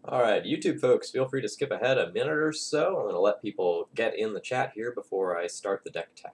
Alright, YouTube folks, feel free to skip ahead a minute or so. I'm going to let people get in the chat here before I start the deck tech.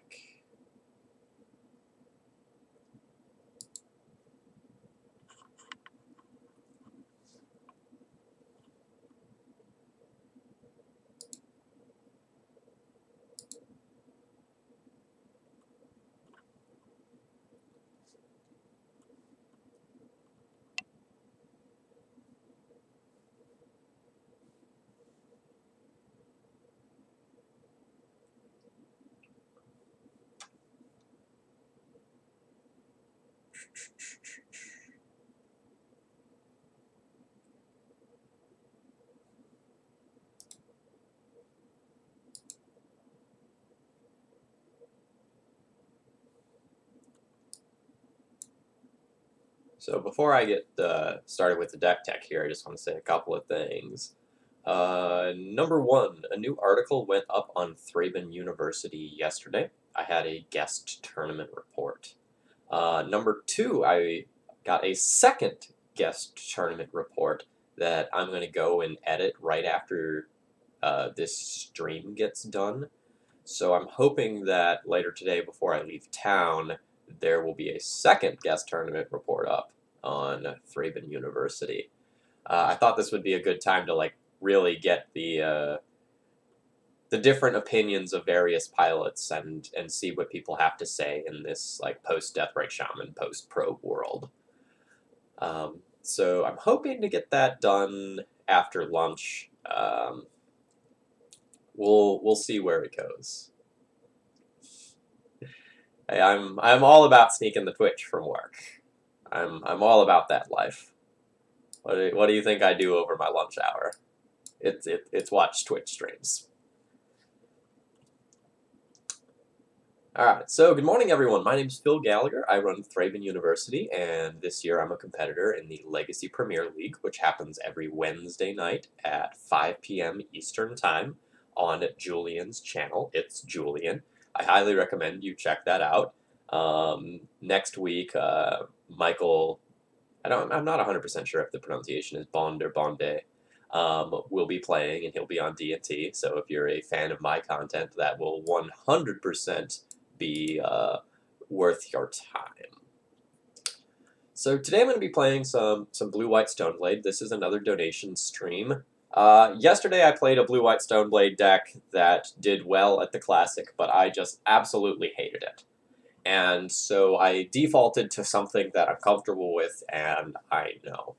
So before I get started with the deck tech here, I just want to say a couple of things. Number one, a new article went up on Thraben University yesterday. I had a guest tournament report. Number two, I got a second guest tournament report that I'm going to go and edit right after this stream gets done. So I'm hoping that later today, before I leave town, there will be a second guest tournament report up on Thraben University. I thought this would be a good time to really get the different opinions of various pilots and see what people have to say in this post Deathrite Shaman, post probe world. So I'm hoping to get that done after lunch. We'll see where it goes. Hey, I'm all about sneaking the Twitch from work. I'm all about that life. What do you think I do over my lunch hour? It's watch Twitch streams. Alright, so good morning everyone. My name's Phil Gallagher. I run Thraben University, and this year I'm a competitor in the Legacy Premier League, which happens every Wednesday night at 5 p.m. Eastern Time on Julian's channel. It's Julian. I highly recommend you check that out. Next week, Michael, I'm not 100% sure if the pronunciation is Bond or Bonde, will be playing, and he'll be on D&T, so if you're a fan of my content, that will 100% be worth your time. So today I'm going to be playing some blue-white Stoneblade. This is another donation stream. Yesterday I played a blue-white Stoneblade deck that did well at the Classic, but I just absolutely hated it. And so I defaulted to something that I'm comfortable with and I know.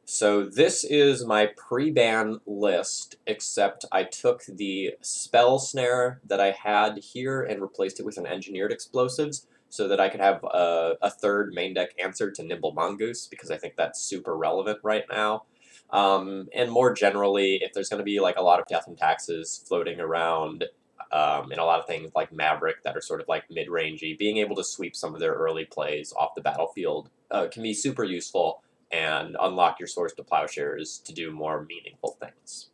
So this is my pre-ban list, except I took the spell snare that I had here and replaced it with an engineered explosives so that I could have a third main deck answer to Nimble Mongoose, because I think that's super relevant right now. And more generally, if there's going to be a lot of death and taxes floating around, and a lot of things like Maverick that are sort of mid-rangey, being able to sweep some of their early plays off the battlefield can be super useful and unlock your source to Plowshares to do more meaningful things.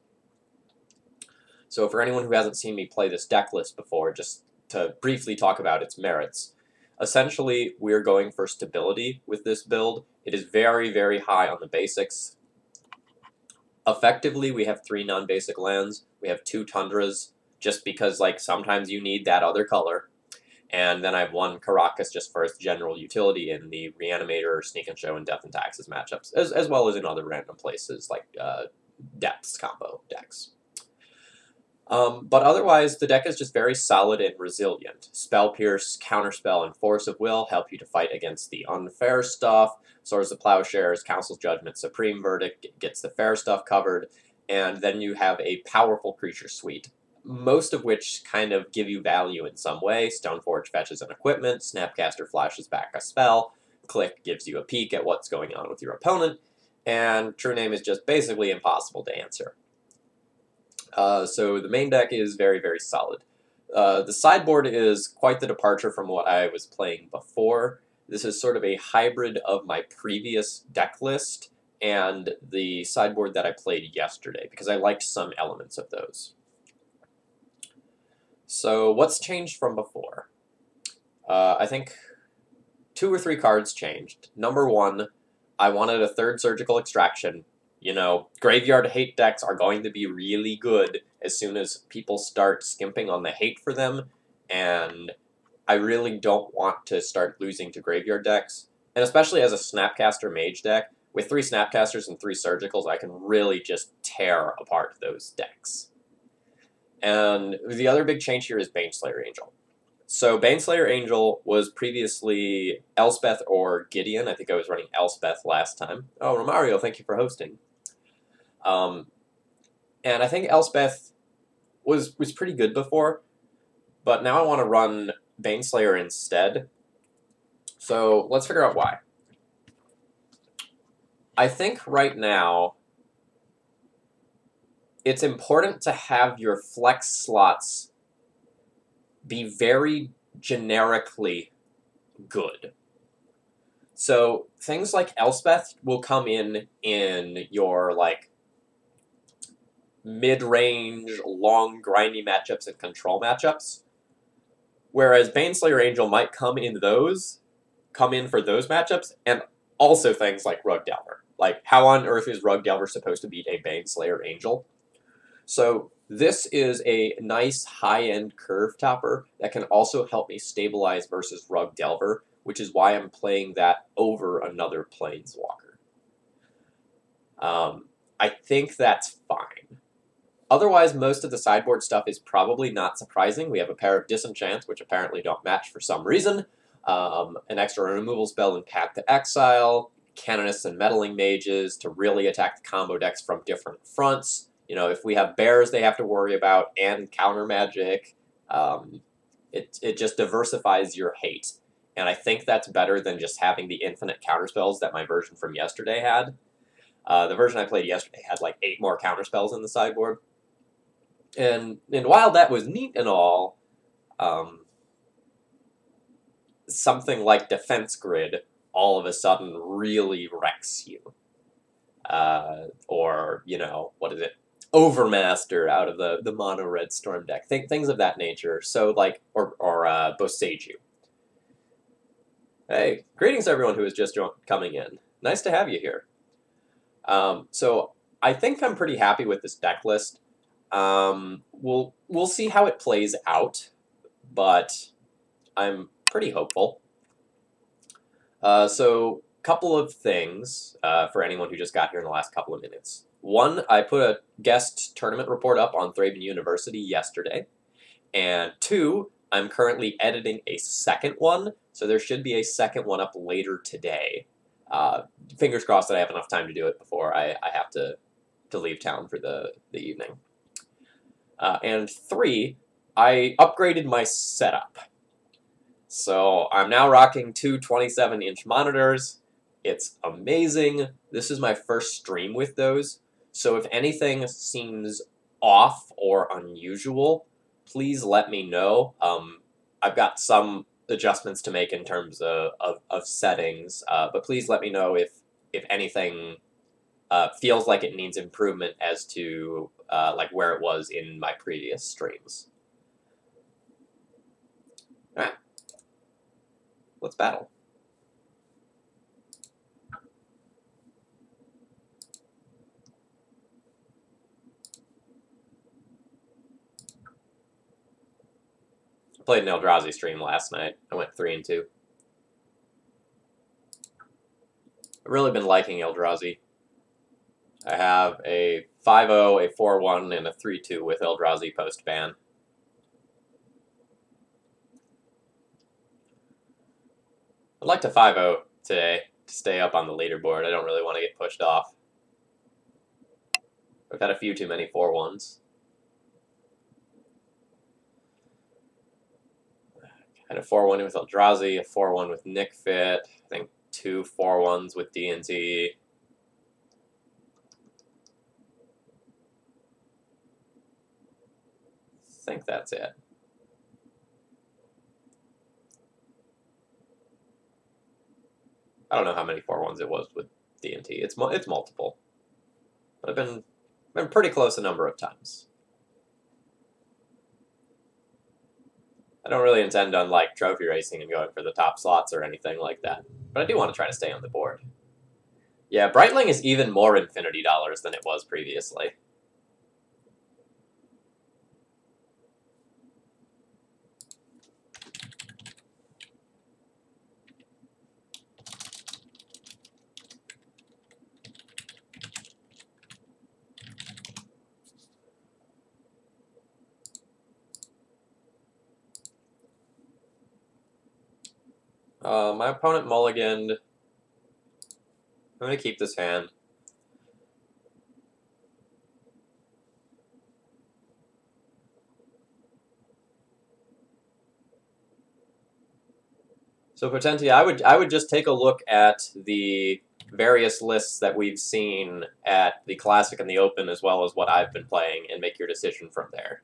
So for anyone who hasn't seen me play this deck list before, just to briefly talk about its merits, essentially we're going for stability with this build. It is very, very high on the basics. Effectively, we have 3 non-basic lands. We have 2 Tundras, just because sometimes you need that other color. And then I have 1 Karakas just for its general utility in the Reanimator, Sneak and Show, and Death and Taxes matchups, as well as in other random places like Depths combo decks. But otherwise, the deck is just very solid and resilient. Spell Pierce, Counterspell, and Force of Will help you to fight against the unfair stuff. Swords of Plowshares, Council's Judgment, Supreme Verdict gets the fair stuff covered. And then you have a powerful creature suite, most of which kind of give you value in some way. Stoneforge fetches an equipment, Snapcaster flashes back a spell, Clique gives you a peek at what's going on with your opponent, and True-Name is just basically impossible to answer. So the main deck is very, very solid. The sideboard is quite the departure from what I was playing before. This is sort of a hybrid of my previous deck list and the sideboard that I played yesterday, because I liked some elements of those. So what's changed from before? I think 2 or 3 cards changed. Number 1, I wanted a 3rd Surgical Extraction You know, graveyard hate decks are going to be really good as soon as people start skimping on the hate for them, and I really don't want to start losing to graveyard decks. And especially as a Snapcaster Mage deck, with 3 Snapcasters and 3 Surgicals, I can really just tear apart those decks. And the other big change here is Baneslayer Angel. So Baneslayer Angel was previously Elspeth or Gideon. I think I was running Elspeth last time. Oh, Romario, thank you for hosting. And I think Elspeth was pretty good before, but now I want to run Baneslayer instead. So let's figure out why. I think right now it's important to have your flex slots be very generically good. So things like Elspeth will come in your like mid-range, long, grindy matchups and control matchups, whereas Baneslayer Angel might come in for those matchups, and also things like Rug Delver. Like, how on earth is Rug Delver supposed to beat a Baneslayer Angel? So this is a nice high-end curve topper that can also help me stabilize versus Rug Delver, which is why I'm playing that over another Planeswalker. I think that's fine. Otherwise, most of the sideboard stuff is probably not surprising. We have a pair of Disenchants, which apparently don't match for some reason, an extra removal spell in Path to Exile, Canonists and Meddling Mages to really attack the combo decks from different fronts. You know, if we have bears they have to worry about and counter magic, it just diversifies your hate. And I think that's better than just having the infinite counterspells that my version from yesterday had. The version I played yesterday had like 8 more counterspells in the sideboard. And while that was neat and all, something like Defense Grid all of a sudden really wrecks you. Or, you know, what is it? Overmaster out of the mono red storm deck. Things of that nature. So, like, or Boseiju. Hey, greetings everyone who is just coming in. Nice to have you here. So, I think I'm pretty happy with this deck list. We'll see how it plays out, but I'm pretty hopeful. So, couple of things for anyone who just got here in the last couple of minutes. One, I put a guest tournament report up on ThrabenU University yesterday. And 2, I'm currently editing a second one, so there should be a second one up later today. Fingers crossed that I have enough time to do it before I have to leave town for the evening. And 3, I upgraded my setup. So I'm now rocking 2 27-inch monitors. It's amazing. This is my first stream with those. So if anything seems off or unusual, please let me know. I've got some adjustments to make in terms of settings, but please let me know if anything feels like it needs improvement as to like where it was in my previous streams. All right, let's battle. I played an Eldrazi stream last night. I went 3-2. I've really been liking Eldrazi. I have a 5-0, a 4-1, and a 3-2 with Eldrazi post-ban. I'd like to 5-0 today to stay up on the leaderboard. I don't really want to get pushed off. I've had a few too many 4-1s. I had a 4-1 with Eldrazi, a 4-1 with Nick Fit, I think 2 4-1s with D&T. I think that's it. I don't know how many 4-1s it was with D&T. It's multiple. But I've been pretty close a number of times. I don't really intend on like trophy racing and going for the top slots or anything like that, but I do want to try to stay on the board. Yeah, Brightling is even more Infinity Dollars than it was previously. My opponent mulliganed. I'm going to keep this hand. So potentially, I would just take a look at the various lists that we've seen at the Classic and the Open, as well as what I've been playing, and make your decision from there.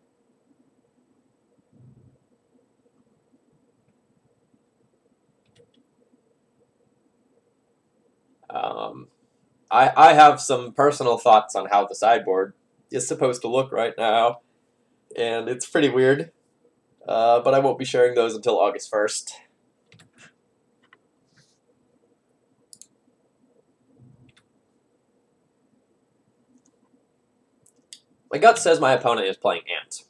I have some personal thoughts on how the sideboard is supposed to look right now, and it's pretty weird. But I won't be sharing those until August 1st. My gut says my opponent is playing Ant.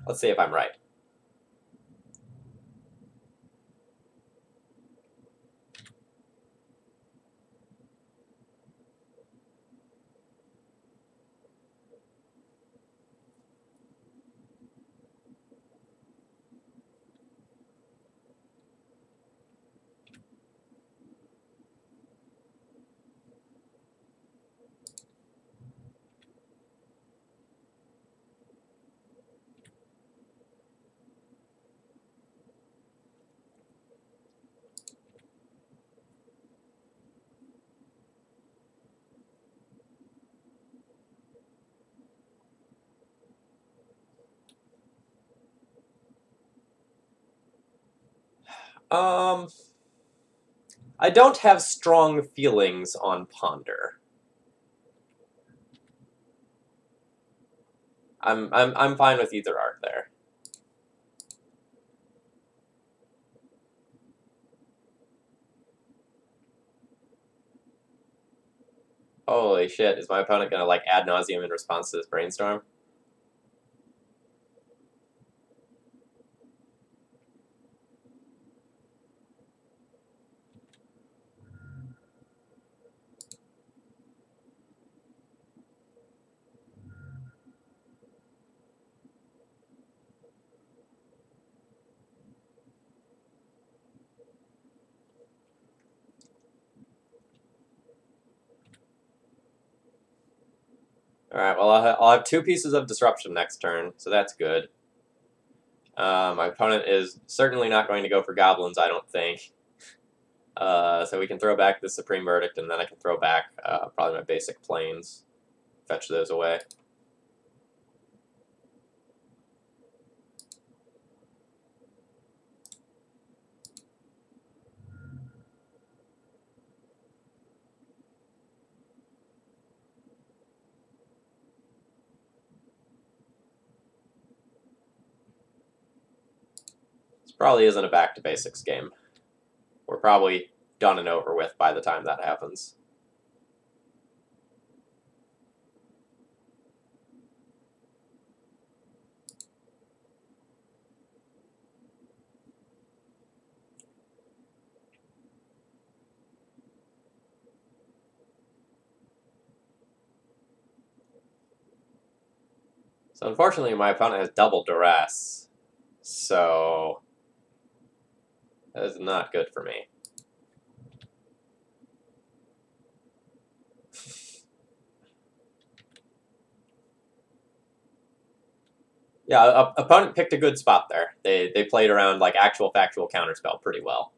Let's see if I'm right. I don't have strong feelings on Ponder. I'm fine with either art there. Holy shit, is my opponent gonna like ad nauseum in response to this Brainstorm? Alright, well, I'll have 2 pieces of Disruption next turn, so that's good. My opponent is certainly not going to go for Goblins, I don't think. So we can throw back the Supreme Verdict, and then I can throw back probably my basic Plains. Fetch those away. This probably isn't a back-to-basics game. We're probably done and over with by the time that happens. So unfortunately, my opponent has double Duress. So that is not good for me. Yeah, opponent picked a good spot there. They played around like actual factual counterspell pretty well.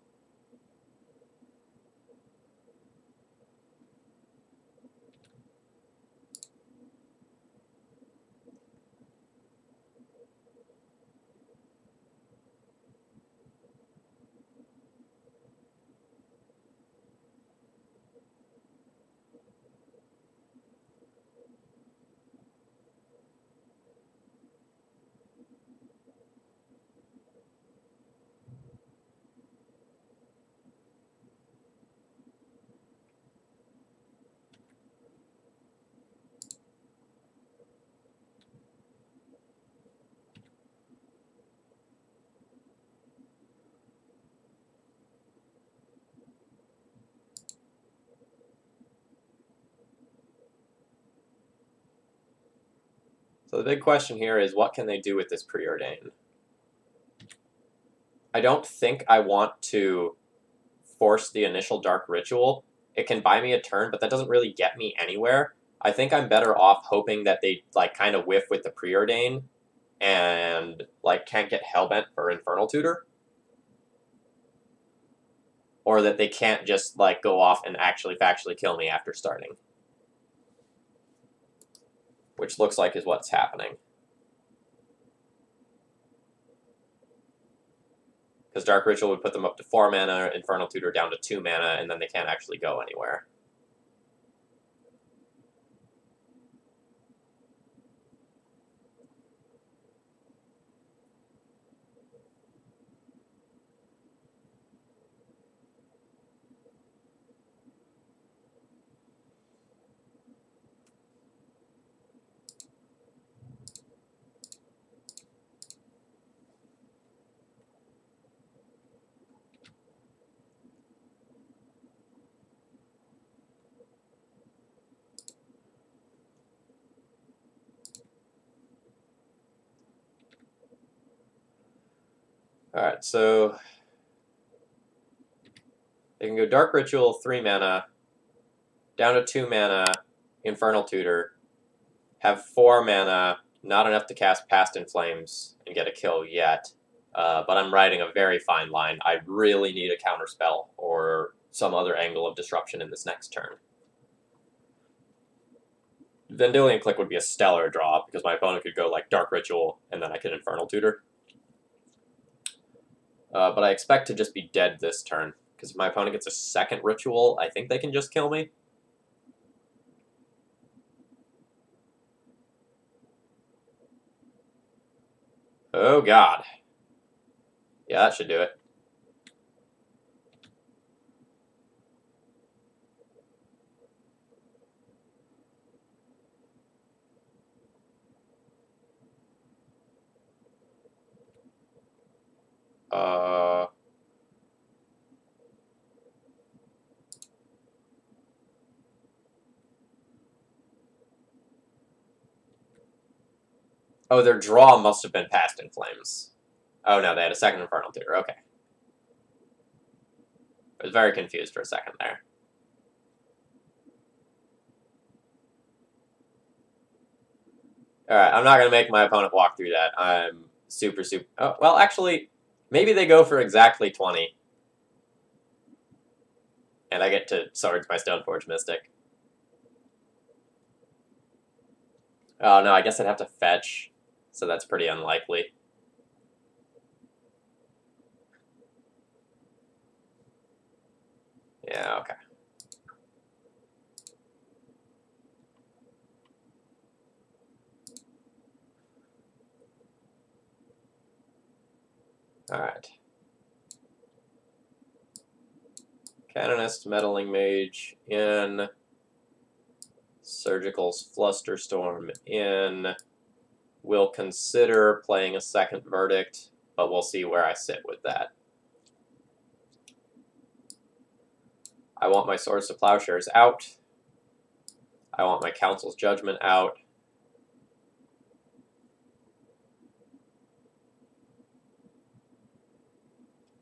So the big question here is, what can they do with this Preordain? I don't think I want to force the initial Dark Ritual. It can buy me a turn, but that doesn't really get me anywhere. I think I'm better off hoping that they like kind of whiff with the Preordain and like can't get Hellbent for Infernal Tutor. Or that they can't just like go off and actually factually kill me after starting. Which looks like is what's happening. Because Dark Ritual would put them up to 4 mana, Infernal Tutor down to 2 mana, and then they can't actually go anywhere. Alright, so they can go Dark Ritual, 3 mana, down to 2 mana, Infernal Tutor, have 4 mana, not enough to cast Past in Flames and get a kill yet, but I'm riding a very fine line. I really need a Counterspell or some other angle of disruption in this next turn. Vendilion Clique would be a stellar draw, because my opponent could go like Dark Ritual, and then I could Infernal Tutor. But I expect to just be dead this turn, because if my opponent gets a second Ritual, I think they can just kill me. Oh god. Yeah, that should do it. Oh, their draw must have been Past in Flames. Oh no, they had a second Infernal Tutor, okay. I was very confused for a second there. Alright, I'm not going to make my opponent walk through that. I'm super... Oh, well, actually, maybe they go for exactly 20. And I get to Swords my Stoneforge Mystic. Oh no, I guess I'd have to fetch. So that's pretty unlikely. Yeah, okay. Alright. Canonist, Meddling Mage in. Surgical's Flusterstorm in. We'll consider playing a second Verdict, but we'll see where I sit with that. I want my Swords to Plowshares out. I want my Council's Judgment out.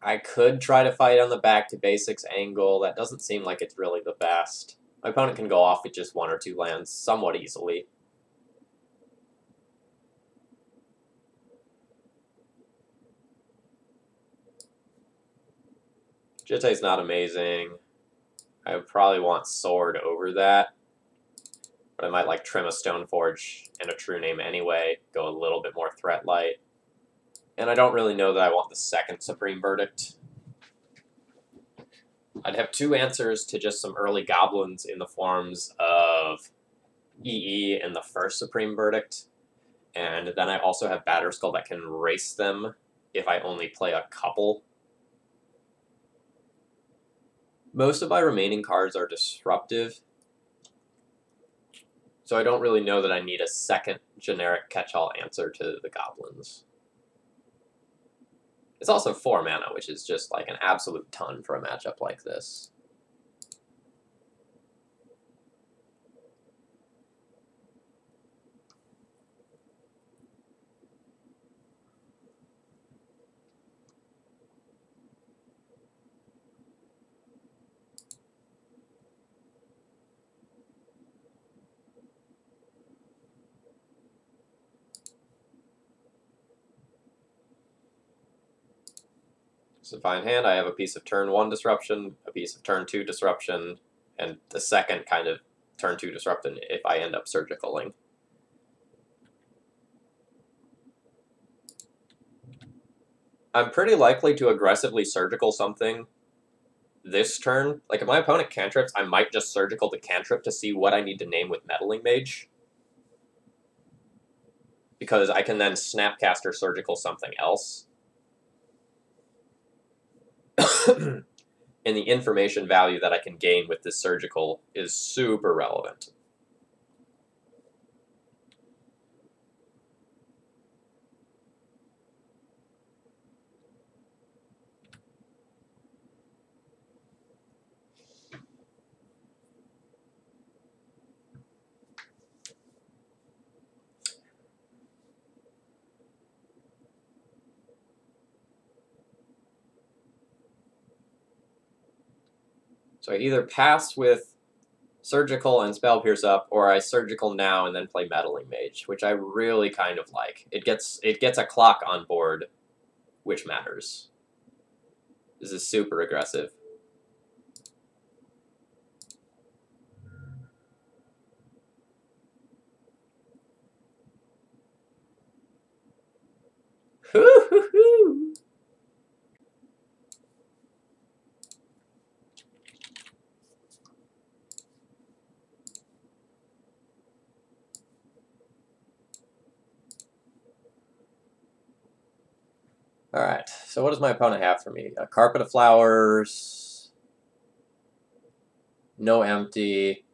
I could try to fight on the back to basics angle. That doesn't seem like it's really the best. My opponent can go off with just 1 or 2 lands somewhat easily. Jitte's not amazing. I would probably want Sword over that. But I might like trim a Stoneforge and a True-Name anyway, go a little bit more threat light. And I don't really know that I want the second Supreme Verdict. I'd have 2 answers to just some early goblins in the forms of EE and the first Supreme Verdict. And then I also have Batterskull that can race them if I only play a couple. Most of my remaining cards are disruptive, so I don't really know that I need a second generic catch-all answer to the goblins. It's also 4 mana, which is just like an absolute ton for a matchup like this. So fine hand, I have a piece of turn 1 disruption, a piece of turn 2 disruption, and the second kind of turn 2 disruption if I end up surgicaling. I'm pretty likely to aggressively surgical something this turn. Like, if my opponent cantrips, I might just surgical the cantrip to see what I need to name with Meddling Mage. Because I can then Snapcaster surgical something else. And the information value that I can gain with this surgical is super relevant. So I either pass with Surgical and Spell Pierce up, or I Surgical now and then play Meddling Mage, which I really kind of like. It gets a clock on board, which matters. This is super aggressive. Hoo-hoo-hoo! Alright, so what does my opponent have for me? A Carpet of Flowers, no empty,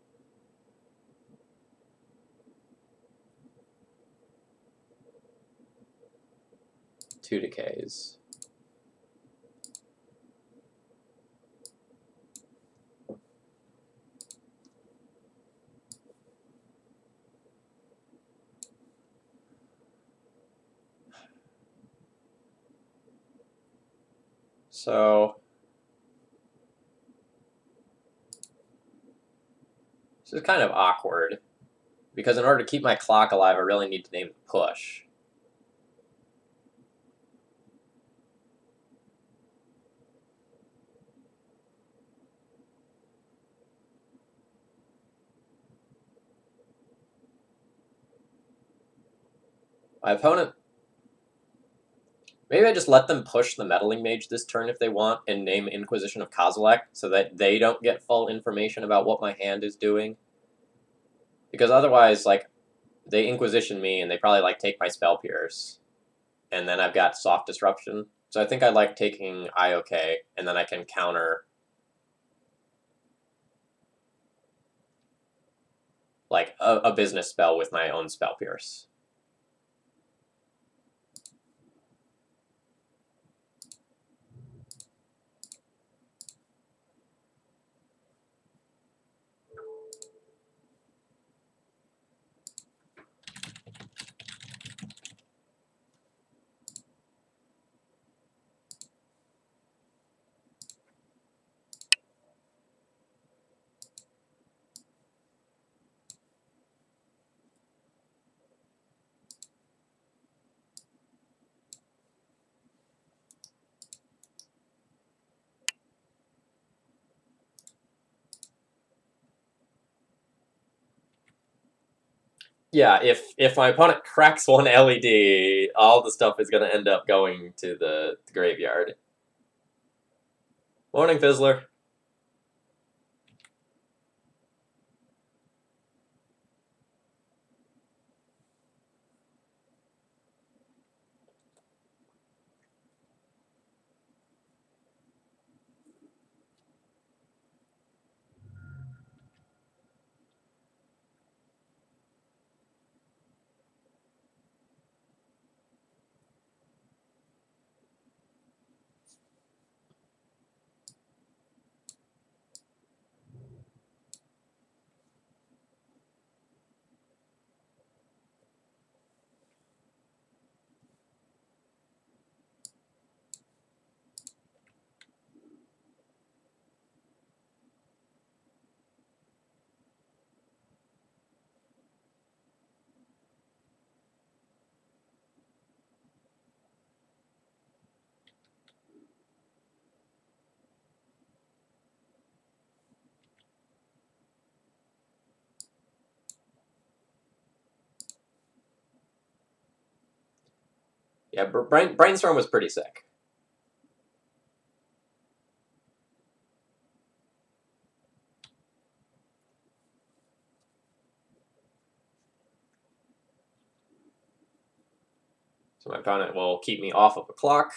two decays. So this is kind of awkward, because in order to keep my clock alive, I really need to name the push. My opponent... Maybe I just let them push the Meddling Mage this turn if they want, and name Inquisition of Kozilek, so that they don't get full information about what my hand is doing. Because otherwise, like, they Inquisition me, and they probably, like, take my Spell Pierce. And then I've got Soft Disruption. So I think I like taking IOK, and then I can counter, like, a business spell with my own Spell Pierce. Yeah, if my opponent cracks one LED, all the stuff is going to end up going to the graveyard. Morning, Fizzler. Yeah, Brainstorm was pretty sick. So my opponent will keep me off of a clock.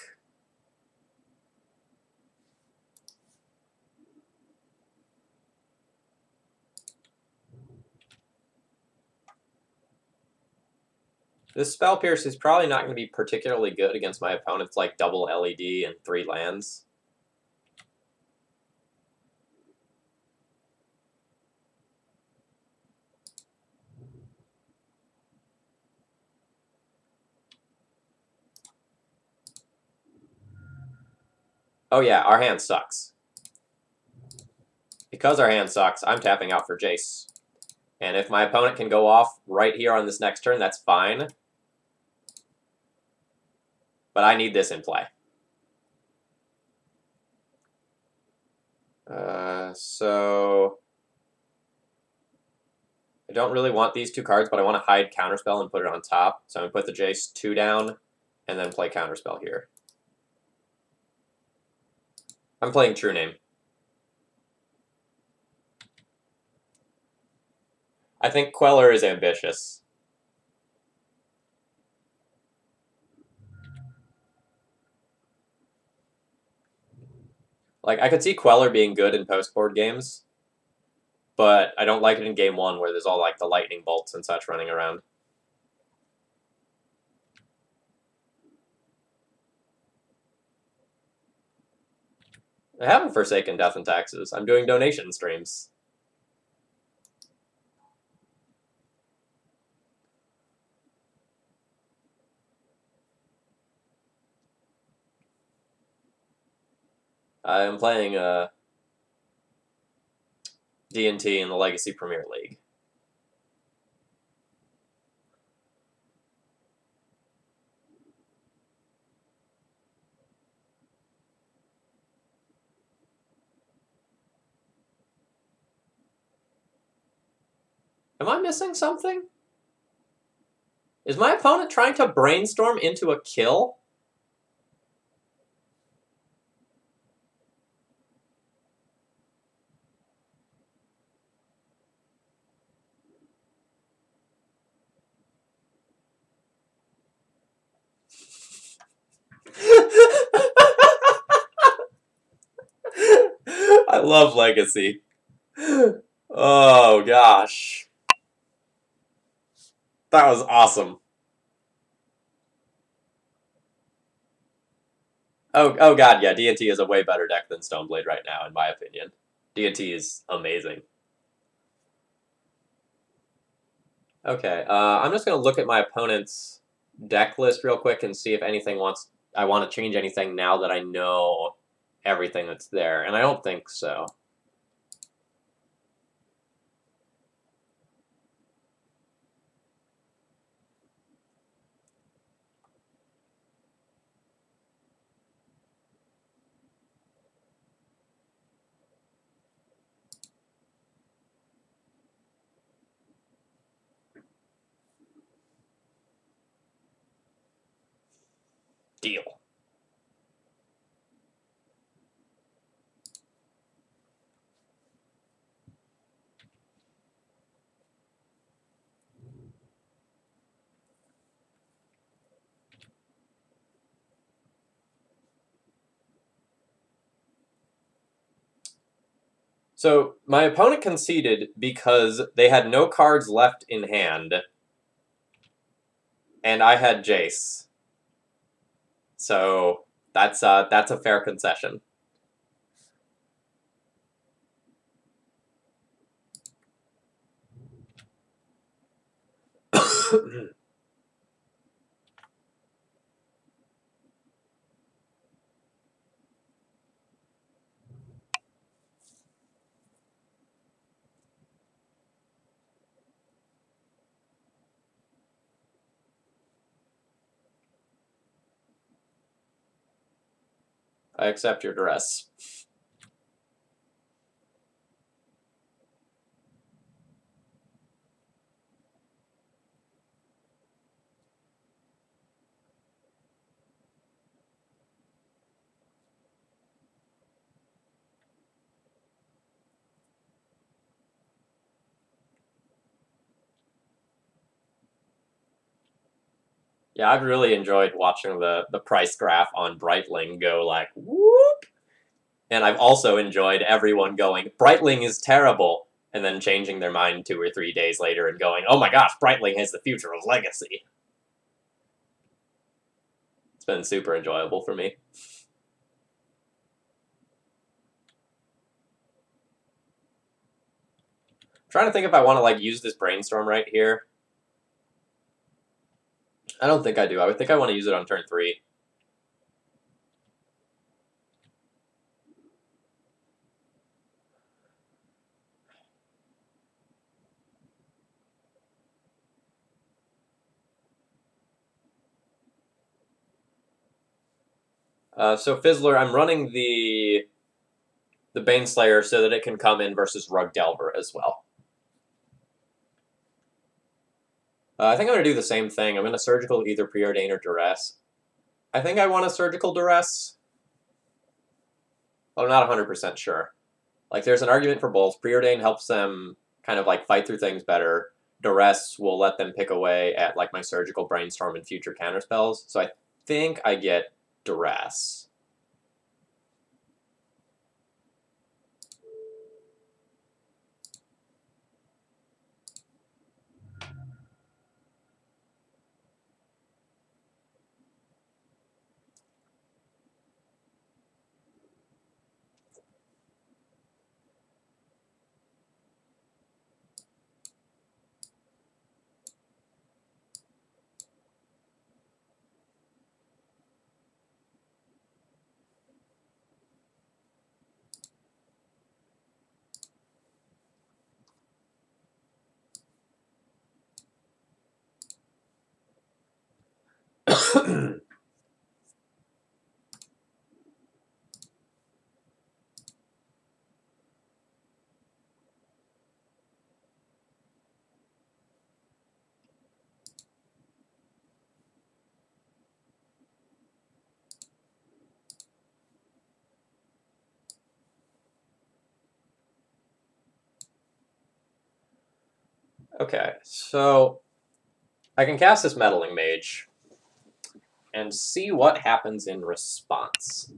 This Spell Pierce is probably not going to be particularly good against my opponent's like double LED and 3 lands. Oh yeah, our hand sucks. Because our hand sucks, I'm tapping out for Jace. And if my opponent can go off right here on this next turn, that's fine. But I need this in play. So I don't really want these 2 cards, but I want to hide Counterspell and put it on top. So I'm going to put the Jace 2 down and then play Counterspell here. I'm playing True-Name. I think Queller is ambitious. Like, I could see Queller being good in post-board games, but I don't like it in game 1 where there's all, like, the lightning bolts and such running around. I haven't forsaken Death and Taxes. I'm doing donation streams. I'm playing D&T in the Legacy Premier League. Am I missing something? Is my opponent trying to brainstorm into a kill? I love Legacy. Oh, gosh. That was awesome. Oh god, yeah, D&T is a way better deck than Stoneblade right now, in my opinion. D&T is amazing. Okay, I'm just going to look at my opponent's deck list real quick and see if anything I want to change anything now that I know everything that's there, and I don't think so. Deal. So, my opponent conceded because they had no cards left in hand, and I had Jace. So, that's a fair concession. I accept your duress. Yeah, I've really enjoyed watching the price graph on Brightling go like, whoop! And I've also enjoyed everyone going, Brightling is terrible, and then changing their mind 2 or 3 days later and going, oh my gosh, Brightling has the future of Legacy. It's been super enjoyable for me. I'm trying to think if I want to like use this Brainstorm right here. I don't think I do. I would think I want to use it on turn 3. So Fizzler, I'm running the Baneslayer so that it can come in versus Rug Delver as well. I think I'm going to do the same thing. I'm going to Surgical either Preordain or Duress. I think I want a Surgical Duress. But I'm not 100% sure. Like, there's an argument for both. Preordain helps them kind of, like, fight through things better. Duress will let them pick away at, like, my Surgical Brainstorm and future counterspells. So I think I get Duress. Okay, so I can cast this Meddling Mage and see what happens in response.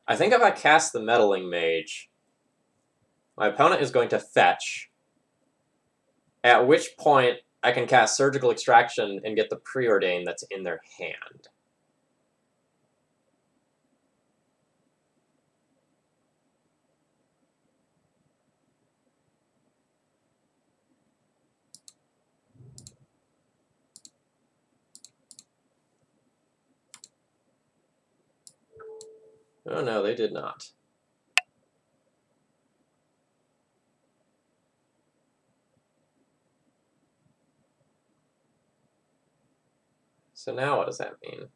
I think if I cast the Meddling Mage, my opponent is going to fetch, at which point I can cast Surgical Extraction and get the Preordain that's in their hand. Oh no, they did not. So now what does that mean?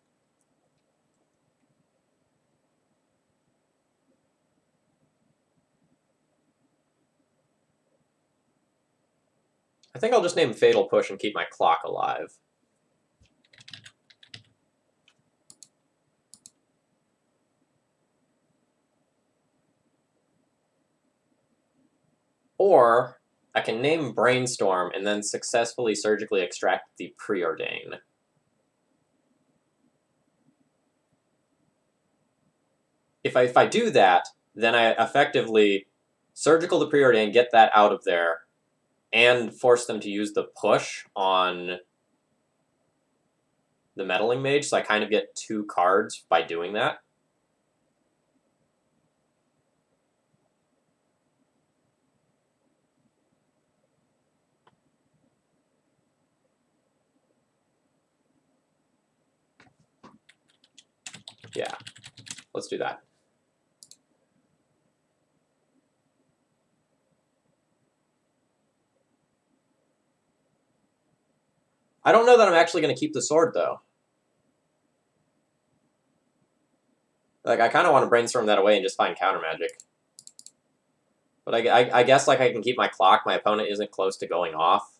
I think I'll just name Fatal Push and keep my clock alive. Or I can name Brainstorm and then successfully surgically extract the Preordain. If I do that, then I effectively surgical the Preordain, get that out of there, and force them to use the push on the Meddling Mage, so I kind of get 2 cards by doing that. Yeah, let's do that. I don't know that I'm actually going to keep the sword, though. Like, I kind of want to Brainstorm that away and just find counter magic. But I guess, like, I can keep my clock. My opponent isn't close to going off.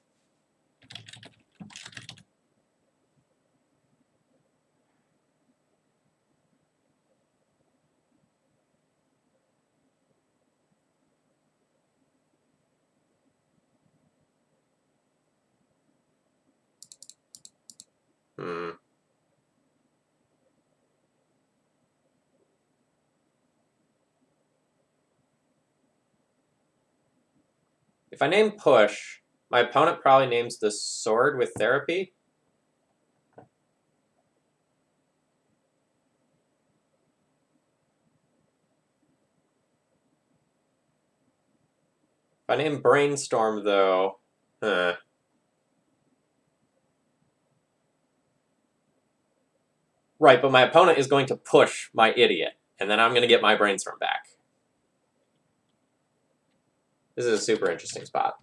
If I name Push, my opponent probably names the sword with Therapy. If I name Brainstorm, though, Right, but my opponent is going to push my idiot, and then I'm going to get my Brainstorm back. This is a super interesting spot.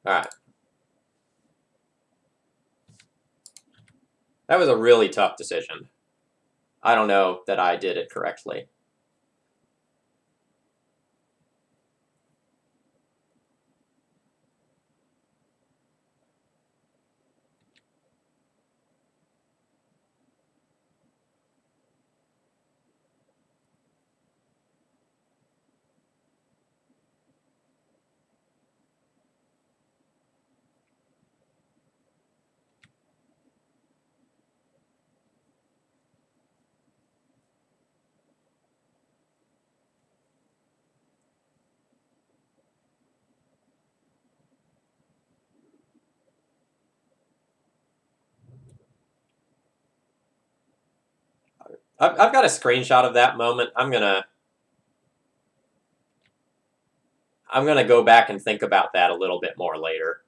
Alright. That was a really tough decision. I don't know that I did it correctly. I've got a screenshot of that moment. I'm gonna go back and think about that a little bit more later.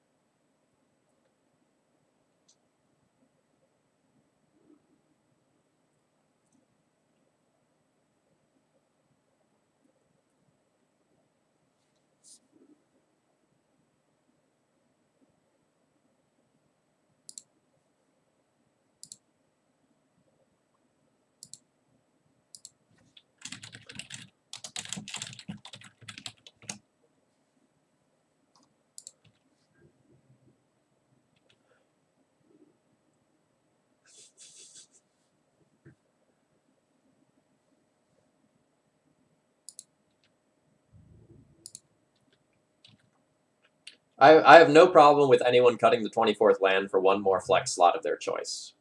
I have no problem with anyone cutting the 24th land for one more flex slot of their choice.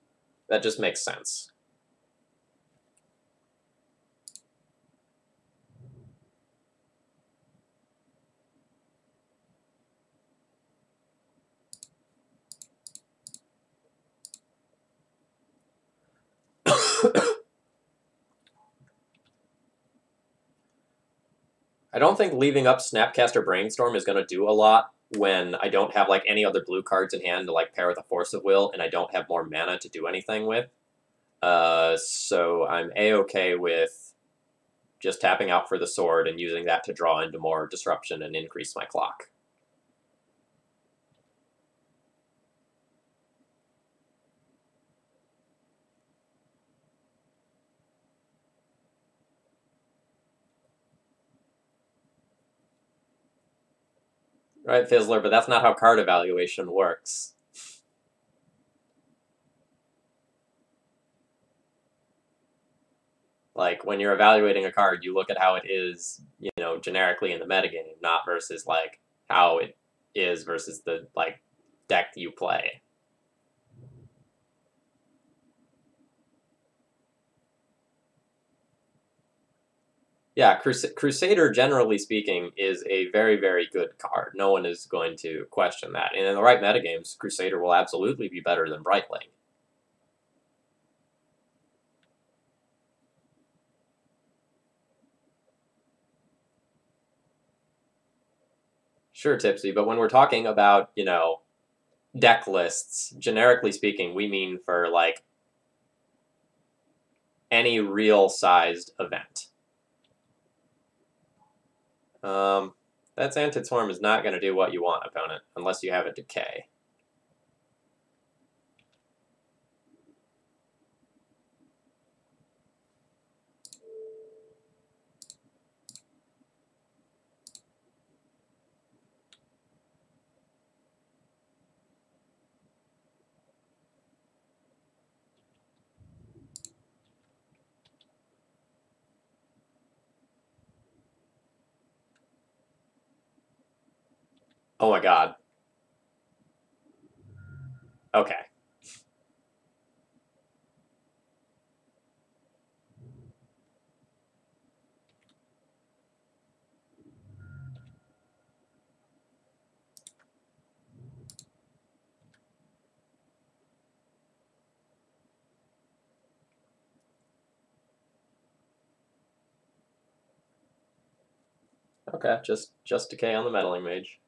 That just makes sense. I don't think leaving up Snapcaster Brainstorm is going to do a lot when I don't have like any other blue cards in hand to like pair with a Force of Will, and I don't have more mana to do anything with. So I'm A-okay with just tapping out for the sword and using that to draw into more disruption and increase my clock. Right, Fizzler, but that's not how card evaluation works. Like, when you're evaluating a card, you look at how it is, you know, generically in the metagame, not versus, like, how it is versus the, like, deck you play. Yeah, Crusader, generally speaking, is a very, very good card. No one is going to question that. And in the right metagames, Crusader will absolutely be better than Brightling. Sure, Tipsy, but when we're talking about, you know, deck lists, generically speaking, we mean for, like, any real-sized event. That Xantid Swarm is not going to do what you want, opponent, unless you have a Decay. Oh my god. Okay. Okay, just decay on the Meddling Mage.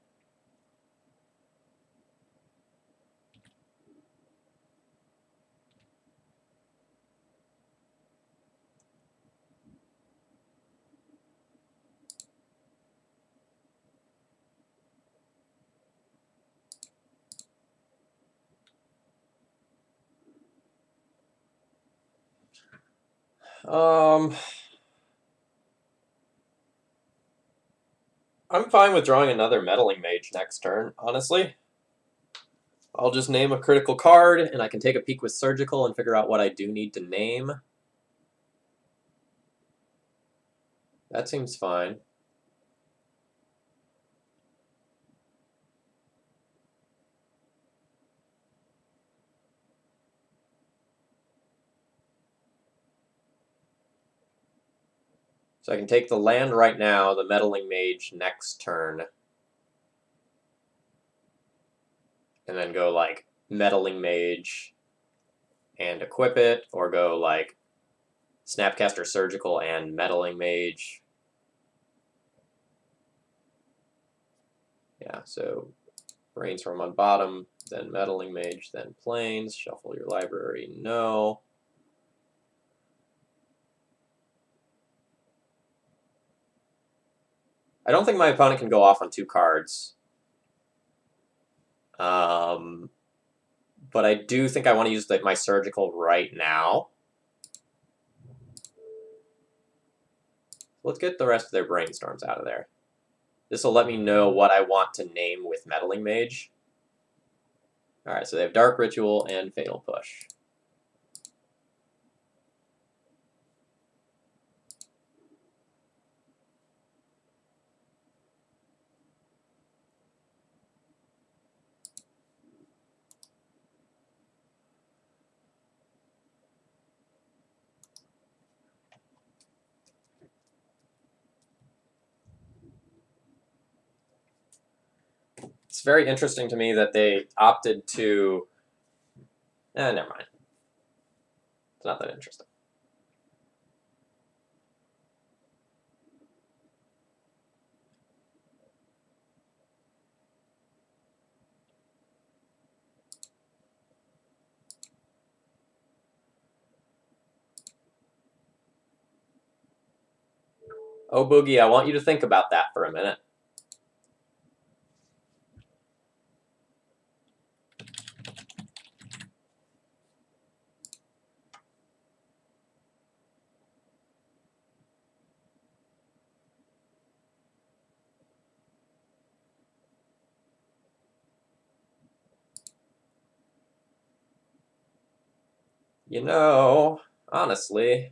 I'm fine with drawing another Meddling Mage next turn, honestly. I'll just name a critical card, and I can take a peek with Surgical and figure out what I do need to name. That seems fine. So I can take the land right now, the Meddling Mage next turn, and then go like Meddling Mage and equip it, or go like Snapcaster Surgical and Meddling Mage. Yeah, so Brainstorm on bottom, then Meddling Mage, then Plains. Shuffle your library, no. I don't think my opponent can go off on 2 cards. But I do think I want to use my Surgical right now. Let's get the rest of their Brainstorms out of there. This will let me know what I want to name with Meddling Mage. Alright, so they have Dark Ritual and Fatal Push. It's very interesting to me that they opted to... never mind. It's not that interesting. Oh, Boogie, I want you to think about that for a minute. You know, honestly...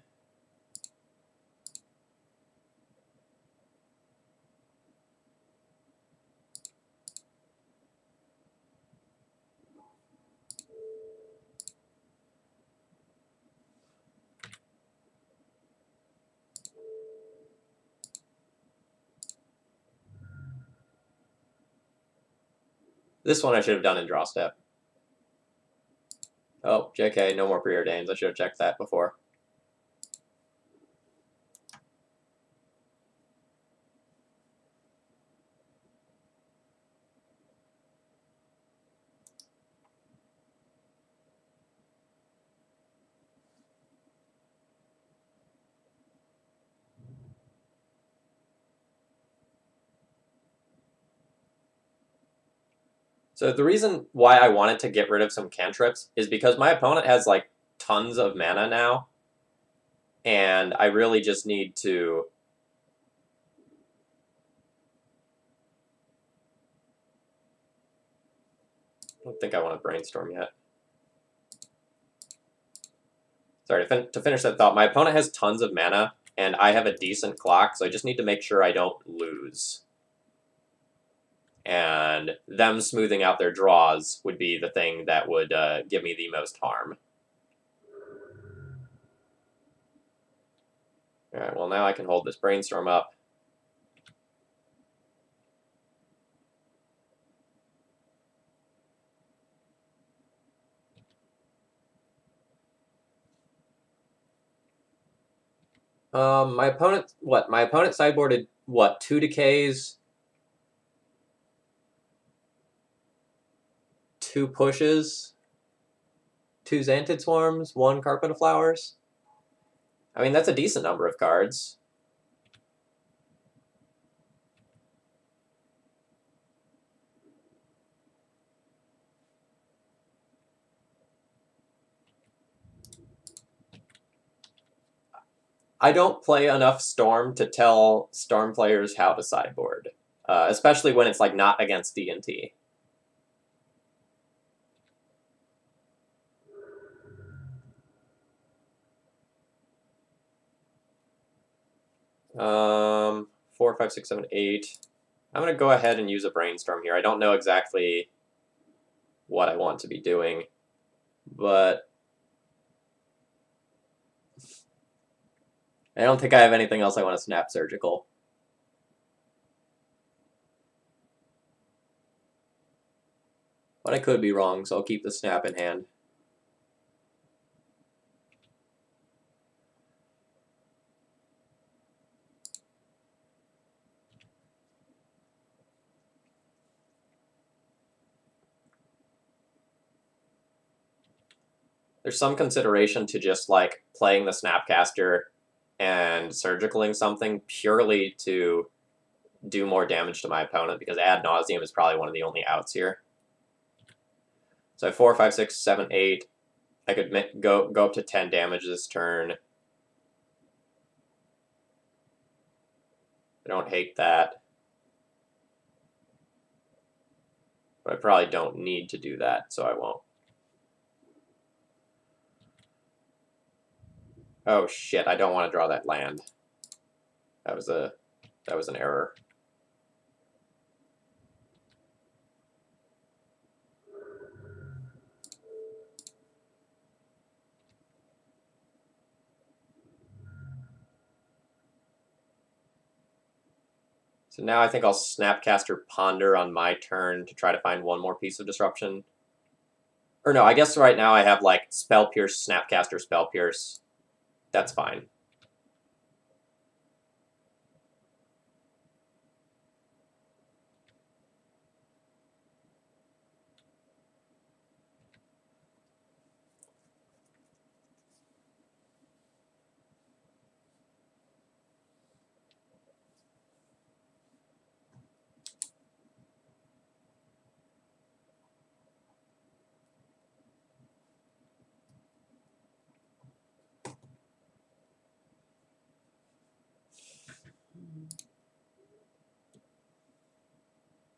This one I should have done in draw step. Oh, JK, no more preordains. I should have checked that before. So the reason why I wanted to get rid of some cantrips is because my opponent has, like, tons of mana now, and I really just need to... I don't think I want to Brainstorm yet. Sorry, to finish that thought, my opponent has tons of mana, and I have a decent clock, so I just need to make sure I don't lose. and them smoothing out their draws would be the thing that would give me the most harm. Alright, well now I can hold this Brainstorm up. My opponent sideboarded, 2 Decays, 2 Pushes, 2 Xantid Swarms, 1 Carpet of Flowers. I mean, that's a decent number of cards. I don't play enough Storm to tell Storm players how to sideboard, especially when it's like not against D&T. Um, 4, 5, 6, 7, 8. I'm gonna go ahead and use a Brainstorm here. I don't know exactly what I want to be doing, but I don't think I have anything else I want to snap Surgical. But I could be wrong, so I'll keep the snap in hand. There's some consideration to just like playing the Snapcaster and surgicaling something purely to do more damage to my opponent, because Ad Nauseam is probably one of the only outs here. So I have 4, 5, 6, 7, 8. I could go up to 10 damage this turn. I don't hate that. But I probably don't need to do that, so I won't. Oh shit, I don't want to draw that land. That was an error. So now I think I'll Snapcaster Ponder on my turn to try to find one more piece of disruption. Or no, I guess right now I have like Spell Pierce, Snapcaster, Spell Pierce. That's fine.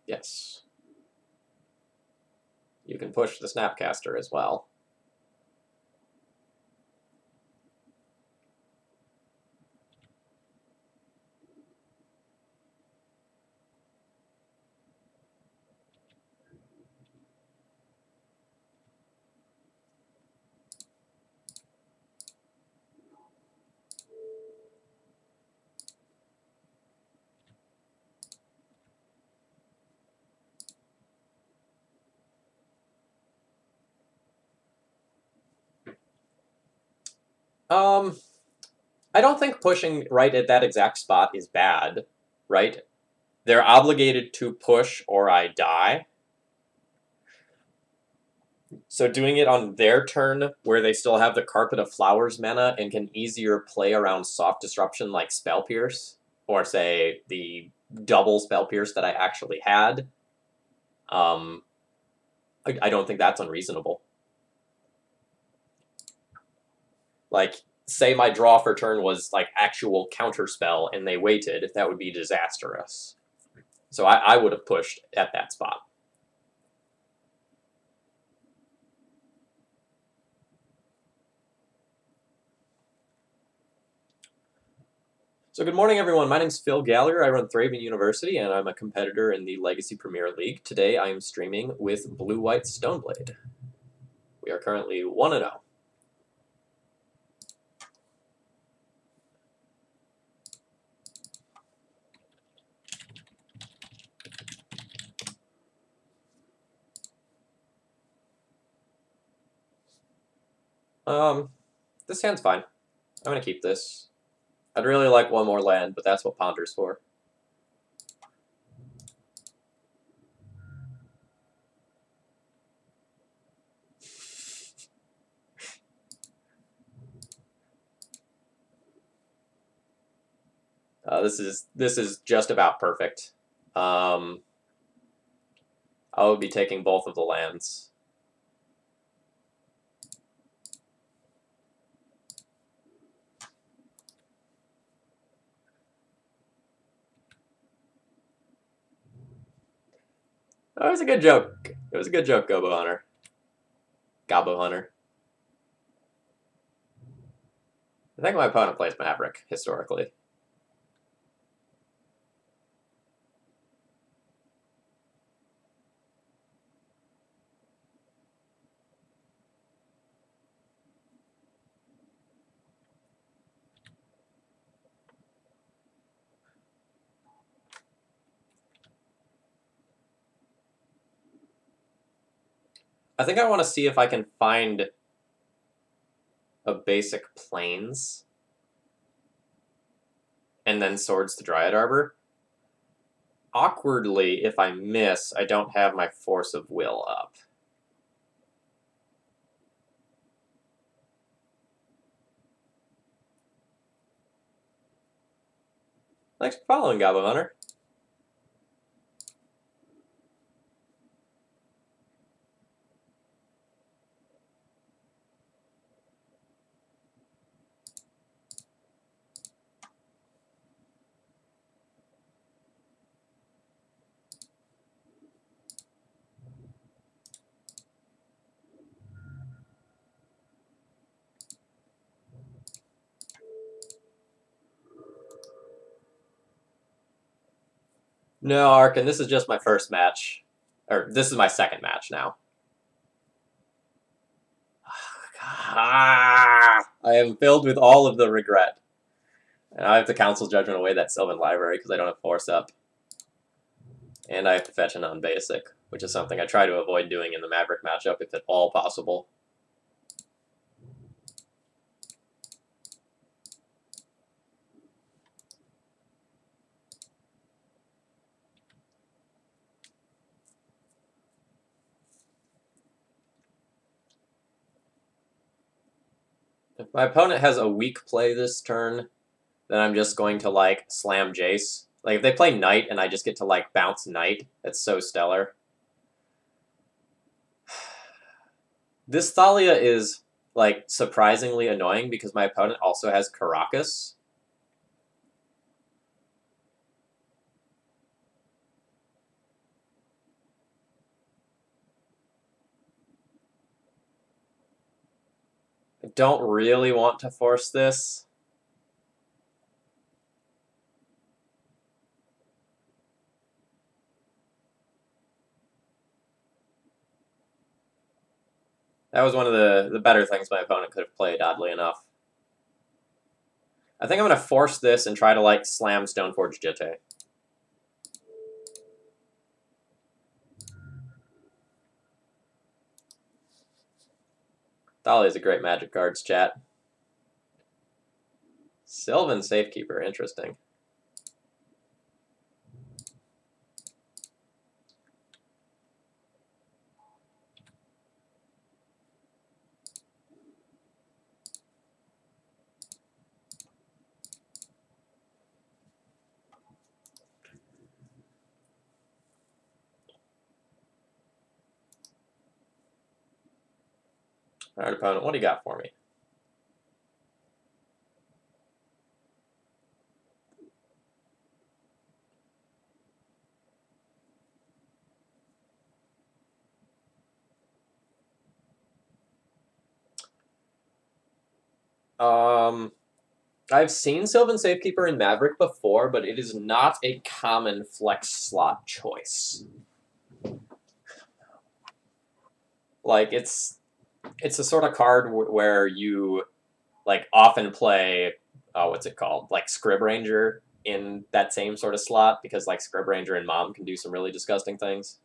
Yes. You can push the Snapcaster as well. I don't think pushing right at that exact spot is bad, right? They're obligated to push or I die. So doing it on their turn, where they still have the Carpet of Flowers mana and can easier play around soft disruption like Spell Pierce, or say the double Spell Pierce that I actually had, I don't think that's unreasonable. Like, say my draw for turn was like actual Counterspell and they waited, that would be disastrous. So I would have pushed at that spot. So good morning, everyone. My name's Phil Gallagher. I run ThrabenU University, and I'm a competitor in the Legacy Premier League. Today, I am streaming with Blue-White Stoneblade. We are currently 1-0. This hand's fine. I'm gonna keep this. I'd really like one more land, but that's what Ponder's for. This is just about perfect. I will be taking both of the lands. Oh, it was a good joke. It was a good joke, Gobo Hunter. Gabo Hunter. I think my opponent plays Maverick, historically. I think I want to see if I can find a basic Plains and then Swords to Dryad Arbor. Awkwardly, if I miss, I don't have my Force of Will up. Thanks for following, Gabo Hunter. No, Arkin, this is just my first match. Or, this is my second match now. I am filled with all of the regret. And I have to Council Judgment away that Sylvan Library because I don't have Force up. And I have to fetch a non-basic, which is something I try to avoid doing in the Maverick matchup if at all possible. If my opponent has a weak play this turn, then I'm just going to, like, slam Jace. Like, if they play Knight and I just get to, like, bounce Knight, that's so stellar. This Thalia is, like, surprisingly annoying because my opponent also has Karakas. I don't really want to force this. That was one of the better things my opponent could have played, oddly enough. I think I'm going to force this and try to, like, slam Stoneforge Jitte. Thalia is a great Magic cards, chat. Sylvan Safekeeper, interesting. All right, opponent, what do you got for me? I've seen Sylvan Safekeeper in Maverick before, but it is not a common flex slot choice. Like, it's a sort of card where you, like, often play, what's it called? Like, Scrib Ranger in that same sort of slot, because, like, Scrib Ranger and Mom can do some really disgusting things.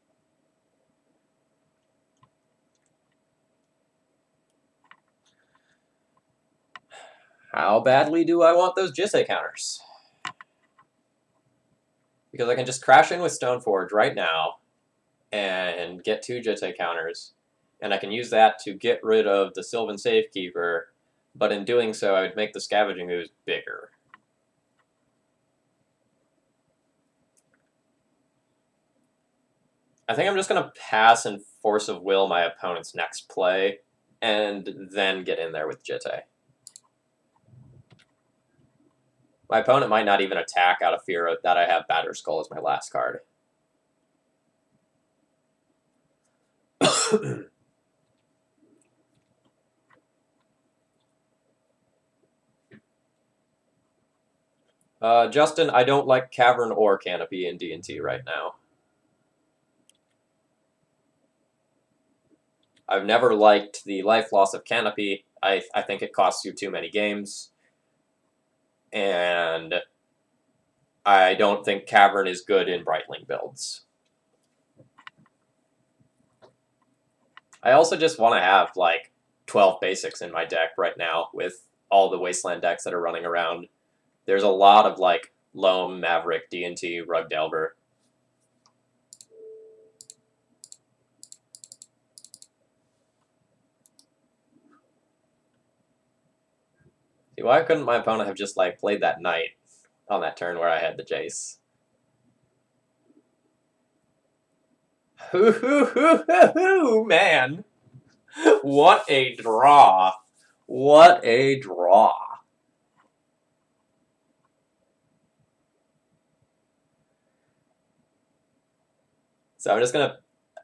How badly do I want those Jitte counters? Because I can just crash in with Stoneforge right now and get 2 Jitte counters, and I can use that to get rid of the Sylvan Safekeeper, but in doing so, I would make the Scavenging Ooze bigger. I think I'm just going to pass and Force of Will my opponent's next play, and then get in there with Jitte. My opponent might not even attack out of fear that I have Batterskull as my last card. Justin, I don't like Cavern or Canopy in D&T right now. I've never liked the life loss of Canopy. I think it costs you too many games. And I don't think Cavern is good in Brightling builds. I also just want to have, like, 12 basics in my deck right now with all the Wasteland decks that are running around. There's a lot of, like, Loam, Maverick, D&T, Rug Delver. See, why couldn't my opponent have just, like, played that Knight on that turn where I had the Jace? Man. What a draw. What a draw. So I'm just going to...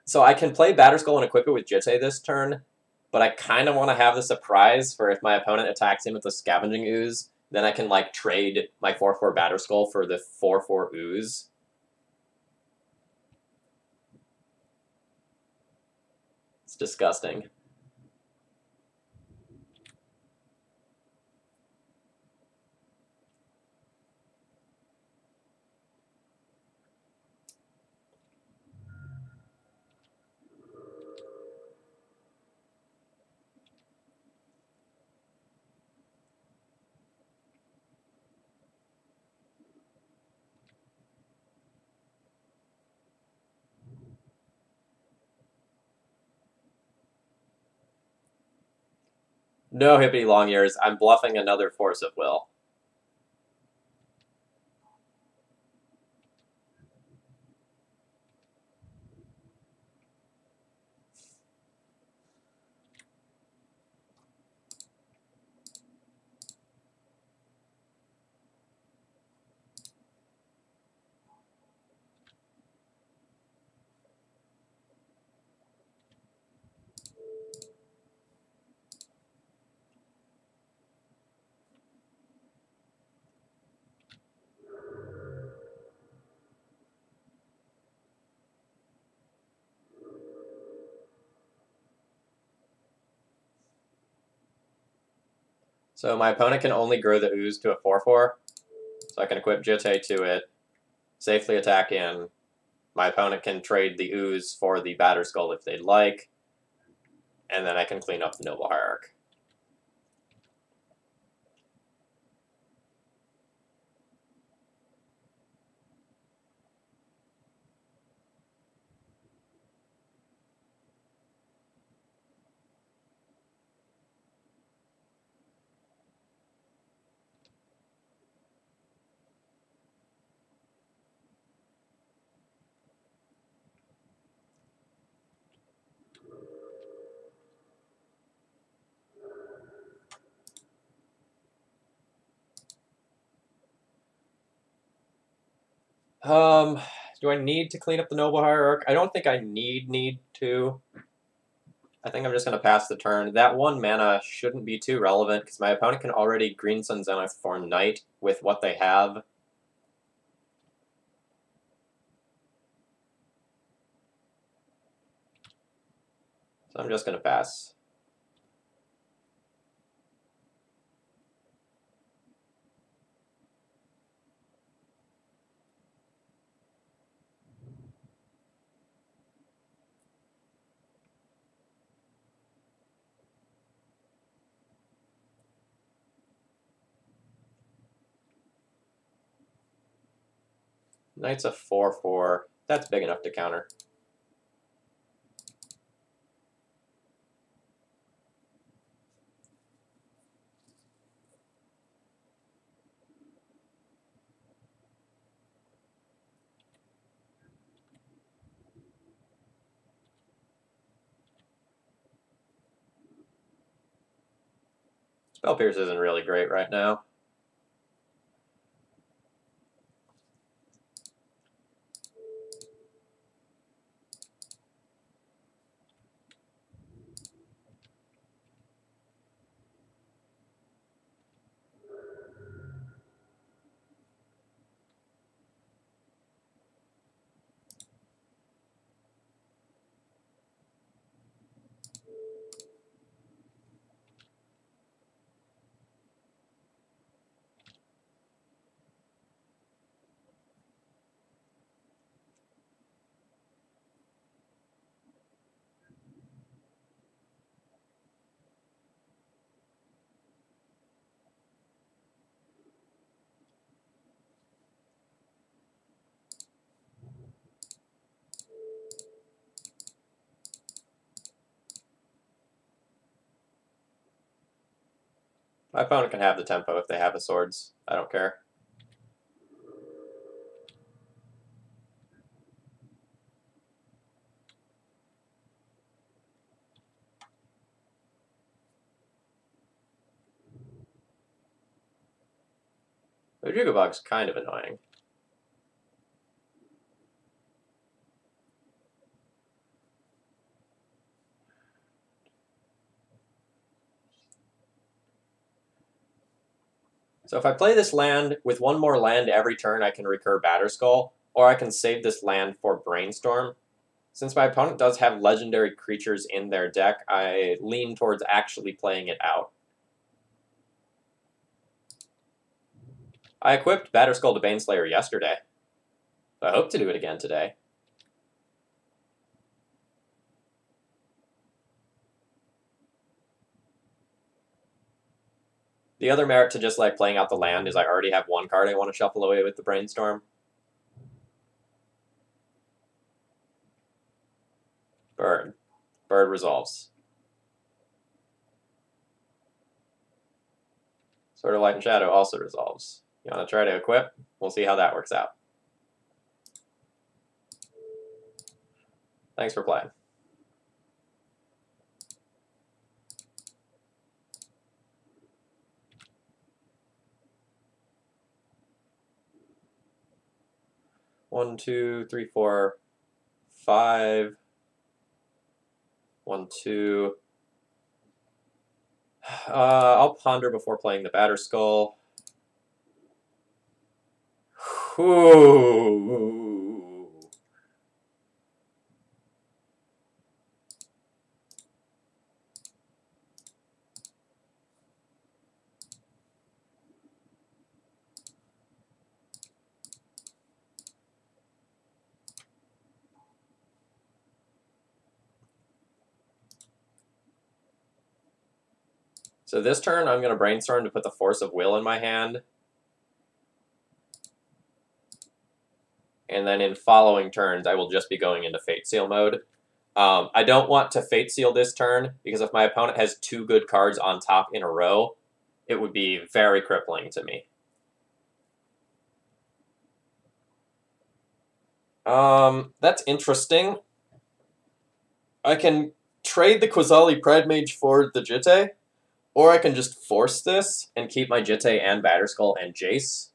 So I can play Batterskull and equip it with Jitte this turn, but I kind of want to have the surprise for if my opponent attacks him with the Scavenging Ooze, then I can, like, trade my 4/4 Batterskull for the 4/4 Ooze. It's disgusting. No hippity long ears. I'm bluffing another Force of Will. So my opponent can only grow the Ooze to a 4/4. So I can equip Jitte to it, safely attack in. My opponent can trade the Ooze for the Batterskull if they'd like, and then I can clean up the Noble Hierarch. Do I need to clean up the Noble Hierarch? I don't think I need to. I think I'm just going to pass the turn. That 1 mana shouldn't be too relevant, because my opponent can already Green Sun Zenithform Knight with what they have. So I'm just going to pass. Knight's a 4/4. That's big enough to counter. Spell Pierce isn't really great right now. My opponent can have the tempo if they have the swords. I don't care. The Jugabog's kind of annoying. So if I play this land, with 1 more land every turn I can recur Batterskull, or I can save this land for Brainstorm. Since my opponent does have legendary creatures in their deck, I lean towards actually playing it out. I equipped Batterskull to Baneslayer yesterday. I hope to do it again today. The other merit to just like playing out the land is I already have 1 card I want to shuffle away with the Brainstorm. Bird. Bird resolves. Sword of Light and Shadow also resolves. You want to try to equip? We'll see how that works out. Thanks for playing. One, two, three, four, 5. 1, 2. I'll ponder before playing the Batterskull. Ooh. So this turn, I'm going to Brainstorm to put the Force of Will in my hand. And then in following turns, I will just be going into Fate Seal mode. I don't want to Fate Seal this turn, because if my opponent has 2 good cards on top in a row, it would be very crippling to me. That's interesting. I can trade the Quasali Pride Mage for the Jitte, or I can just force this and keep my Jitte and Batterskull and Jace.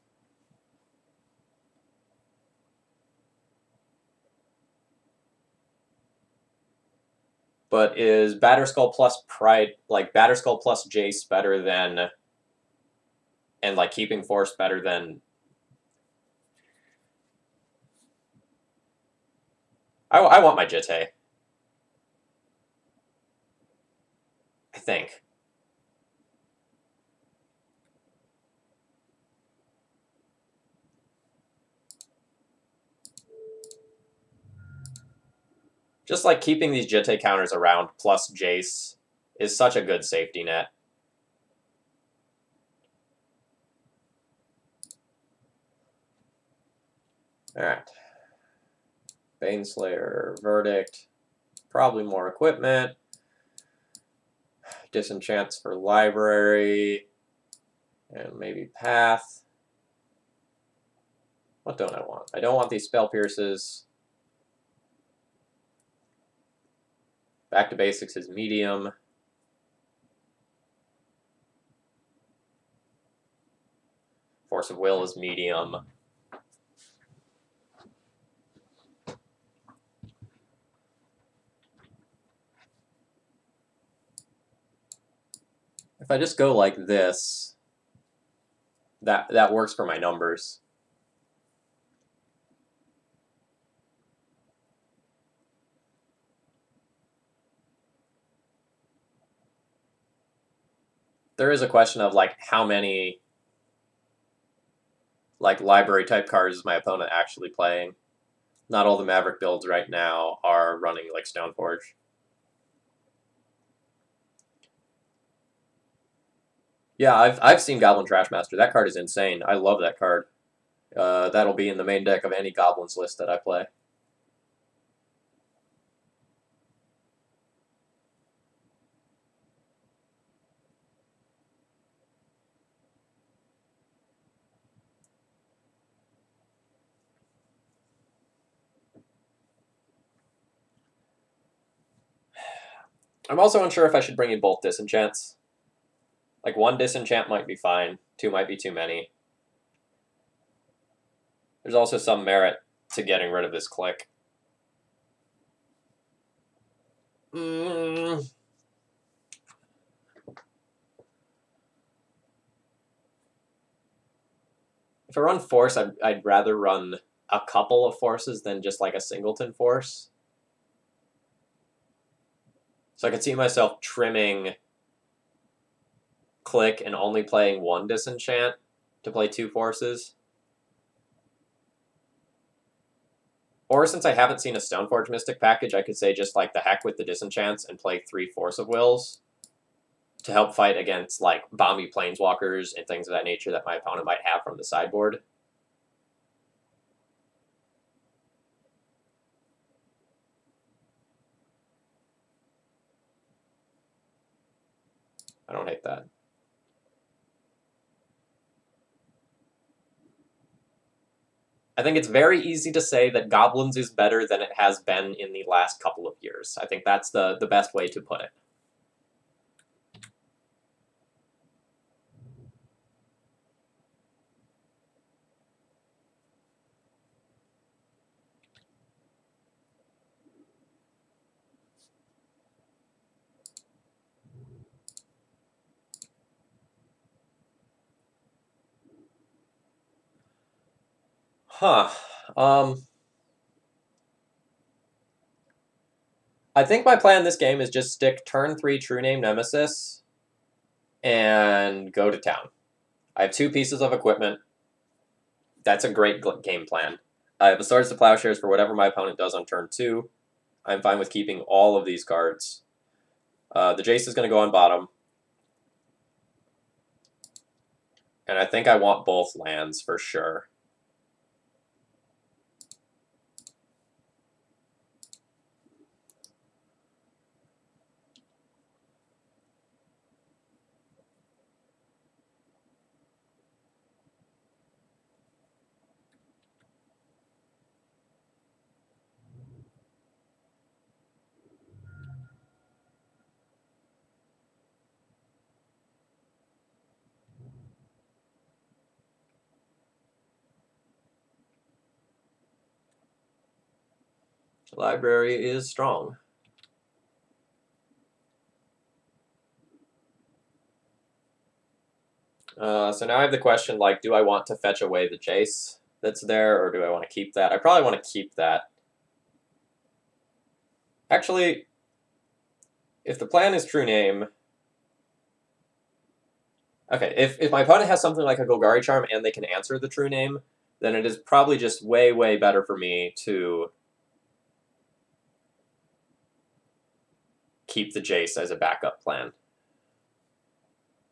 But is Batterskull plus Pride, like Batterskull plus Jace better than, and like Keeping Force better than? I want my Jitte. I think. Just like keeping these Jitte counters around plus Jace is such a good safety net. Alright. Baneslayer, Verdict, probably more equipment. Disenchants for Library, and maybe Path. What don't I want? I don't want these Spell Pierces. Back to Basics is medium. Force of Will is medium. If I just go like this, that works for my numbers. There is a question of like how many like library type cards is my opponent actually playing. Not all the Maverick builds right now are running like Stoneforge. Yeah, I've seen Goblin Trashmaster. That card is insane. I love that card. That'll be in the main deck of any Goblins list that I play. I'm also unsure if I should bring in both Disenchants. Like, one Disenchant might be fine. Two might be too many. There's also some merit to getting rid of this clique. If I run Force, I'd rather run a couple of Forces than just like a singleton Force. So I could see myself trimming clique and only playing one Disenchant to play two Forces. Or since I haven't seen a Stoneforge Mystic package, I could say just like the heck with the Disenchants and play 3 Force of Wills to help fight against like Bomby Planeswalkers and things of that nature that my opponent might have from the sideboard. I don't hate that. I think it's very easy to say that Goblins is better than it has been in the last couple of years. I think that's the best way to put it. Huh. I think my plan in this game is just stick turn 3 True-Name Nemesis and go to town. I have 2 pieces of equipment. That's a great game plan. I have the Swords to Plowshares for whatever my opponent does on turn 2. I'm fine with keeping all of these cards. The Jace is going to go on bottom. And I think I want both lands for sure. Library is strong. So now I have the question, like, do I want to fetch away the Jace that's there, or do I want to keep that? I probably want to keep that. Actually, if the plan is True Name... Okay, if my opponent has something like a Golgari Charm and they can answer the True Name, then it is probably just way, way better for me to keep the Jace as a backup plan.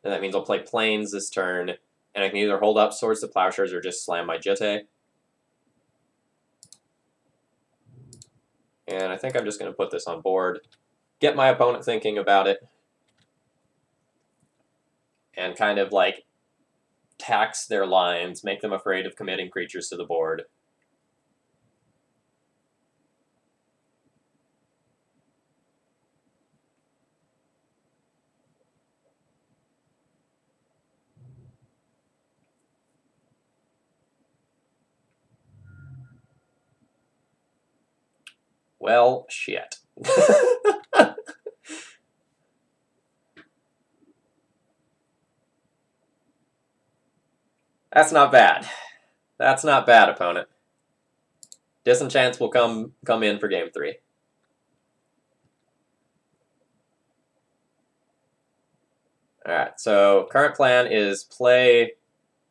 And that means I'll play Plains this turn, and I can either hold up Swords to Plowshares or just slam my Jitte. And I think I'm just going to put this on board, get my opponent thinking about it, and kind of like tax their lines, make them afraid of committing creatures to the board. Well, shit. That's not bad. That's not bad, opponent. Disenchants will come in for game 3. Alright, so current plan is play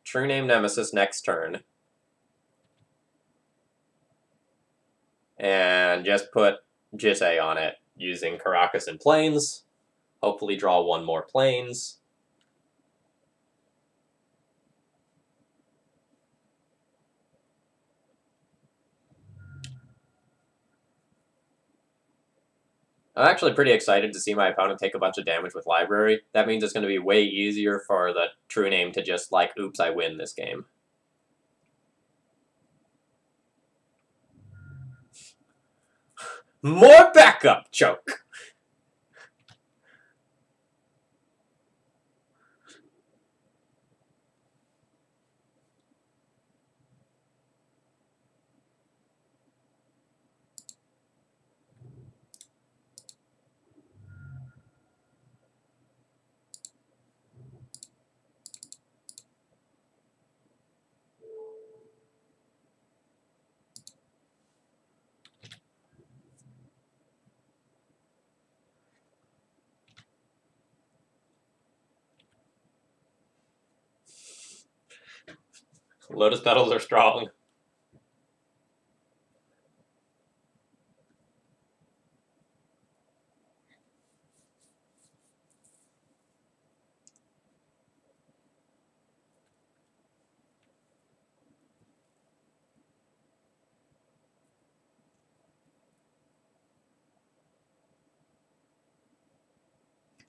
True-Name Nemesis next turn. And just put Jitte on it using Karakas and Plains. Hopefully draw one more Plains. I'm actually pretty excited to see my opponent take a bunch of damage with Library. That means it's going to be way easier for the True Name to just, like, oops, I win this game. More backup, choke! Lotus Petals are strong.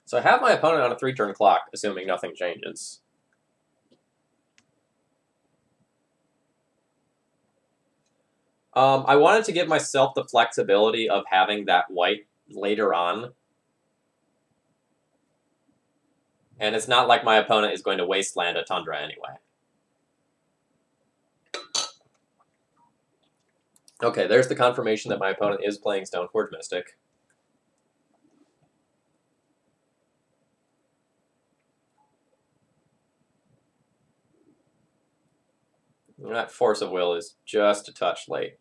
So I have my opponent on a 3-turn clock, assuming nothing changes. I wanted to give myself the flexibility of having that white later on. And it's not like my opponent is going to wasteland a Tundra anyway. Okay, there's the confirmation that my opponent is playing Stoneforge Mystic. And that Force of Will is just a touch late.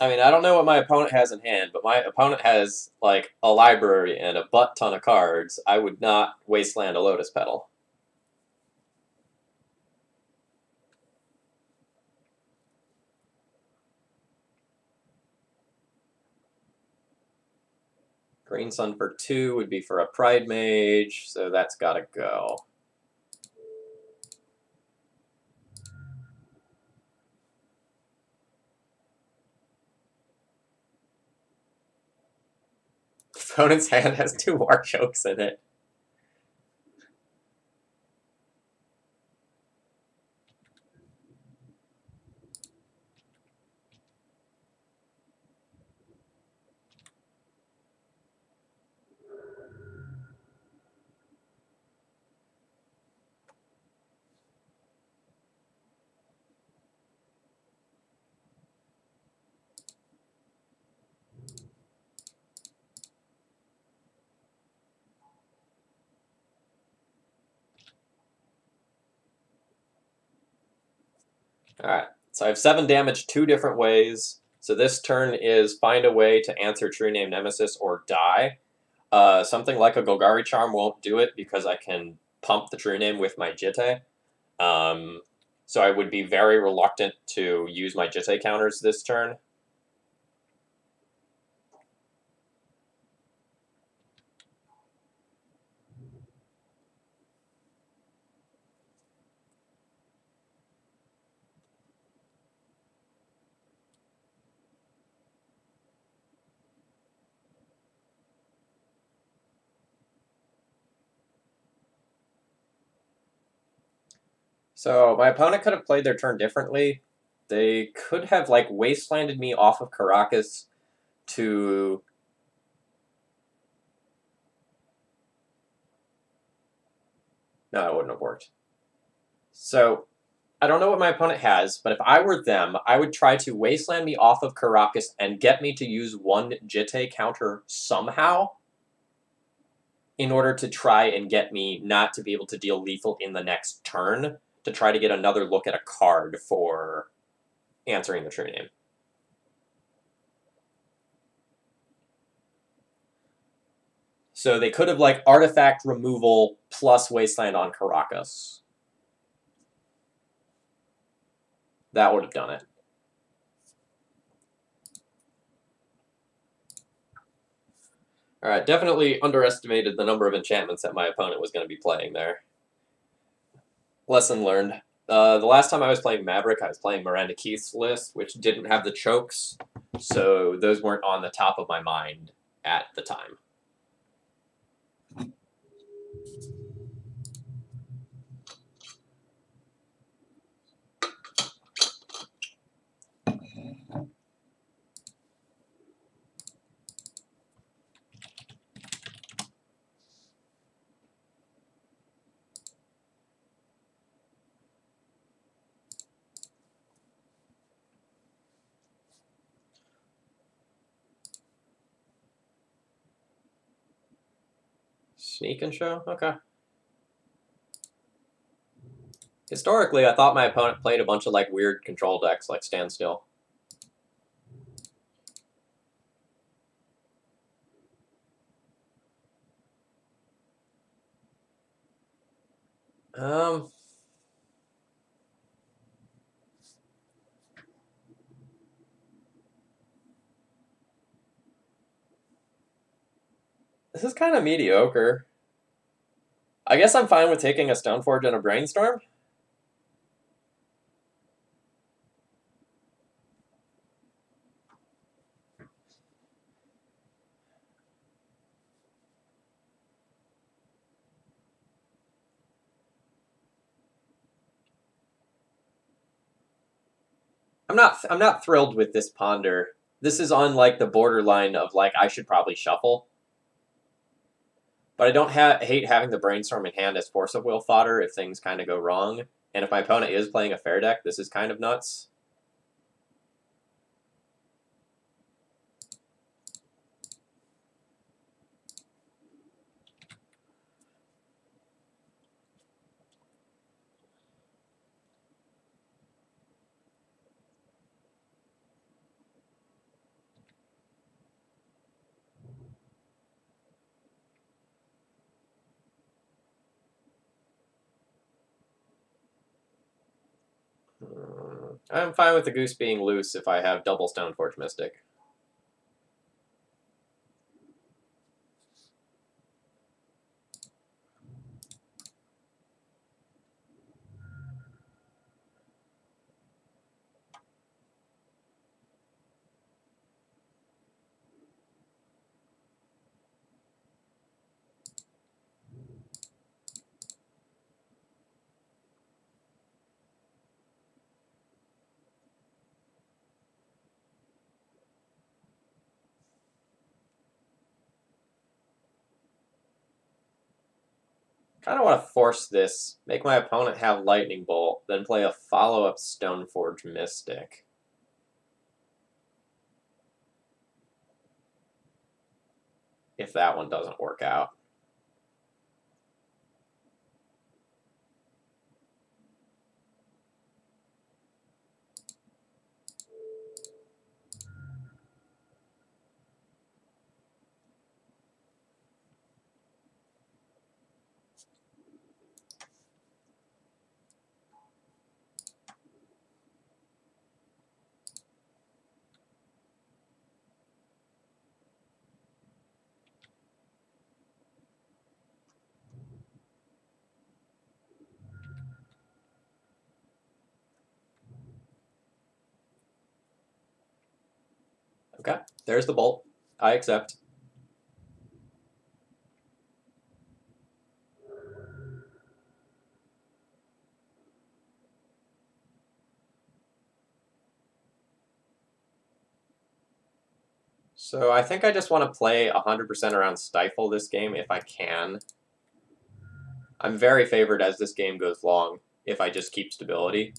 I mean, I don't know what my opponent has in hand, but my opponent has, like, a library and a butt-ton of cards. I would not wasteland a Lotus Petal. Green Sun for 2 would be for a Pride Mage, so that's gotta go. Opponent's hand has 2 Archokes in it. Alright, so I have 7 damage 2 different ways. So this turn is find a way to answer True-Name Nemesis or die. Something like a Golgari Charm won't do it because I can pump the True-Name with my Jitte. So I would be very reluctant to use my Jitte counters this turn. So my opponent could have played their turn differently. They could have, like, wastelanded me off of Karakas to... No, it wouldn't have worked. So I don't know what my opponent has, but if I were them, I would try to wasteland me off of Karakas and get me to use 1 Jitte counter somehow in order to try and get me not to be able to deal lethal in the next turn, to try to get another look at a card for answering the True-Name. So they could have, like, artifact removal plus wasteland on Karakas. That would have done it. Alright, definitely underestimated the number of enchantments that my opponent was going to be playing there. Lesson learned. The last time I was playing Maverick, I was playing Miranda Keith's list, which didn't have the chokes, so those weren't on the top of my mind at the time. Sneak and show? Okay. Historically, I thought my opponent played a bunch of, like, weird control decks, like Standstill. This is kind of mediocre. I guess I'm fine with taking a Stoneforge and a Brainstorm. I'm not thrilled with this Ponder. This is on, like, the borderline of, like, I should probably shuffle. But I don't hate having the Brainstorm in hand as Force of Will fodder if things kind of go wrong. And if my opponent is playing a fair deck, this is kind of nuts. I'm fine with the Goose being loose if I have double Stoneforge Mystic. Kind of want to force this, make my opponent have Lightning Bolt, then play a follow-up Stoneforge Mystic. If that one doesn't work out. Okay, there's the bolt. I accept. So I think I just want to play 100% around Stifle this game if I can. I'm very favored as this game goes long if I just keep stability.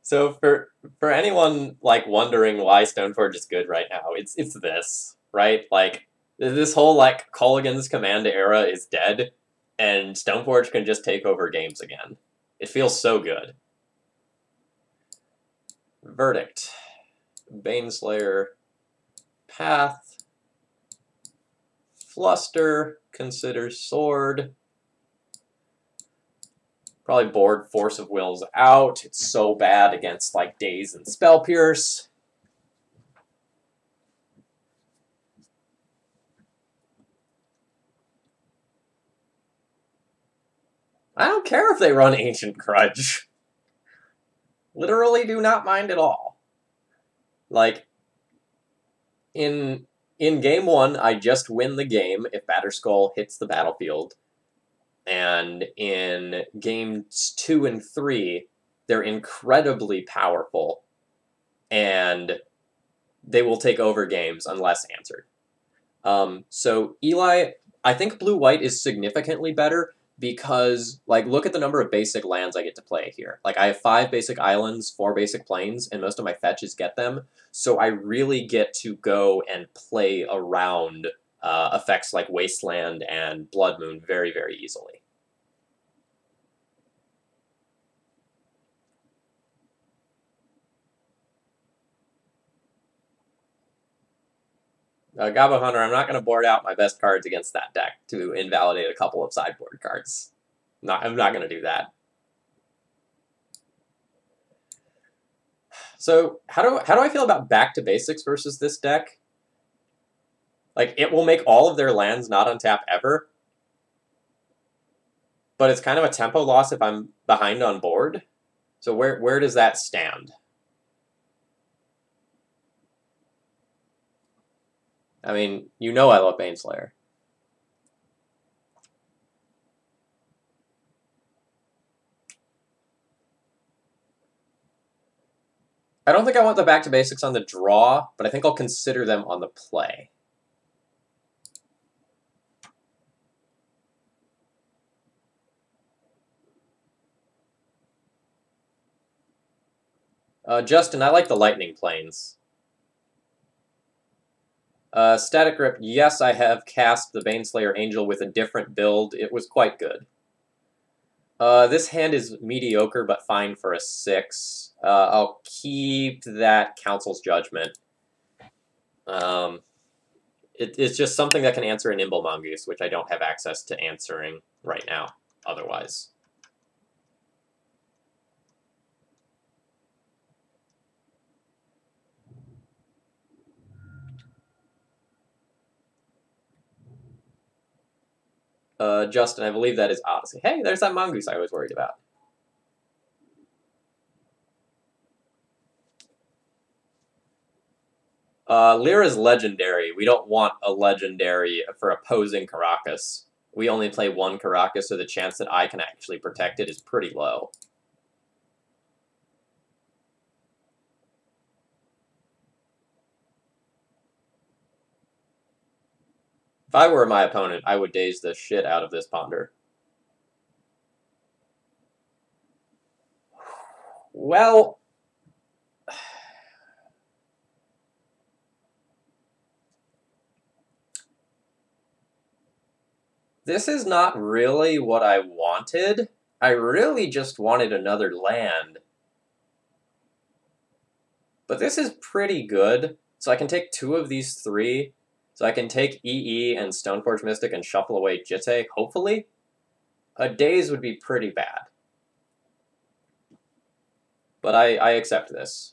So for anyone like wondering why Stoneforge is good right now, it's this, right? Like this whole like Culligan's Command era is dead, and Stoneforge can just take over games again. It feels so good. Verdict. Baneslayer Path. Fluster, consider Sword. Probably board Force of Will's out. It's so bad against like Daze and Spell Pierce. I don't care if they run Ancient Grudge. Literally do not mind at all. Like, in game 1, I just win the game if Batterskull hits the battlefield. And in games 2 and 3, they're incredibly powerful. And they will take over games unless answered. So Eli, I think blue-white is significantly better because, like, look at the number of basic lands I get to play here. Like, I have 5 basic islands, 4 basic plains, and most of my fetches get them. So I really get to go and play around effects like Wasteland and Blood Moon very, very easily. Gabo Hunter, I'm not going to board out my best cards against that deck to invalidate a couple of sideboard cards. I'm not going to do that. So how do I feel about back to basics versus this deck? Like, it will make all of their lands not untap ever, but it's kind of a tempo loss if I'm behind on board. So where does that stand? I mean, you know I love Baneslayer. I don't think I want the back to basics on the draw, but I think I'll consider them on the play. Justin, I like the Lightning Plains. Static Grip, yes, I have cast the Baneslayer Angel with a different build. It was quite good. This hand is mediocre, but fine for a 6. I'll keep that Council's Judgment. It's just something that can answer a Nimble Mongoose, which I don't have access to answering right now, otherwise. Justin, I believe that is Odyssey. Hey, there's that Mongoose I was worried about. Lyra's legendary. We don't want a legendary for opposing Karakas. We only play one Karakas, so the chance that I can actually protect it is pretty low. If I were my opponent, I would daze the shit out of this Ponder. Well, this is not really what I wanted. I really just wanted another land. But this is pretty good. So I can take 2 of these 3. So I can take EE and Stoneforge Mystic and shuffle away Jitte, hopefully. A daze would be pretty bad. But I accept this.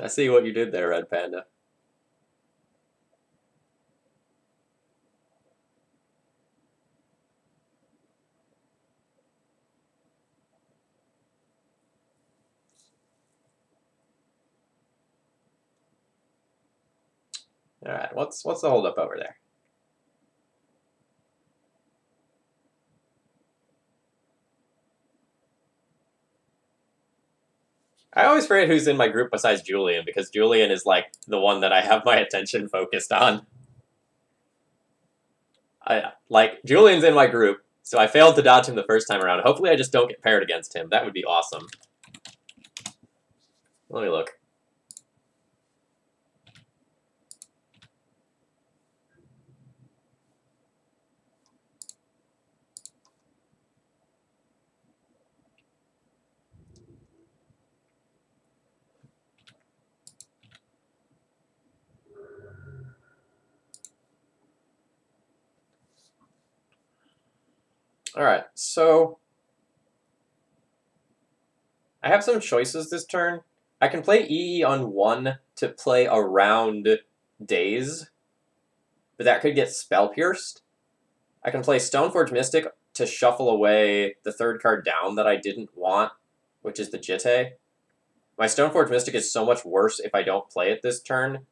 I see what you did there, Red Panda. Alright, what's the holdup over there? I always forget who's in my group besides Julian, because Julian is, like, the one that I have my attention focused on. Julian's in my group, so I failed to dodge him the first time around. Hopefully I just don't get paired against him. That would be awesome. Let me look. Alright, so I have some choices this turn. I can play EE on 1 to play around Daze, but that could get Spell Pierced. I can play Stoneforge Mystic to shuffle away the 3rd card down that I didn't want, which is the Jitte. My Stoneforge Mystic is so much worse if I don't play it this turn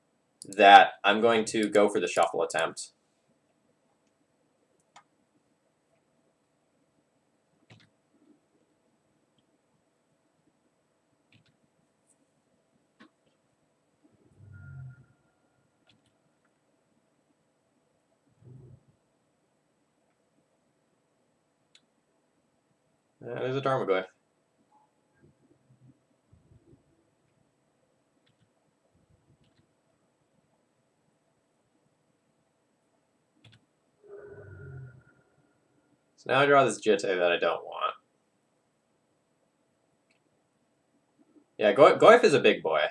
that I'm going to go for the shuffle attempt. There's a Darmaglyph. So now I draw this Jitte that I don't want. Yeah, Goyf is a big boy.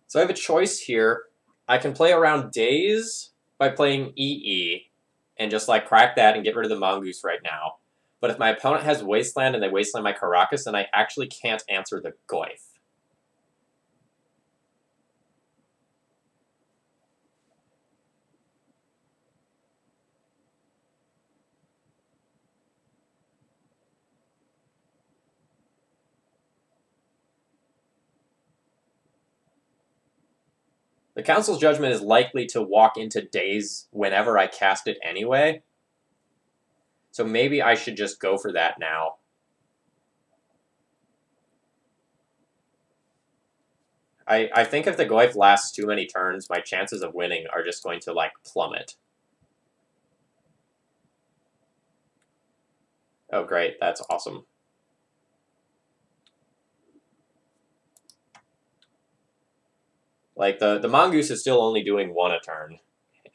So I have a choice here. I can play around Daze by playing EE and just like crack that and get rid of the Mongoose right now. But if my opponent has Wasteland and they Wasteland my Karakas, then I actually can't answer the Goyf. The Council's Judgment is likely to walk into daze whenever I cast it anyway. So maybe I should just go for that now. I think if the Goyf lasts too many turns, my chances of winning are just going to, like, plummet. Oh, great. That's awesome. Like, the Mongoose is still only doing 1 a turn.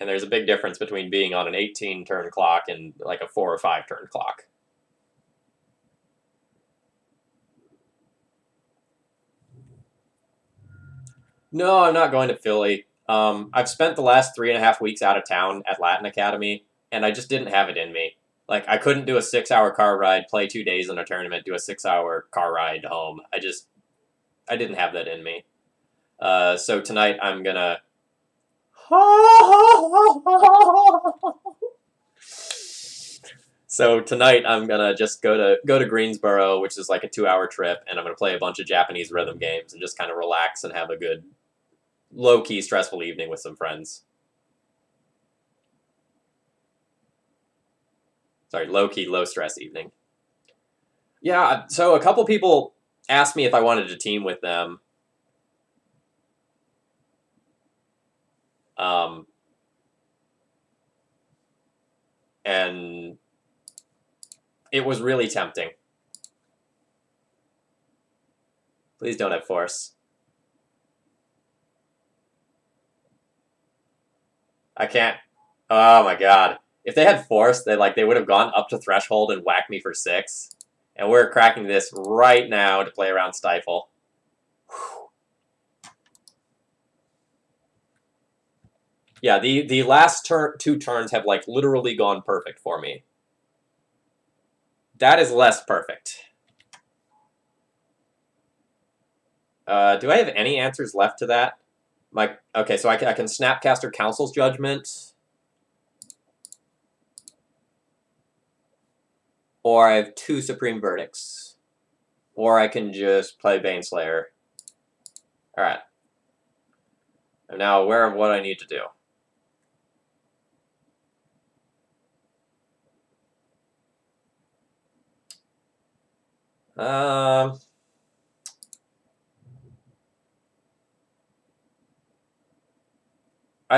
And there's a big difference between being on an 18-turn clock and, like, a 4 or 5-turn clock. No, I'm not going to Philly. I've spent the last 3.5 weeks out of town at Latin Academy, and I just didn't have it in me. Like, I couldn't do a 6-hour car ride, play 2 days in a tournament, do a 6-hour car ride home. I didn't have that in me. So tonight I'm gonna... So tonight I'm gonna just go to Greensboro, which is like a 2-hour trip, and I'm gonna play a bunch of Japanese rhythm games and just kind of relax and have a good, low-key, stressful evening with some friends. Sorry, low-key, low-stress evening. Yeah, so a couple people asked me if I wanted to team with them. And it was really tempting. Please don't have force. I can't. Oh my god. If they had force, they would have gone up to threshold and whacked me for 6. And we're cracking this right now to play around Stifle. Whew. Yeah, the last 2 turns have, like, literally gone perfect for me. That is less perfect. Do I have any answers left to that? Okay, so I can Snapcaster Council's Judgment. Or I have 2 Supreme Verdicts. Or I can just play Baneslayer. Alright. I'm now aware of what I need to do. I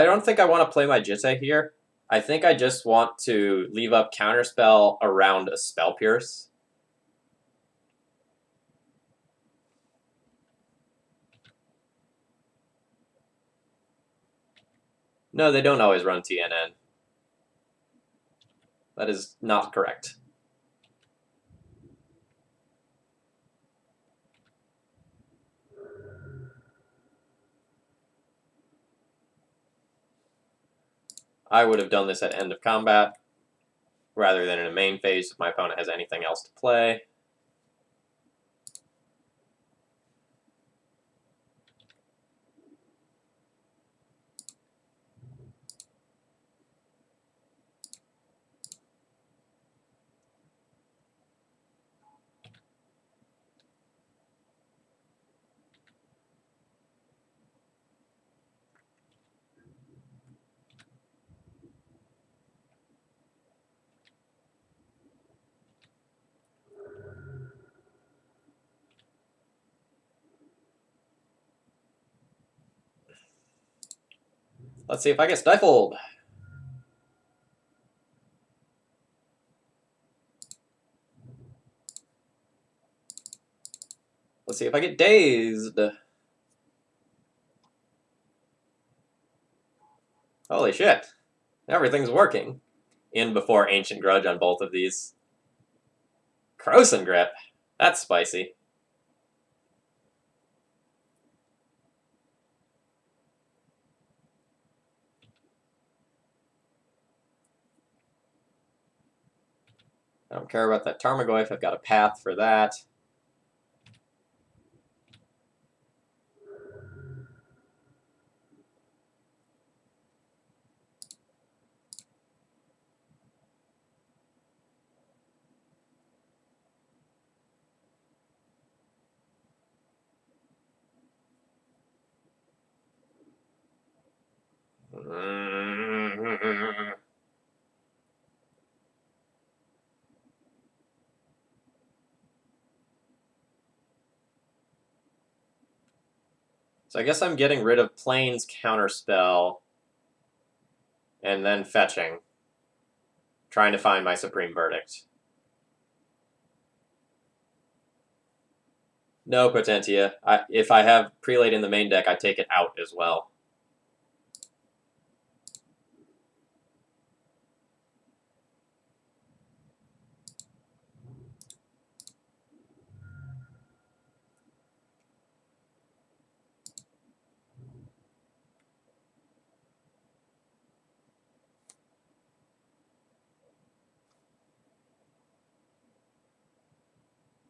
don't think I want to play my Jitte here. I think I just want to leave up Counterspell around a Spell Pierce. No, they don't always run TNN. That is not correct. I would have done this at end of combat, rather than in a main phase if my opponent has anything else to play. Let's see if I get stifled. Let's see if I get dazed. Holy shit. Everything's working. In before Ancient Grudge on both of these. Croson Grip. That's spicy. I don't care about that Tarmogoyf. I've got a path for that. So I guess I'm getting rid of Plains Counterspell and then fetching. Trying to find my Supreme Verdict. No, Potentia. If I have Prelate in the main deck, I take it out as well.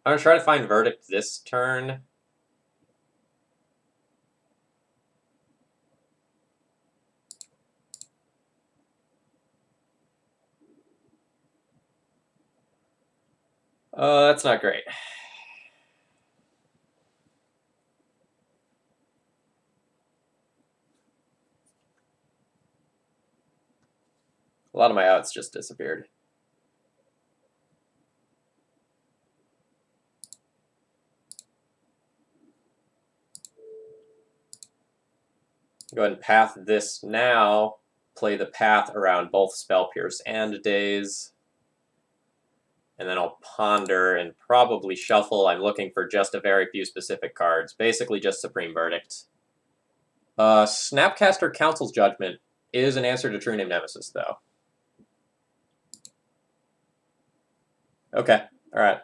I'm going to try to find Verdict this turn. That's not great. A lot of my outs just disappeared. Go ahead and path this now. Play the path around both Spell Pierce and Daze. And then I'll ponder and probably shuffle. I'm looking for just a very few specific cards. Basically just Supreme Verdict. Snapcaster Council's Judgment is an answer to True-Name Nemesis, though. Okay, alright.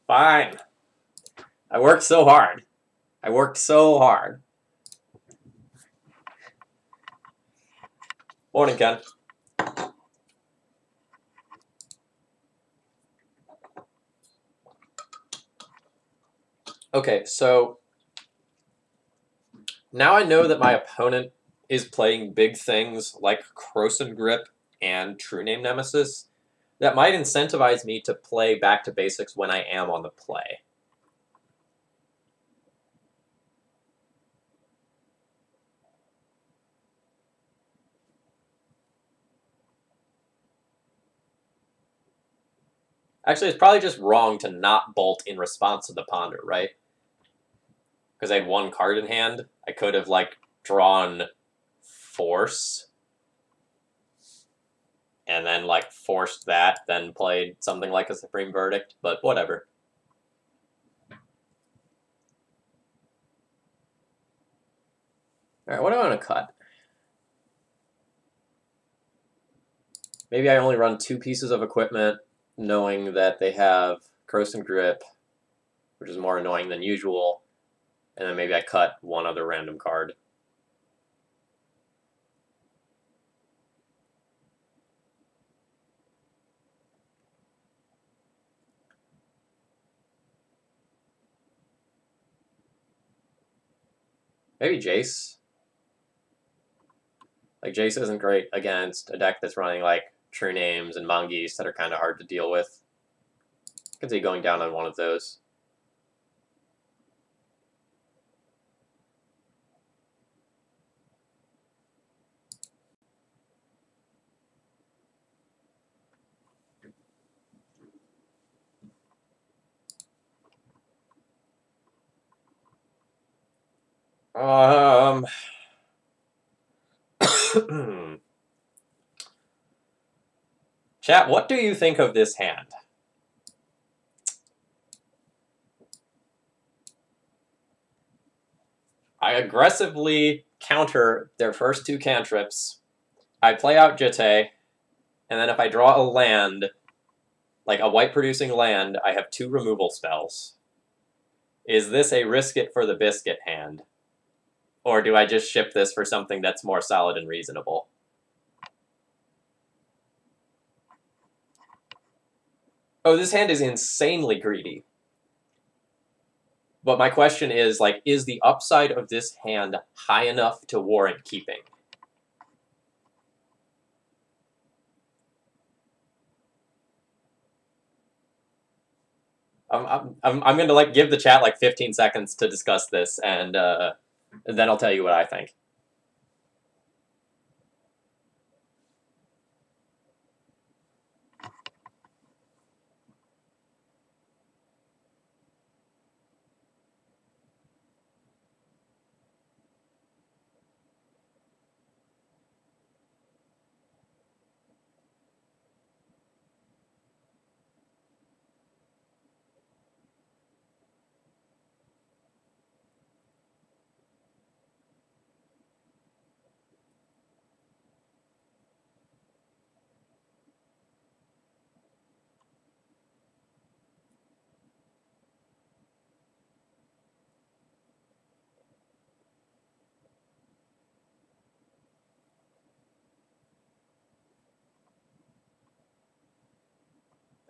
Fine. I worked so hard. I worked so hard. Morning, Ken. Okay, so now I know that my opponent is playing big things like Krosan Grip and True-Name Nemesis. That might incentivize me to play back to basics when I am on the play. Actually, it's probably just wrong to not bolt in response to the ponder, right? Because I had one card in hand. I could have, like, drawn Force and then, like, forced that, then played something like a Supreme Verdict, but whatever. Alright, what do I want to cut? Maybe I only run 2 pieces of equipment, knowing that they have Krosan Grip, which is more annoying than usual, and then maybe I cut one other random card. Maybe Jace. Like, Jace isn't great against a deck that's running, like, True Names and Mongeese that are kind of hard to deal with. I can see going down on one of those. Chat, what do you think of this hand? I aggressively counter their first 2 cantrips. I play out Jitte, and then if I draw a land, like a white-producing land, I have 2 removal spells. Is this a risk it for the biscuit hand? Or do I just ship this for something that's more solid and reasonable? Oh, this hand is insanely greedy. But my question is, like, is the upside of this hand high enough to warrant keeping? I'm going to like give the chat like 15 seconds to discuss this, and then I'll tell you what I think.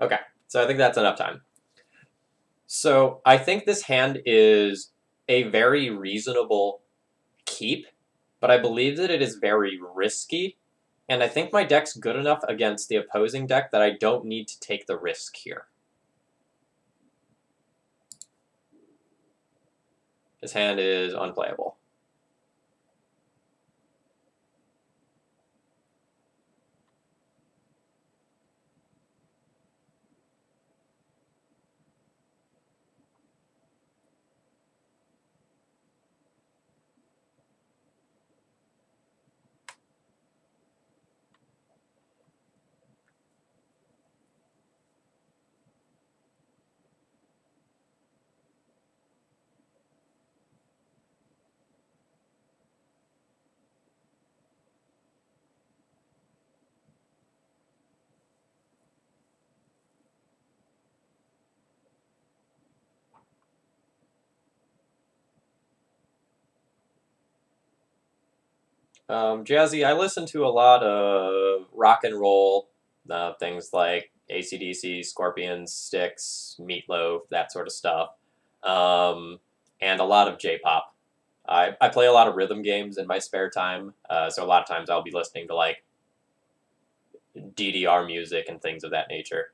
Okay, so I think that's enough time. So I think this hand is a very reasonable keep, but I believe that it is very risky, and I think my deck's good enough against the opposing deck that I don't need to take the risk here. This hand is unplayable. Jazzy, I listen to a lot of rock and roll, things like AC/DC, Scorpions, Styx, Meatloaf, that sort of stuff, and a lot of J-pop. I play a lot of rhythm games in my spare time, so a lot of times I'll be listening to like DDR music and things of that nature.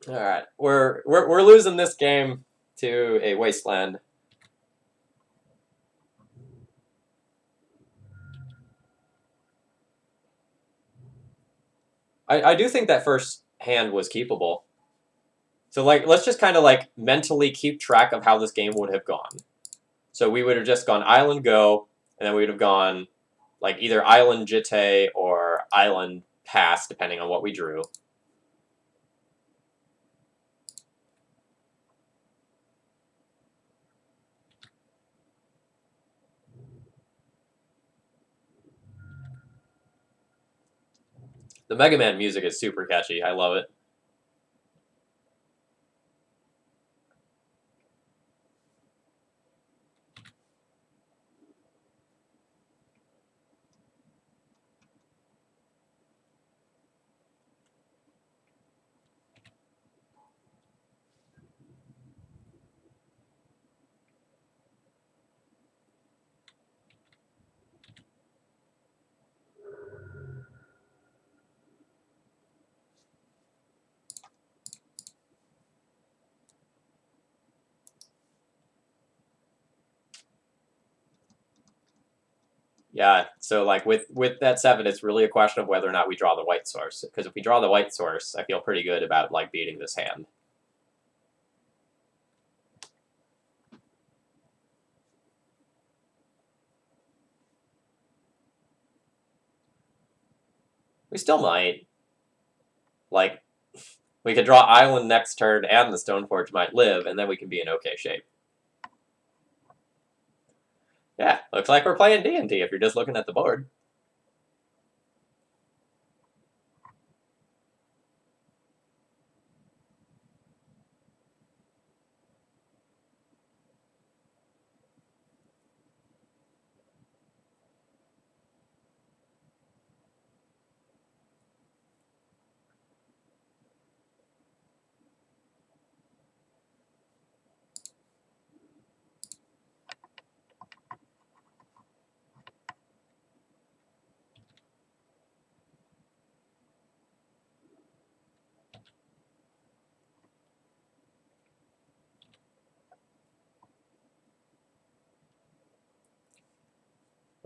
All right, we're losing this game to a wasteland. I do think that first hand was keepable. So like, let's just kind of like mentally keep track of how this game would have gone. So we would have just gone Island Go, and then we would have gone like either Island Jitte or Island Pass, depending on what we drew. The Mega Man music is super catchy. I love it. Yeah, so like with that 7, it's really a question of whether or not we draw the white source. Because if we draw the white source, I feel pretty good about like beating this hand. We still might. Like, we could draw Island next turn and the Stoneforge might live, and then we can be in okay shape. Yeah, looks like we're playing D&D if you're just looking at the board.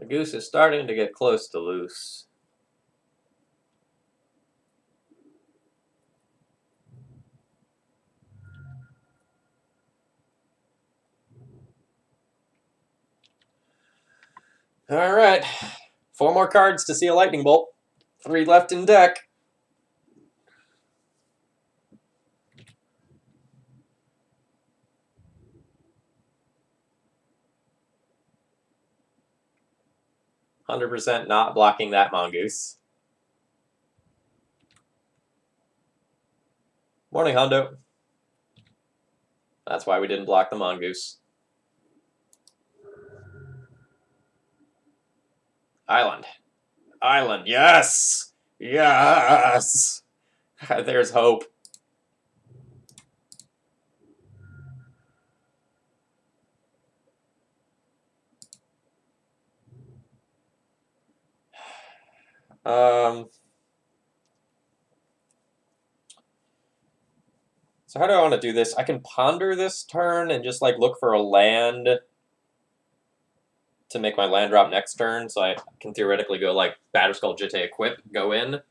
The goose is starting to get close to loose. Alright. 4 more cards to see a lightning bolt. 3 left in deck. "100% not blocking that mongoose." Morning, Hondo. That's why we didn't block the mongoose. Island. Island, yes! Yes! There's hope. So how do I want to do this? I can ponder this turn and just like look for a land to make my land drop next turn, so I can theoretically go like Batterskull, Jitte, equip, go in.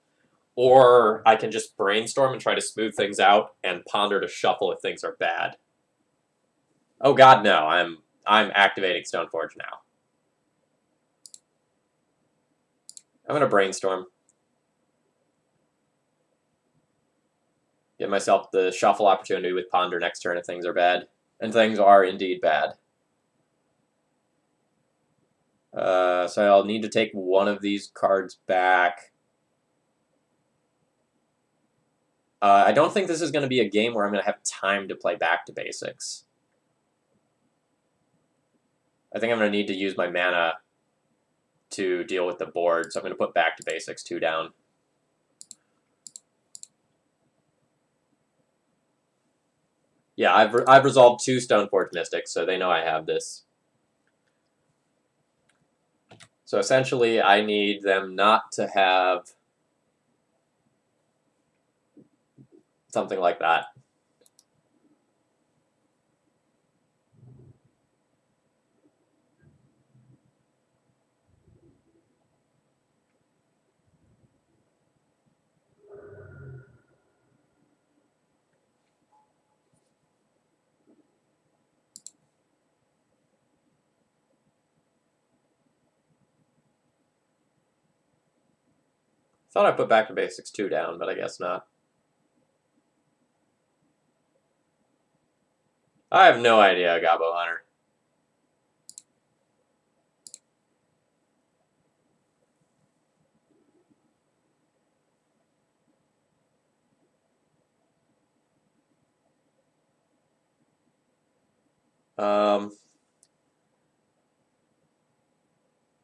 Or I can just brainstorm and try to smooth things out and ponder to shuffle if things are bad. Oh god, no. I'm activating Stoneforge now. I'm gonna brainstorm. Give myself the shuffle opportunity with ponder next turn if things are bad. And things are indeed bad. So I'll need to take one of these cards back. I don't think this is going to be a game where I'm going to have time to play back to basics. I think I'm going to need to use my mana to deal with the board, so I'm going to put back to basics 2 down. Yeah, I've resolved 2 Stoneforge Mystics, so they know I have this. So essentially, I need them not to have something like that. Thought I put back to basics 2 down, but I guess not. I have no idea, Gabo Hunter.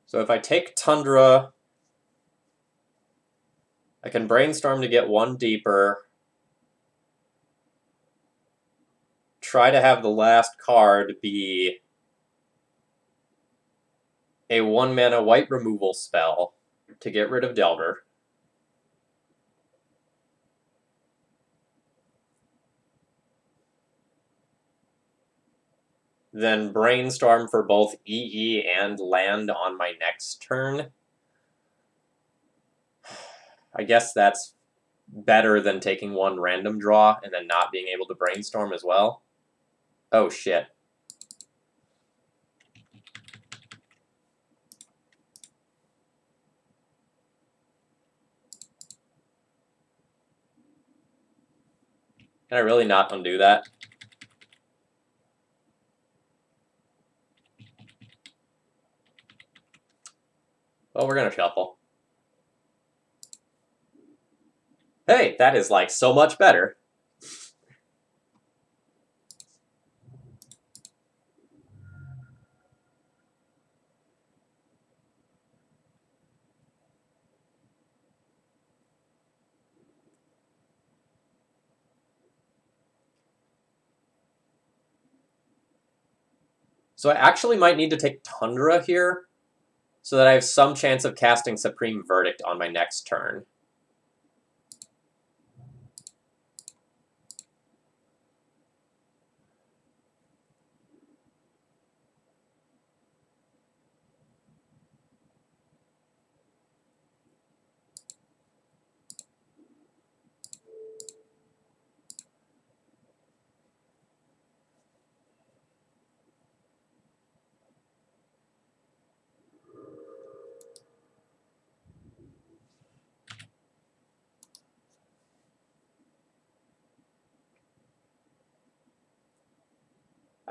So if I take Tundra, I can brainstorm to get 1 deeper. Try to have the last card be a 1-mana white removal spell to get rid of Delver. Then brainstorm for both EE and land on my next turn. I guess that's better than taking 1 random draw and then not being able to brainstorm as well. Oh shit. Can I really not undo that? Well, we're gonna shuffle. Hey, that is like so much better. So I actually might need to take Tundra here so that I have some chance of casting Supreme Verdict on my next turn.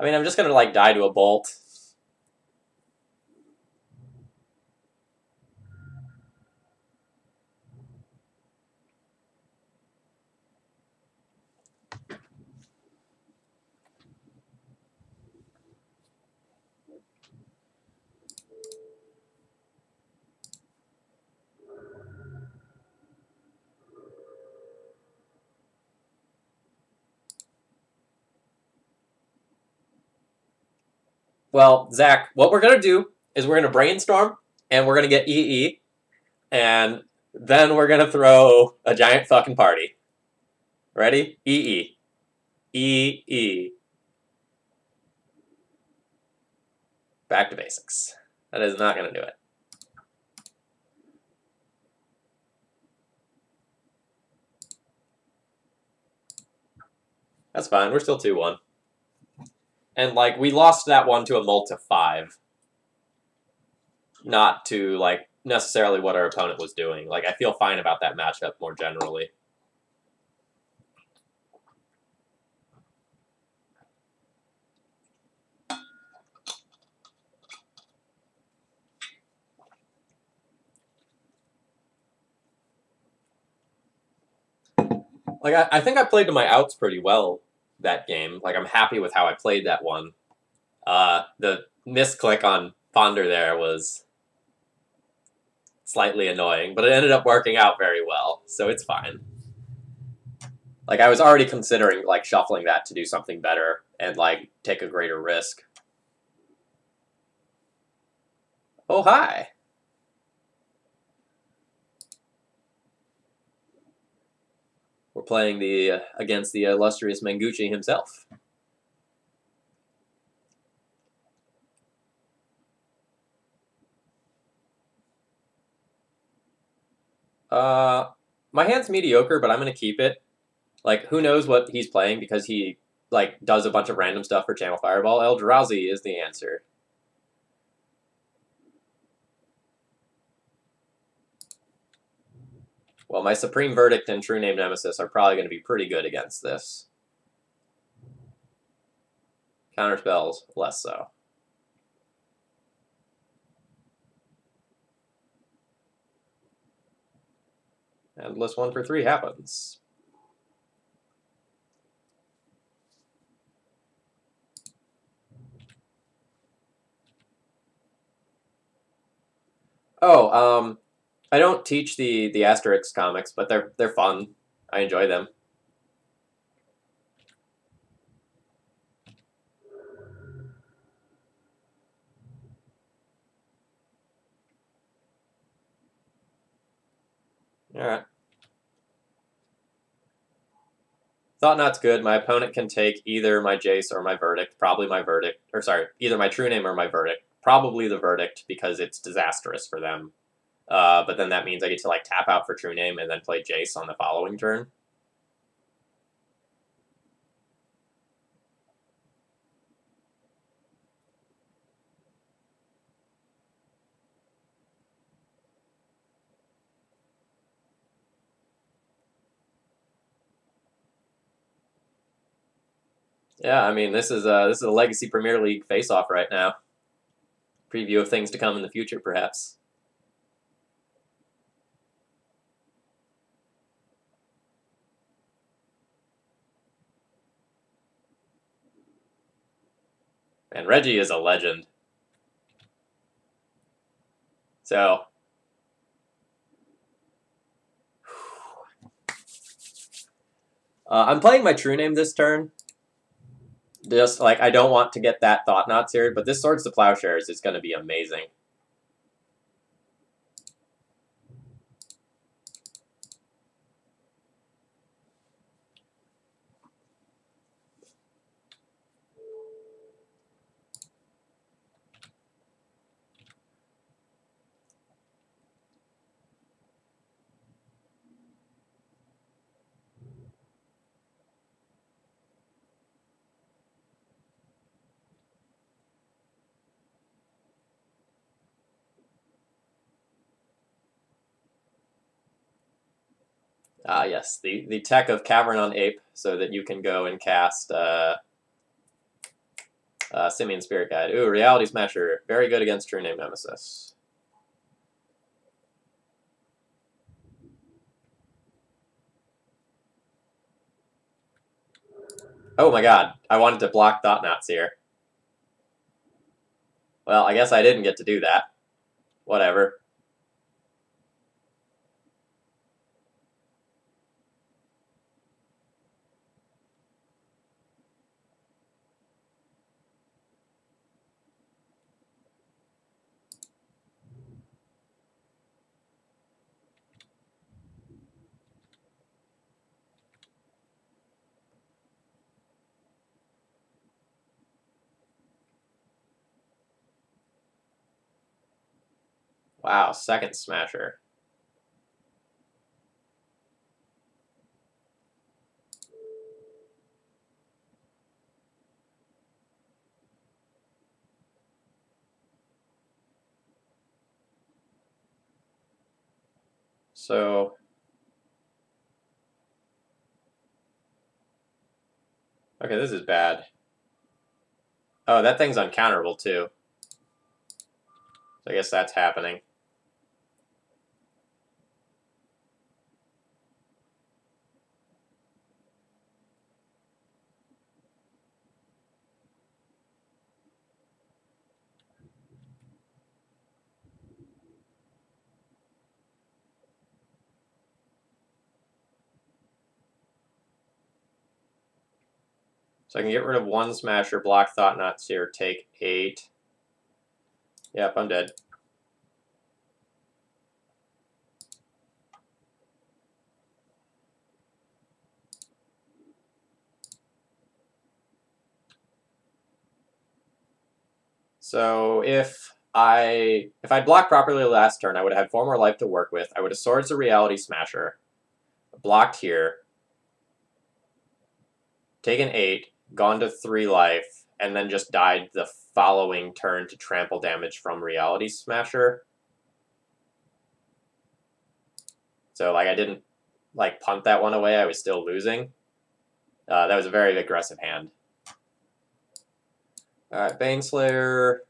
I mean, I'm just gonna, like, die to a bolt. Well, Zach, what we're gonna do is we're gonna brainstorm, and we're gonna get EE, and then we're gonna throw a giant fucking party. Ready? EE. EE. Back to basics. That is not gonna do it. That's fine. We're still 2-1. And, like, we lost that one to a mult of 5. Not to, like, necessarily what our opponent was doing. Like, I feel fine about that matchup more generally. Like, I think I played to my outs pretty well that game. Like, I'm happy with how I played that one. The misclick on Ponder there was slightly annoying, but it ended up working out very well, so it's fine. Like, I was already considering, like, shuffling that to do something better and, like, take a greater risk. Oh, hi! We're playing against the illustrious Menguchi himself. My hand's mediocre, but I'm gonna keep it. Like, who knows what he's playing because he, like, does a bunch of random stuff for Channel Fireball. Eldrazi is the answer. Well, my Supreme Verdict and True-Name Nemesis are probably going to be pretty good against this. Counterspells, less so. Endless 1 for 3 happens. Oh, I don't teach the Asterix comics, but they're fun. I enjoy them. Alright. Thought Knot's good. My opponent can take either my Jace or my Verdict. Probably my Verdict. Or sorry, either my True Name or my Verdict. Probably the Verdict because it's disastrous for them. But then that means I get to, like, tap out for True Name and then play Jace on the following turn. Yeah, I mean, this is a Legacy Premier League face-off right now. Preview of things to come in the future, perhaps. And Reggie is a legend. So, I'm playing my True Name this turn. Just, like, I don't want to get that Thought Knots here, but this Swords to Plowshares is going to be amazing. Ah, yes, the tech of Cavern on Ape, so that you can go and cast Simian Spirit Guide. Ooh, Reality Smasher. Very good against True-Name Nemesis. Oh my god, I wanted to block Thought-Knots here. Well, I guess I didn't get to do that. Whatever. Wow, second Smasher. So... okay, this is bad. Oh, that thing's uncounterable, too. So I guess that's happening. So I can get rid of one Smasher, block Thought-Knots here, take 8. Yep, I'm dead. So if I'd blocked properly last turn, I would have had 4 more life to work with. I would have Swords the Reality Smasher, blocked here, taken 8, gone to 3 life, and then just died the following turn to trample damage from Reality Smasher. So like I didn't like punt that one away, I was still losing. That was a very aggressive hand. Alright, Baneslayer,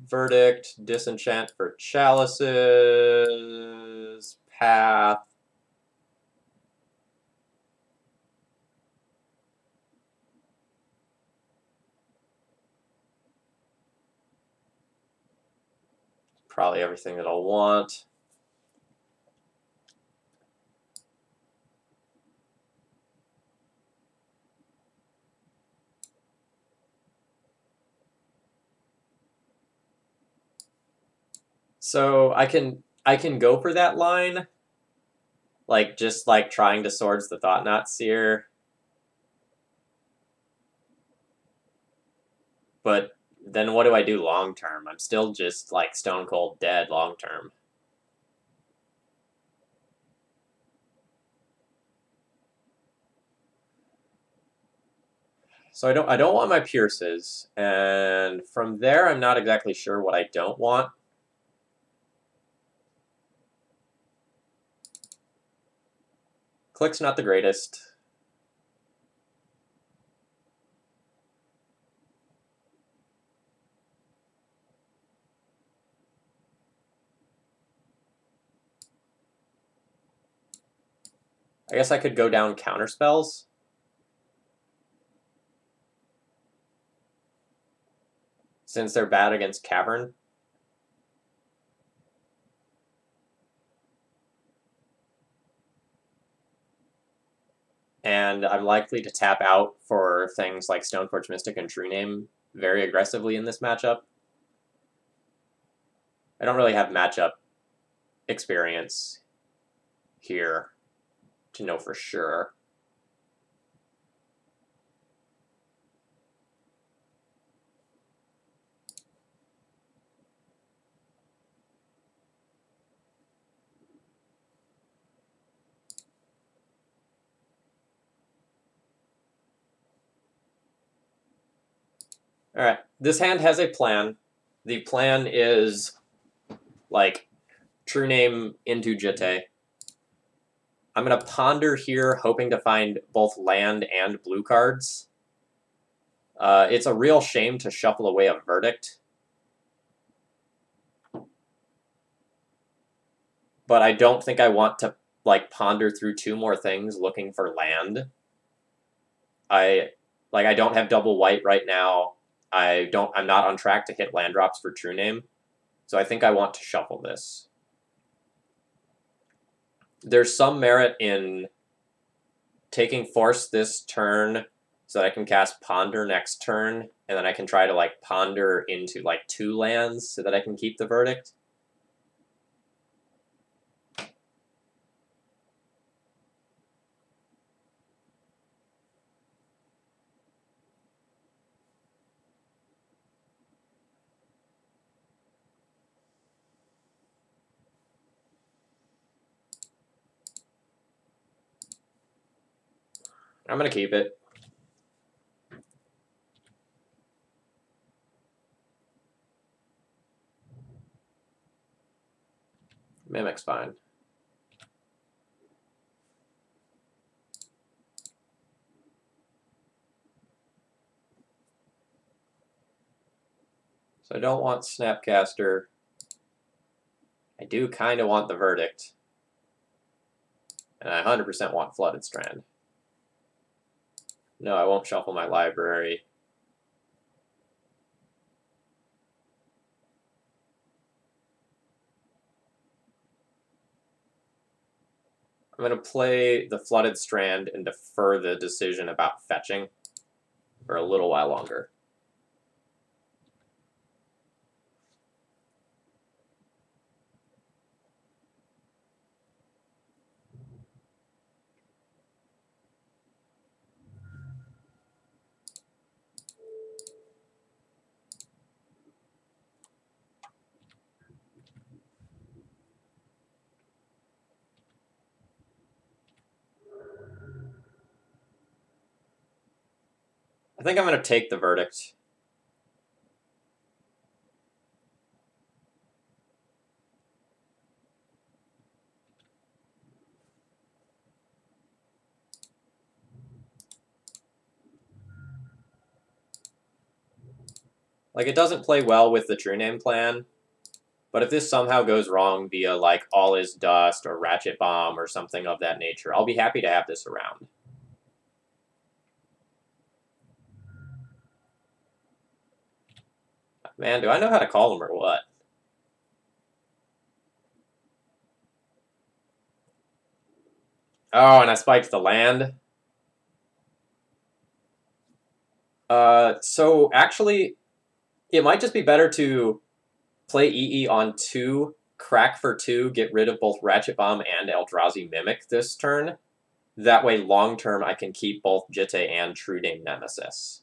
Verdict, Disenchant for Chalices, Path. Probably everything that I'll want. So I can go for that line, like just like trying to Swords the Thought-Knots here, but then what do I do long term? I'm still just like stone cold dead long term. So I don't want my Pierces, and from there I'm not exactly sure what I don't want. Clique's not the greatest. I guess I could go down Counterspells. Since they're bad against Cavern. And I'm likely to tap out for things like Stoneforge Mystic and True-Name very aggressively in this matchup. I don't really have matchup experience here to know for sure. All right, this hand has a plan. The plan is like True-Name into Jitte. I'm going to ponder here, hoping to find both land and blue cards. It's a real shame to shuffle away a Verdict. But I don't think I want to like ponder through 2 more things looking for land. I don't have double white right now. I'm not on track to hit land drops for True-Name. So I think I want to shuffle this. There's some merit in taking Force this turn so that I can cast Ponder next turn, and then I can try to like ponder into like 2 lands so that I can keep the Verdict. I'm going to keep it. Mimic's fine. So I don't want Snapcaster. I do kind of want the Verdict. And I 100% want Flooded Strand. No, I won't shuffle my library. I'm going to play the Flooded Strand and defer the decision about fetching for a little while longer. I think I'm going to take the Verdict. Like, it doesn't play well with the True-Name plan, but if this somehow goes wrong via, like, All Is Dust or Ratchet Bomb or something of that nature, I'll be happy to have this around. Man, do I know how to call them or what? Oh, and I spiked the land. So actually, it might just be better to play EE on 2, crack for 2, get rid of both Ratchet Bomb and Eldrazi Mimic this turn. That way, long term, I can keep both Jitte and True-Name Nemesis.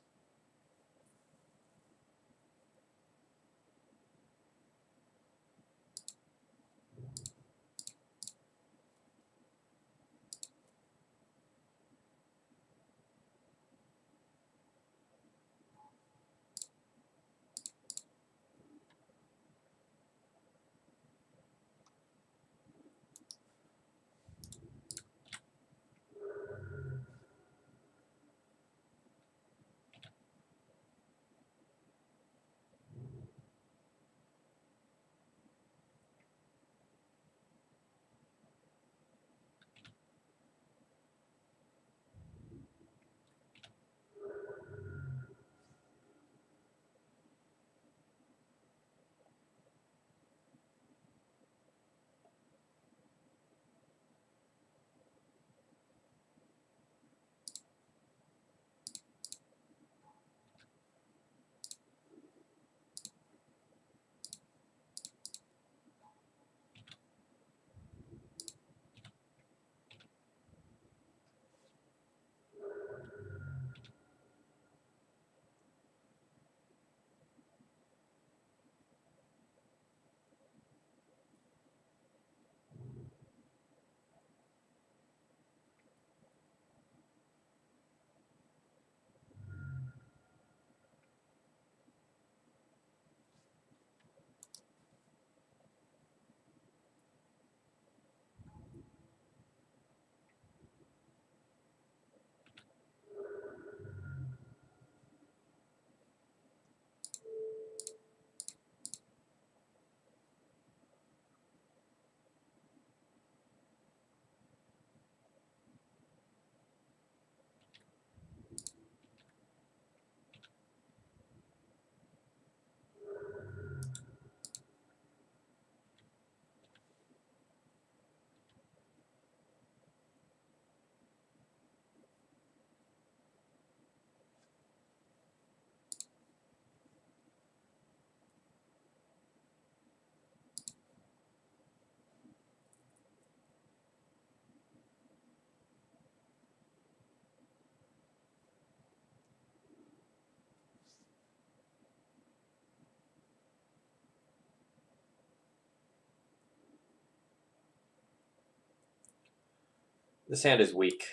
This hand is weak.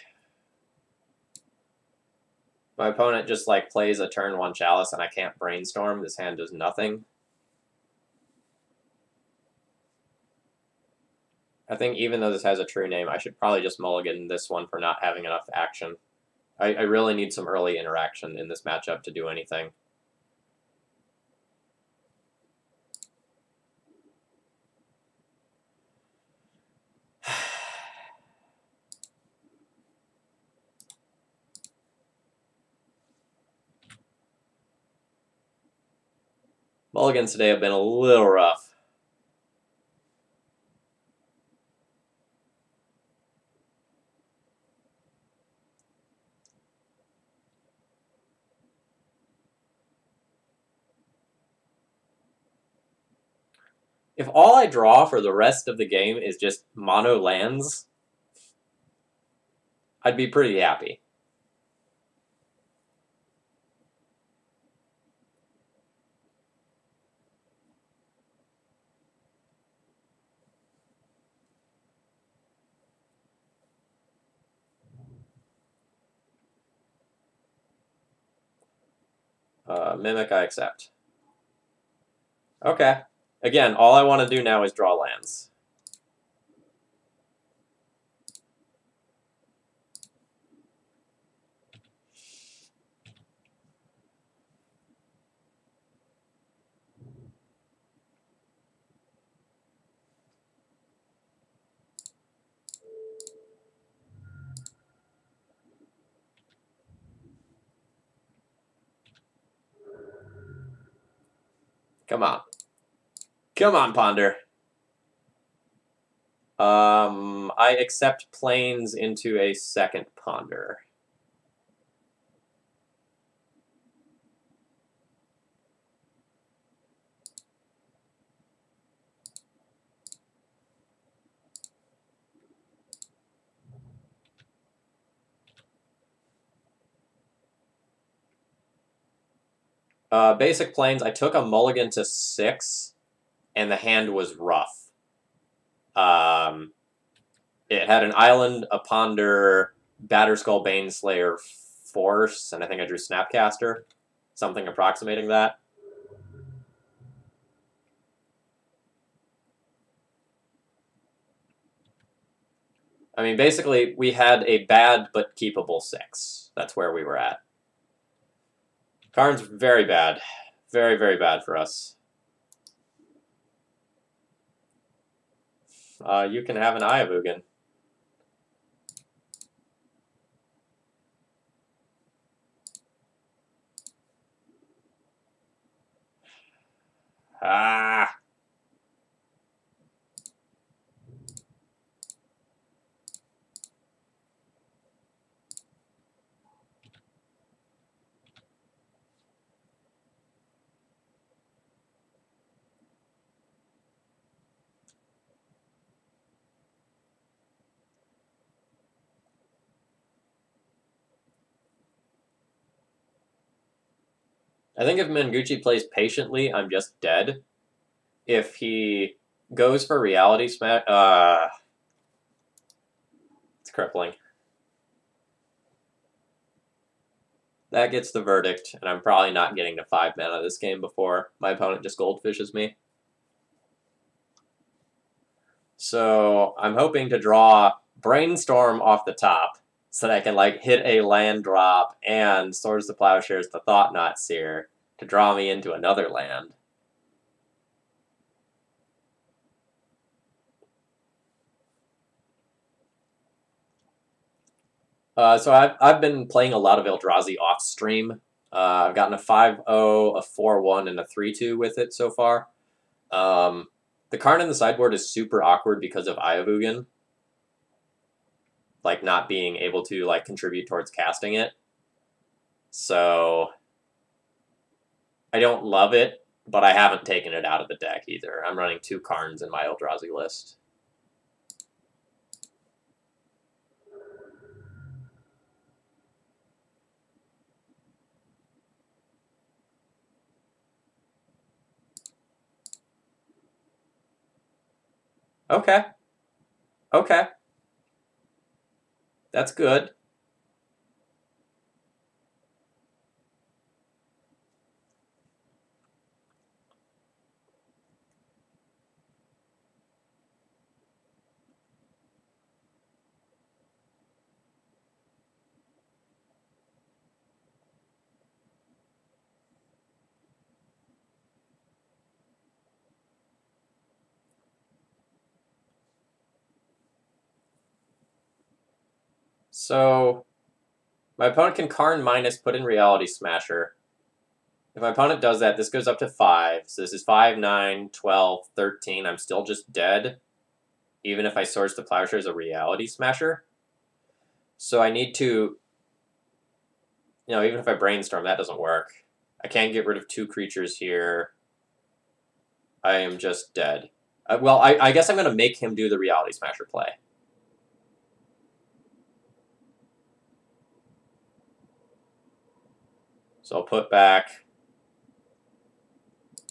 My opponent just like plays a turn 1 Chalice and I can't Brainstorm. This hand does nothing. I think even though this has a true name, I should probably just mulligan this one for not having enough action. I really need some early interaction in this matchup to do anything. Mulligans today have been a little rough. If all I draw for the rest of the game is just mono lands, I'd be pretty happy. Mimic, I accept. Okay. Again, all I want to do now is draw lands. Come on. Come on, Ponder. I accept planes into a second Ponder. Basic planes, I took a mulligan to 6, and the hand was rough. It had an island, a Ponder, Batterskull, Baneslayer, Force, and I think I drew Snapcaster. Something approximating that. I mean, basically, we had a bad but keepable 6. That's where we were at. Karn's very bad. Very, very bad for us. You can have an Ayavugan. Ah! I think if Menguchi plays patiently, I'm just dead. If he goes for Reality Smash, it's crippling. That gets the verdict, and I'm probably not getting to 5 mana this game before my opponent just goldfishes me. So I'm hoping to draw Brainstorm off the top so that I can like hit a land drop and Swords to Plowshares to Thought-Knot Seer to draw me into another land. So I've been playing a lot of Eldrazi off stream. I've gotten a 5-0, a 4-1, and a 3-2 with it so far. The card in the sideboard is super awkward because of Ayavugan, like not being able to like contribute towards casting it. So I don't love it, but I haven't taken it out of the deck either. I'm running 2 Karns in my Eldrazi list. Okay. Okay. That's good. So, my opponent can Karn minus, put in Reality Smasher. If my opponent does that, this goes up to 5. So this is 5, 9, 12, 13. I'm still just dead, even if I source the Plowshares a Reality Smasher. So I need to, even if I Brainstorm, that doesn't work. I can't get rid of 2 creatures here. I am just dead. Well, I guess I'm going to make him do the Reality Smasher play. So I'll put back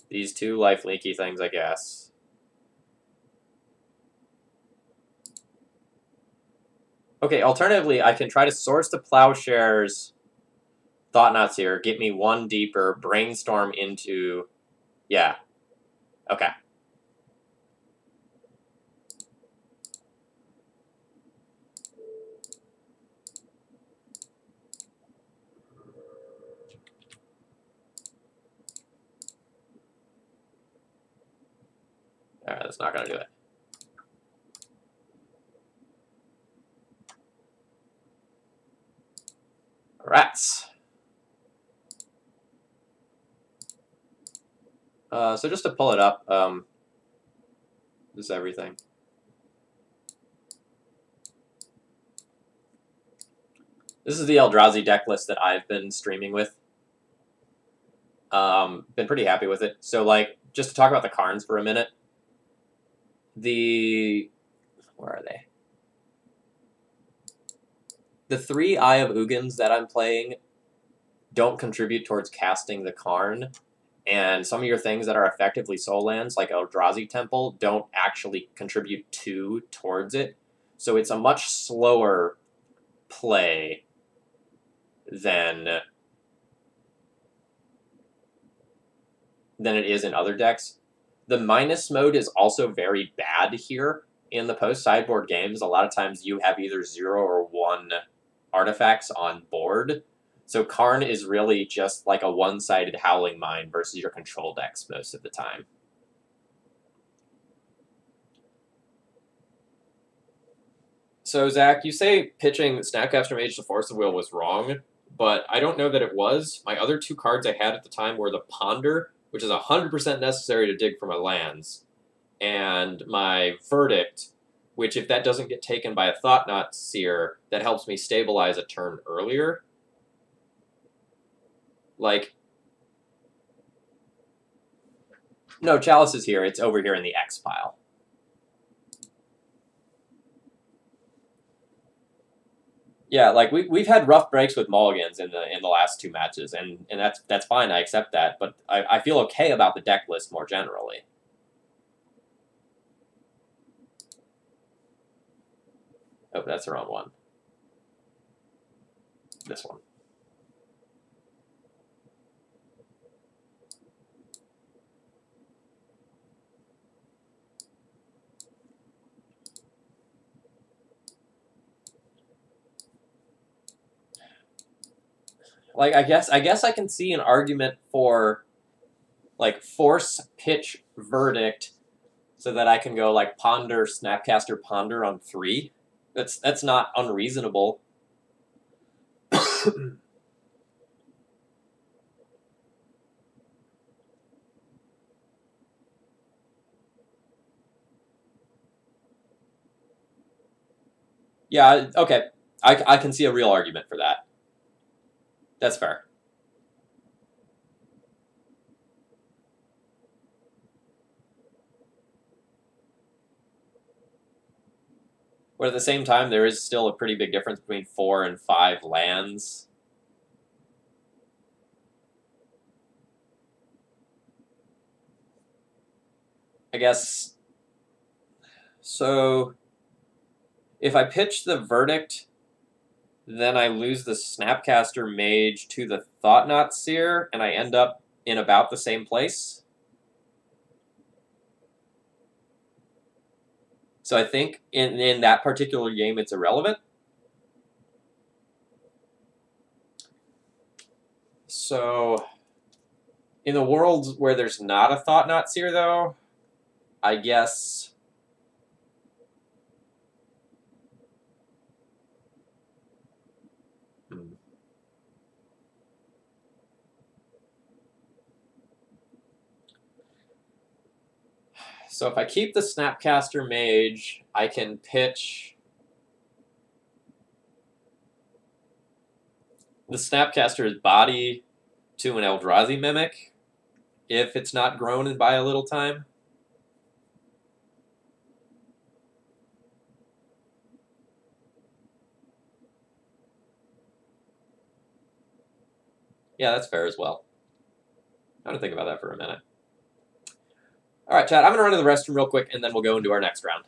these 2 life leaky things, I guess. Okay, alternatively, I can try to source the Plowshares Thought-Knots here, get me 1 deeper, Brainstorm into... Yeah. Okay. Alright, that's not going to do it. Rats. So just to pull it up, this is everything. This is the Eldrazi Decklist that I've been streaming with. Been pretty happy with it. So, like, just to talk about the Karns for a minute. Where are they? The 3 Eye of Ugins that I'm playing don't contribute towards casting the Karn. And some of your things that are effectively soul lands, like Eldrazi Temple, don't actually contribute towards it. So it's a much slower play than it is in other decks. The minus mode is also very bad here. In the post-sideboard games, a lot of times you have either 0 or 1 artifacts on board. So Karn is really just like a one-sided Howling Mine versus your control decks most of the time. So, Zach, you say pitching Snapcaster Mage to Force the Wheel was wrong, but I don't know that it was. My other 2 cards I had at the time were the Ponder, which is 100% necessary to dig for my lands, and my Verdict, which if that doesn't get taken by a Thought-Knot Seer, that helps me stabilize a turn earlier. Like, no, Chalice is here. It's over here in the X pile. Yeah, like we've had rough breaks with mulligans in the last 2 matches, and that's fine. I accept that, but I feel okay about the deck list more generally. Oh, that's the wrong one. This one. Like, I guess I can see an argument for, like, force pitch Verdict so that I can go, like, Ponder, Snapcaster, Ponder on 3. That's not unreasonable. Yeah, okay. I can see a real argument for that. That's fair. But at the same time, there is still a pretty big difference between 4 and 5 lands. I guess... So, if I pitch the Verdict Then I lose the Snapcaster Mage to the Thought-Knot Seer, and I end up in about the same place. So I think in that particular game, it's irrelevant. So in the worlds where there's not a Thought-Knot Seer, though, I guess... So if I keep the Snapcaster Mage, I can pitch the Snapcaster's body to an Eldrazi Mimic if it's not grown and buy a little time. Yeah, that's fair as well. I'm going to think about that for a minute. All right, chat, I'm going to run to the restroom real quick, and then we'll go into our next round.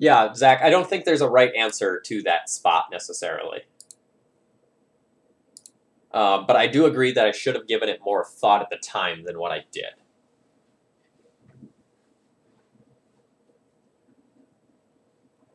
Yeah, Zach, I don't think there's a right answer to that spot necessarily. But I do agree that I should have given it more thought at the time than what I did.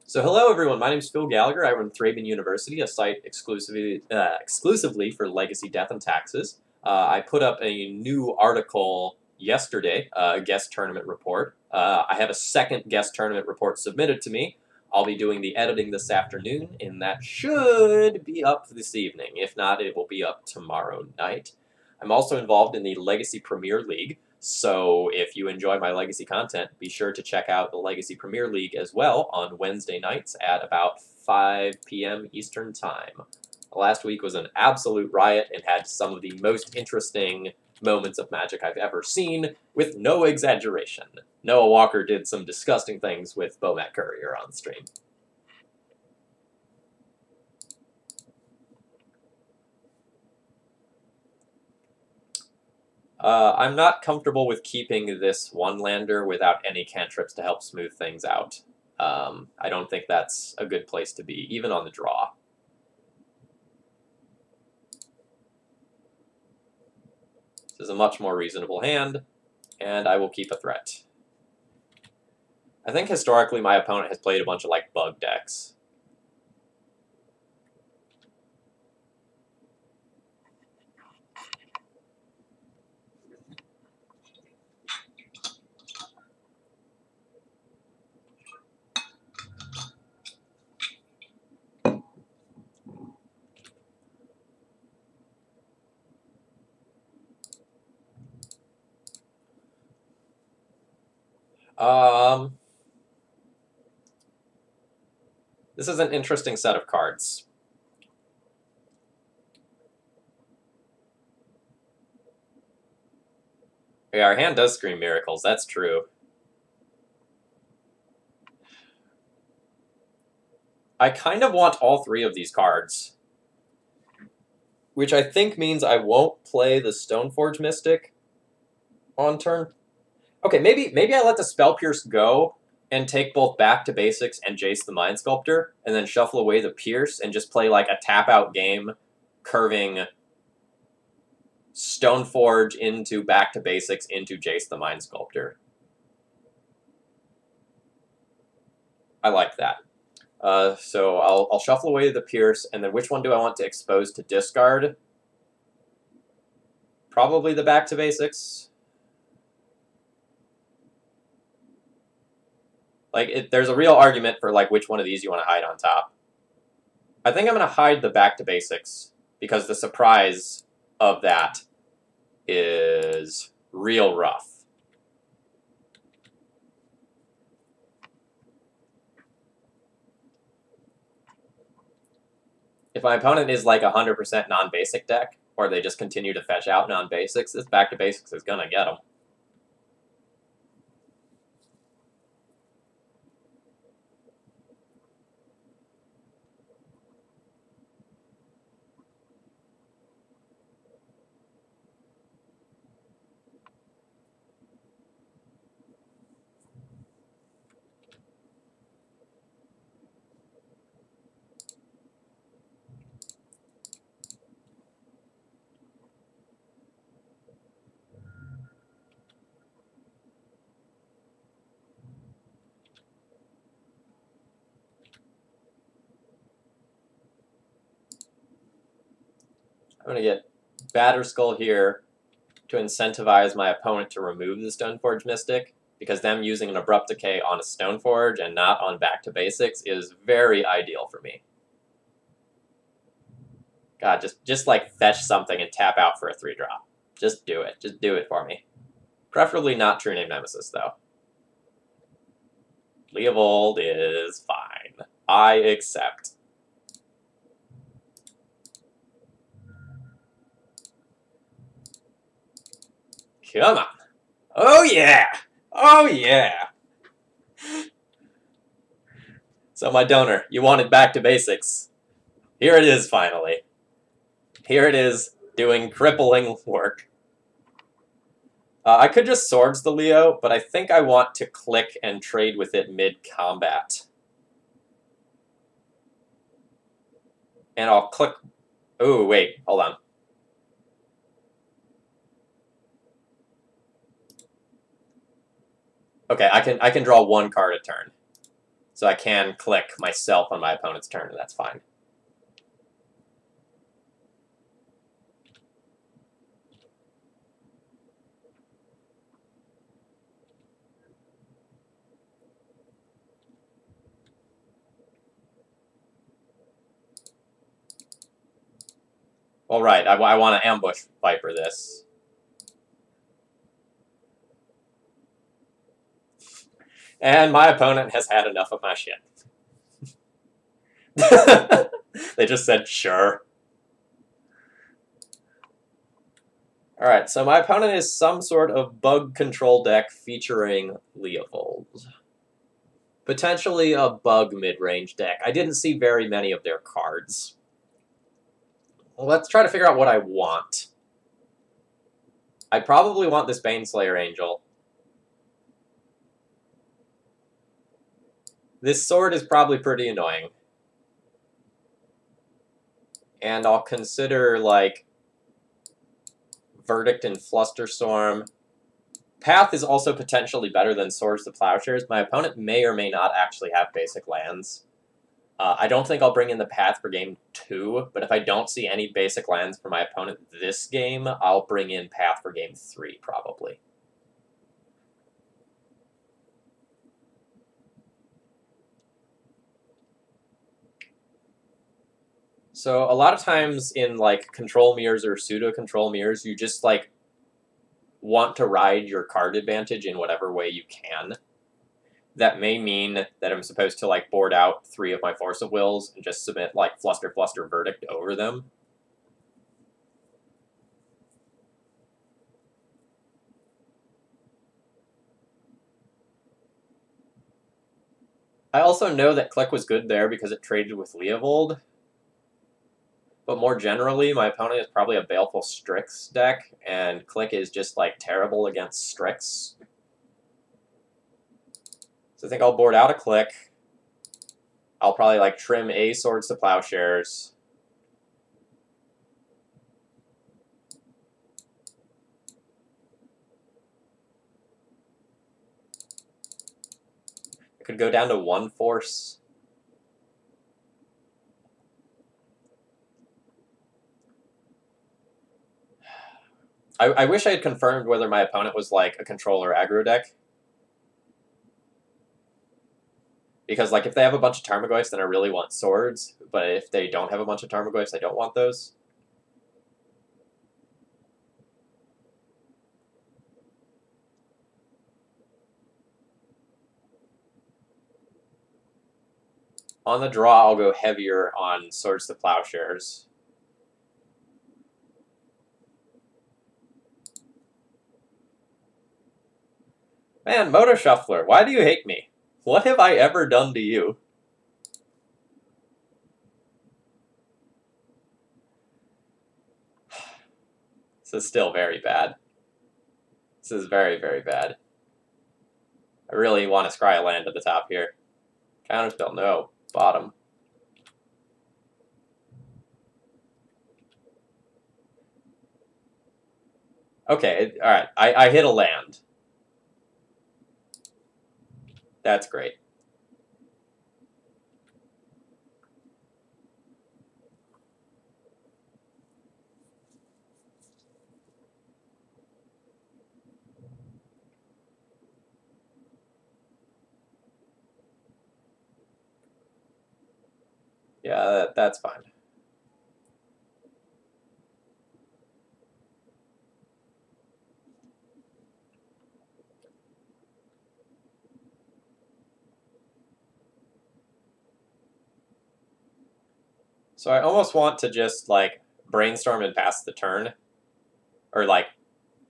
So hello, everyone. My name is Phil Gallagher. I run ThrabenU University, a site exclusively for legacy, death, and taxes. I put up a new article yesterday, a guest tournament report. I have a second guest tournament report submitted to me. I'll be doing the editing this afternoon, and that should be up this evening. If not, it will be up tomorrow night. I'm also involved in the Legacy Premier League, so if you enjoy my Legacy content, be sure to check out the Legacy Premier League as well on Wednesday nights at about 5 p.m. Eastern Time. Last week was an absolute riot and had some of the most interesting moments of Magic I've ever seen, with no exaggeration. Noah Walker did some disgusting things with Matt Courier on stream. I'm not comfortable with keeping this one-lander without any cantrips to help smooth things out. I don't think that's a good place to be, even on the draw. This is a much more reasonable hand, and I will keep a threat. I think historically my opponent has played a bunch of like bug decks. This is an interesting set of cards. Yeah, our hand does scream miracles, that's true. I kind of want all three of these cards, which I think means I won't play the Stoneforge Mystic on turn. Okay, maybe I let the Spell Pierce go and take both Back to Basics and Jace the Mind Sculptor, and then shuffle away the Pierce and just play like a tap-out game, curving Stoneforge into Back to Basics into Jace the Mind Sculptor. I like that. So I'll shuffle away the Pierce, and then which one do I want to expose to discard? Probably the Back to Basics. Like, there's a real argument for like which one of these you want to hide on top. I think I'm going to hide the Back to Basics, because the surprise of that is real rough. If my opponent is like 100% non-basic deck, or they just continue to fetch out non-basics, this Back to Basics is going to get them. I'm going to get Batterskull here to incentivize my opponent to remove the Stoneforge Mystic, because them using an Abrupt Decay on a Stoneforge and not on Back to Basics is very ideal for me. God, just like fetch something and tap out for a 3-drop. Just do it. Just do it for me. Preferably not True-Name Nemesis, though. Leovold is fine. I accept. Come on. Oh, yeah. Oh, yeah. So, my donor, you wanted Back to Basics. Here it is, finally. Here it is, doing crippling work. I could just Swords the Leo, but I think I want to click and trade with it mid-combat. And I'll click... Ooh, wait, hold on. Okay, I can draw one card a turn. So I can click myself on my opponent's turn, and that's fine. All right, I want to ambush Viper this. And my opponent has had enough of my shit. They just said, sure. Alright, so my opponent is some sort of bug control deck featuring Leovold. Potentially a bug mid-range deck. I didn't see very many of their cards. Well, let's try to figure out what I want. I probably want this Baneslayer Angel. This sword is probably pretty annoying. And I'll consider, like, Verdict and Flusterstorm. Path is also potentially better than Swords to Plowshares. My opponent may or may not actually have basic lands. I don't think I'll bring in the Path for game 2, but if I don't see any basic lands for my opponent this game, I'll bring in Path for game 3, probably. So a lot of times in like control mirrors or pseudo control mirrors, you just like want to ride your card advantage in whatever way you can. That may mean that I'm supposed to like board out 3 of my Force of Wills and just submit like Fluster Verdict over them. I also know that Clique was good there because it traded with Leovold. But more generally, my opponent is probably a Baleful Strix deck, and Clique is just, like, terrible against Strix. So So I think I'll board out a Clique. I'll probably like trim a Swords to Plowshares. I could go down to 1 Force. I wish I had confirmed whether my opponent was like a controller aggro deck. Because like if they have a bunch of Tarmogoyfs, then I really want Swords. But if they don't have a bunch of Tarmogoyfs, I don't want those. On the draw, I'll go heavier on Swords to Plowshares. Man, Motor Shuffler, why do you hate me? What have I ever done to you? This is still very bad. This is very, very bad. I really want to scry a land at the top here. Counterspell, no. Bottom. Okay, alright. I hit a land. That's great. Yeah, that's fine. So I almost want to just, like, brainstorm and pass the turn. Or, like,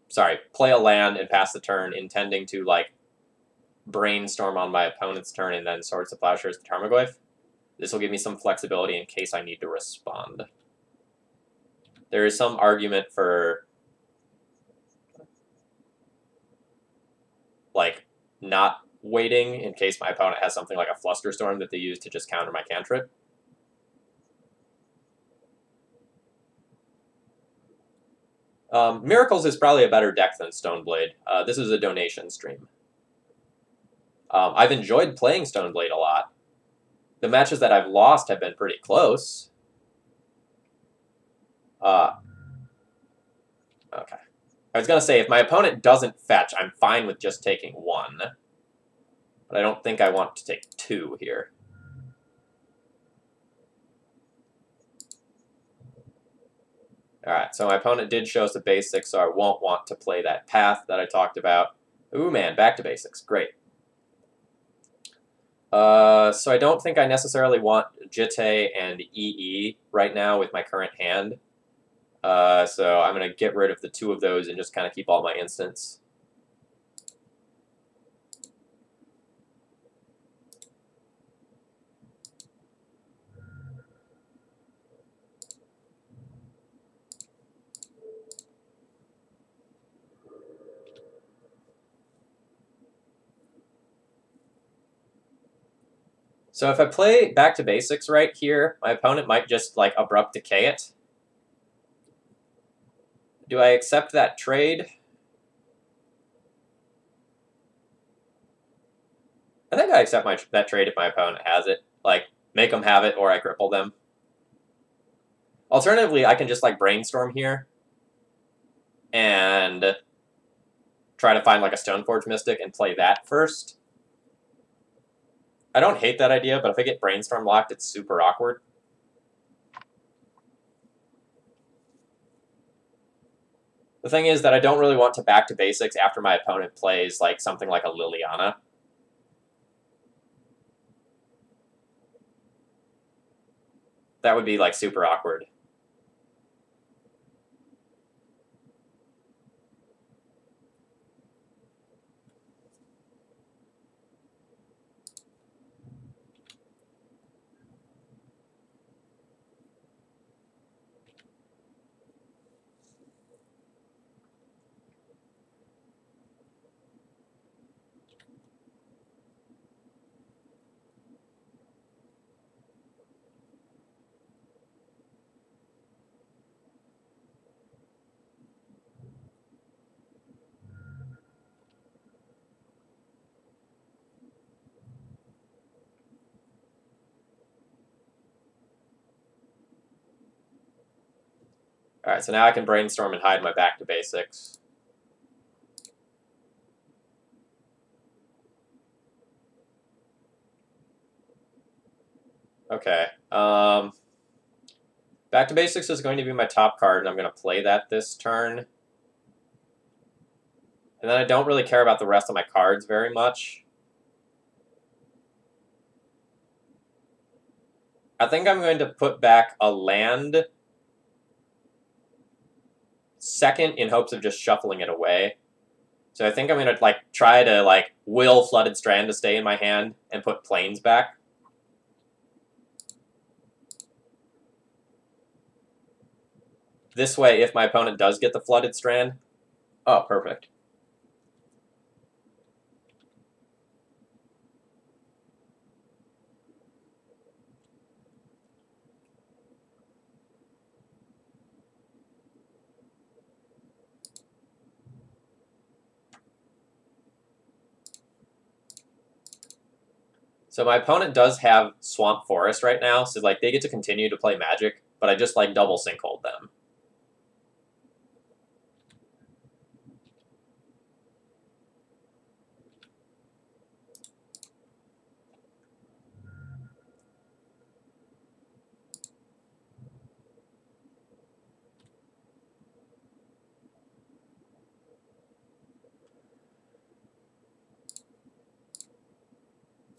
sorry, play a land and pass the turn, intending to, like, brainstorm on my opponent's turn and then Swords to Plowshares the Tarmogoyf. This will give me some flexibility in case I need to respond. There is some argument for, like, not waiting in case my opponent has something like a Flusterstorm that they use to just counter my cantrip. Miracles is probably a better deck than Stoneblade. This is a donation stream. I've enjoyed playing Stoneblade a lot. The matches that I've lost have been pretty close. Okay. I was going to say, if my opponent doesn't fetch, I'm fine with just taking 1. But I don't think I want to take 2 here. Alright, so my opponent did show us the basics, so I won't want to play that path that I talked about. Ooh, man, back to basics. Great. So I don't think I necessarily want Jitte and EE right now with my current hand. So I'm going to get rid of the 2 of those and just kind of keep all my instants. So if I play back to basics right here, my opponent might just, like, abrupt decay it. Do I accept that trade? I think I accept that trade if my opponent has it. Like, make them have it or I cripple them. Alternatively, I can just, like, brainstorm here and try to find, like, a Stoneforge Mystic and play that first. I don't hate that idea, but if I get Brainstorm locked, it's super awkward. The thing is that I don't really want to back to basics after my opponent plays like something like a Liliana. That would be like super awkward. Alright, so now I can Brainstorm and hide my back to basics. Okay. Back to basics is going to be my top card, and I'm going to play that this turn. And then I don't really care about the rest of my cards very much. I think I'm going to put back a land second in hopes of just shuffling it away. So I think I'm going to try to will Flooded Strand to stay in my hand and put Plains back. This way, if my opponent does get the Flooded Strand... Oh, perfect. So my opponent does have Swamp Forest right now, so they get to continue to play Magic, but I just double Sinkhold them.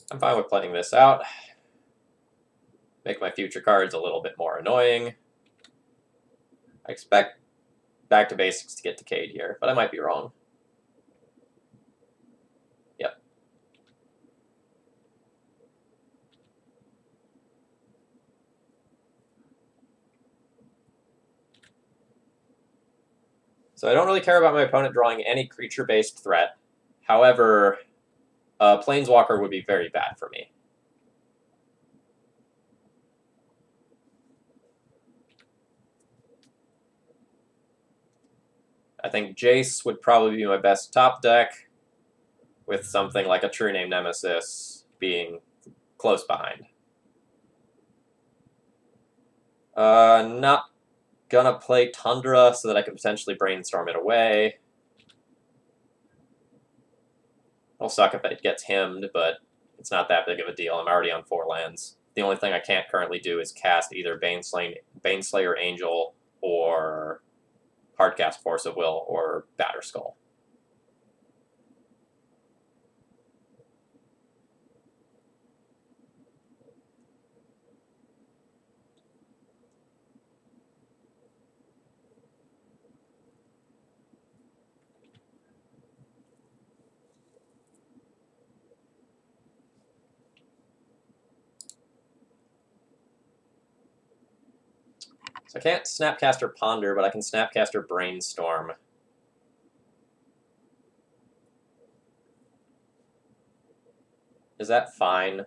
I'm fine with playing this out. Make my future cards a little bit more annoying. I expect Back to Basics to get decayed here, but I might be wrong. Yep. So I don't really care about my opponent drawing any creature-based threat. However, Planeswalker would be very bad for me. I think Jace would probably be my best top deck, with something like a True-Name Nemesis being close behind. Not gonna play Tundra so that I can potentially Brainstorm it away. It'll suck if it gets hemmed, but it's not that big of a deal. I'm already on 4 lands. The only thing I can't currently do is cast either Baneslayer Angel or hardcast Force of Will or Batterskull. So I can't Snapcaster Ponder, but I can Snapcaster Brainstorm. Is that fine?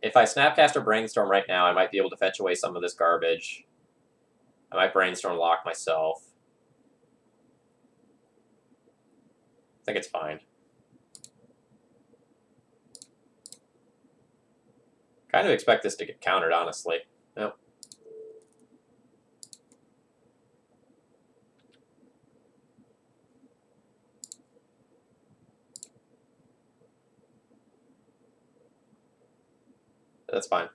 If I Snapcaster Brainstorm right now, I might be able to fetch away some of this garbage. I might Brainstorm lock myself. I think it's fine. Kind of expect this to get countered, honestly. Nope. That's fine.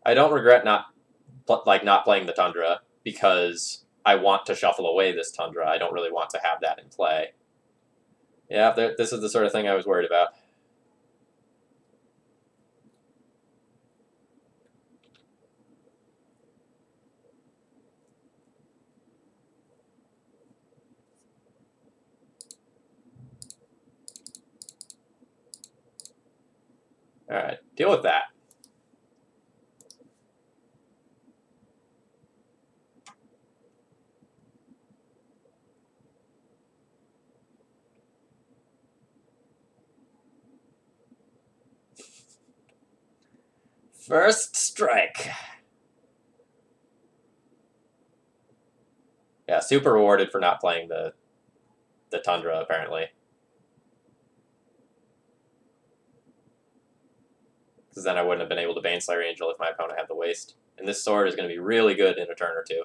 I don't regret not playing the Tundra because I want to shuffle away this Tundra. I don't really want to have that in play. Yeah, this is the sort of thing I was worried about. Alright, deal with that. First strike. Yeah, super rewarded for not playing the Tundra, apparently. because then I wouldn't have been able to Baneslayer Angel if my opponent had the waste. And this sword is going to be really good in a turn or two.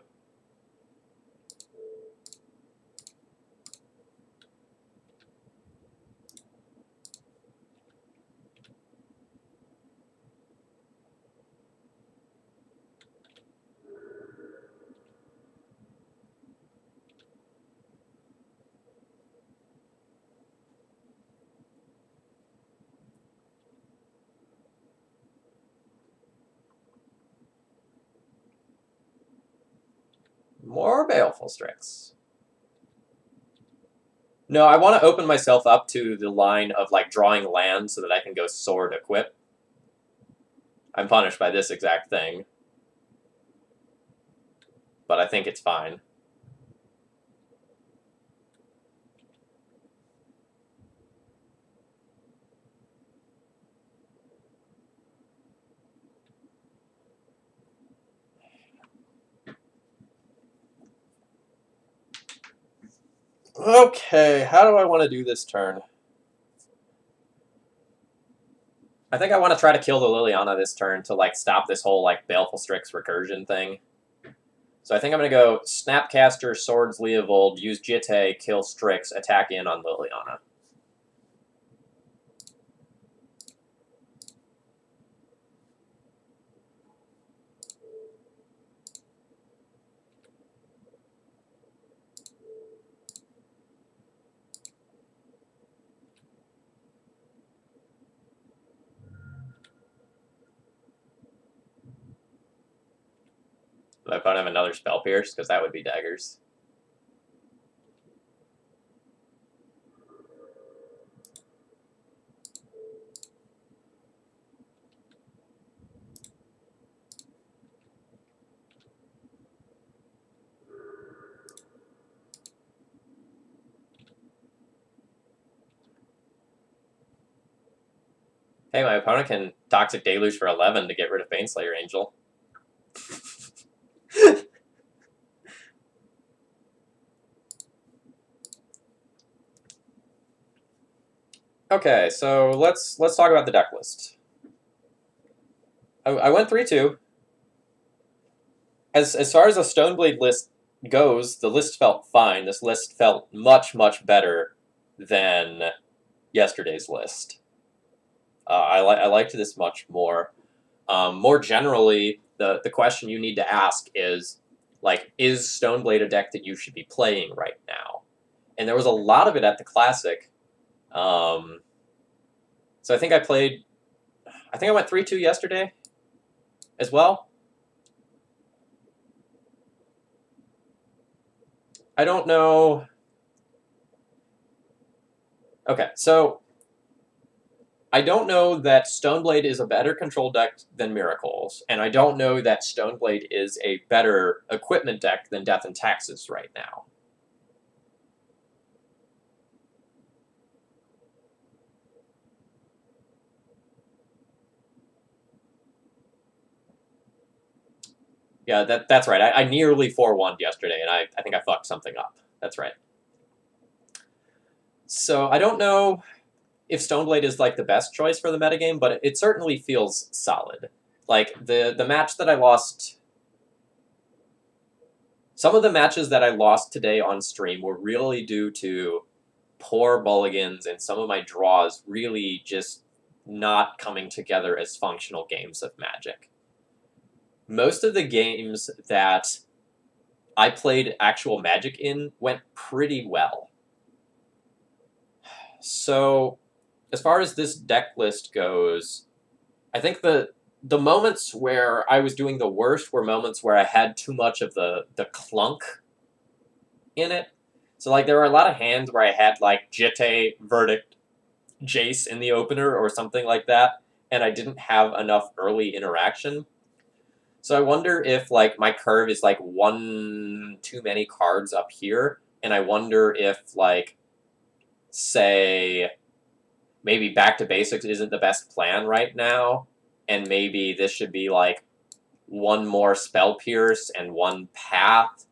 More Baleful Strix. No, I want to open myself up to the line of, like, drawing land so that I can go sword equip. I'm punished by this exact thing. But I think it's fine. Okay, how do I want to do this turn? I think I want to try to kill the Liliana this turn to, like, stop this whole, like, Baleful Strix recursion thing. So I think I'm going to go Snapcaster, Swords, Leovold, use Jitte, kill Strix, attack in on Liliana. Do I put him another Spell Pierce? Because that would be daggers. Hey, my opponent can Toxic Deluge for 11 to get rid of Baneslayer Angel. Okay, so let's talk about the deck list. I went 3-2. As far as the Stoneblade list goes, the list felt fine. This list felt much, much better than yesterday's list. I liked this much more. More generally, the question you need to ask is, like, is Stoneblade a deck that you should be playing right now? And there was a lot of it at the Classic. So I think I went 3-2 yesterday as well. I don't know. Okay, so I don't know that Stoneblade is a better control deck than Miracles, and I don't know that Stoneblade is a better equipment deck than Death and Taxes right now. Yeah, that's right. I nearly 4-1'd yesterday, and I think I fucked something up. That's right. So I don't know if Stoneblade is, like, the best choice for the metagame, but it certainly feels solid. Like, the match that I lost... Some of the matches that I lost today on stream were really due to poor mulligans and some of my draws really just not coming together as functional games of Magic. Most of the games that I played actual Magic in went pretty well. So, as far as this deck list goes, I think the moments where I was doing the worst were moments where I had too much of the clunk in it. So, like, there were a lot of hands where I had, like, Jitte, Verdict, Jace in the opener or something like that, and I didn't have enough early interaction. So I wonder if, like, my curve is, like, one too many cards up here, and I wonder if, like, say, maybe back to basics isn't the best plan right now, and maybe this should be, like, one more Spell Pierce and one Path,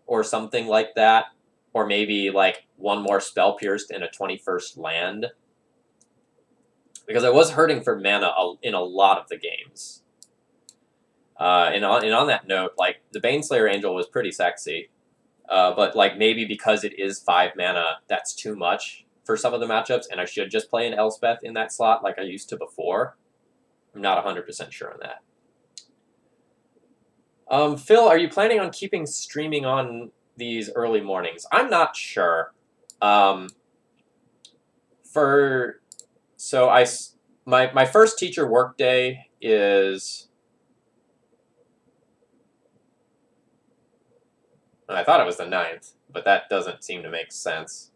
or something like that, or maybe, like, one more Spell Pierced and a 21st land. because I was hurting for mana in a lot of the games. And on that note, like, the Baneslayer Angel was pretty sexy, but like maybe because it is 5 mana, that's too much for some of the matchups, and I should just play an Elspeth in that slot like I used to before. I'm not 100% sure on that. Phil, are you planning on keeping streaming on these early mornings? I'm not sure. My first teacher workday is... I thought it was the 9th, but that doesn't seem to make sense.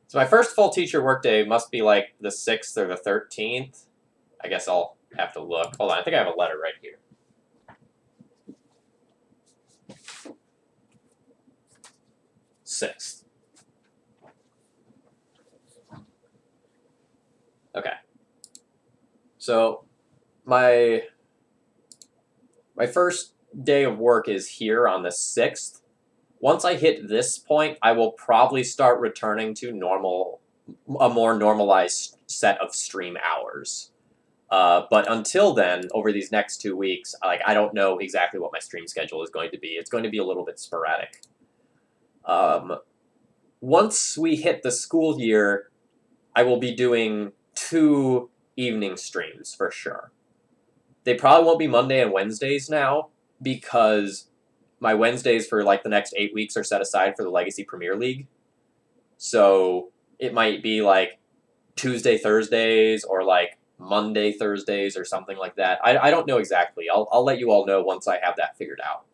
So my first full teacher workday must be like the 6th or the 13th. I guess I'll have to look. Hold on, I think I have a letter right here. Sixth. Okay. So my first day of work is here on the 6th. Once I hit this point, I will probably start returning to a more normalized set of stream hours. But until then, over these next 2 weeks, like, I don't know exactly what my stream schedule is going to be. It's going to be a little bit sporadic. Once we hit the school year, I will be doing 2 evening streams for sure. They probably won't be Monday and Wednesdays now, because my Wednesdays for like the next 8 weeks are set aside for the Legacy Premier League. So it might be like Tuesday, Thursdays, or like Monday, Thursdays, or something like that. I don't know exactly. I'll let you all know once I have that figured out.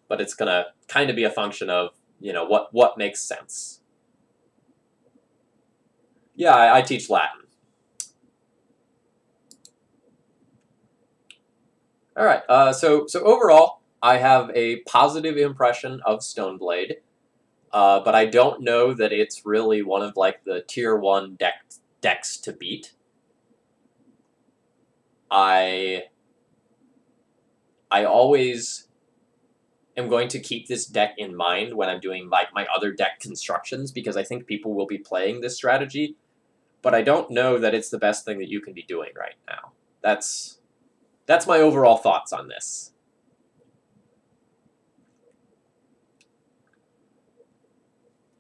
But it's gonna kind of be a function of, you know, what makes sense. Yeah, I teach Latin. All right. So overall, I have a positive impression of Stoneblade, but I don't know that it's really one of like the tier 1 decks to beat. I always am going to keep this deck in mind when I'm doing like my other deck constructions, because I think people will be playing this strategy, but I don't know that it's the best thing that you can be doing right now. That's my overall thoughts on this.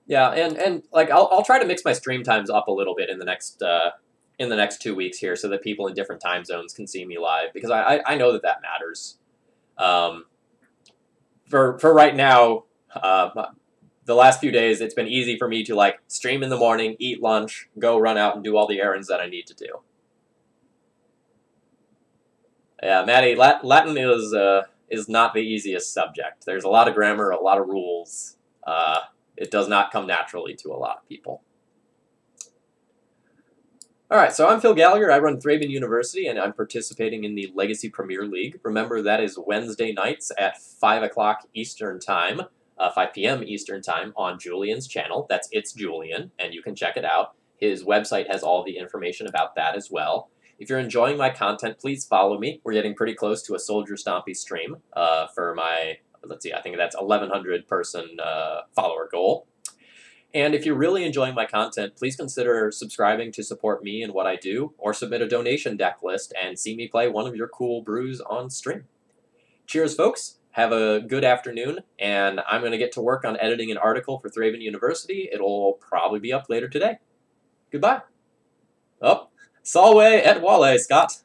Yeah, and like I'll try to mix my stream times up a little bit in the next 2 weeks here, so that people in different time zones can see me live, because I know that matters. For right now, the last few days, it's been easy for me to like stream in the morning, eat lunch, go run out and do all the errands that I need to do. Yeah, Maddie, Latin is not the easiest subject. There's a lot of grammar, a lot of rules. It does not come naturally to a lot of people. All right, so I'm Phil Gallagher. I run ThrabenU University, and I'm participating in the Legacy Premier League. Remember, that is Wednesday nights at 5 o'clock Eastern Time, 5 p.m. Eastern Time on Julian's channel. That's It's Julian, and you can check it out. His website has all the information about that as well. If you're enjoying my content, please follow me. We're getting pretty close to a Soldier Stompy stream for my, let's see, I think that's 1,100 person follower goal. And if you're really enjoying my content, please consider subscribing to support me and what I do, or submit a donation deck list and see me play one of your cool brews on stream. Cheers, folks. Have a good afternoon, and I'm going to get to work on editing an article for ThrabenU University. It'll probably be up later today. Goodbye. Oh, Salve et Wale, Scott.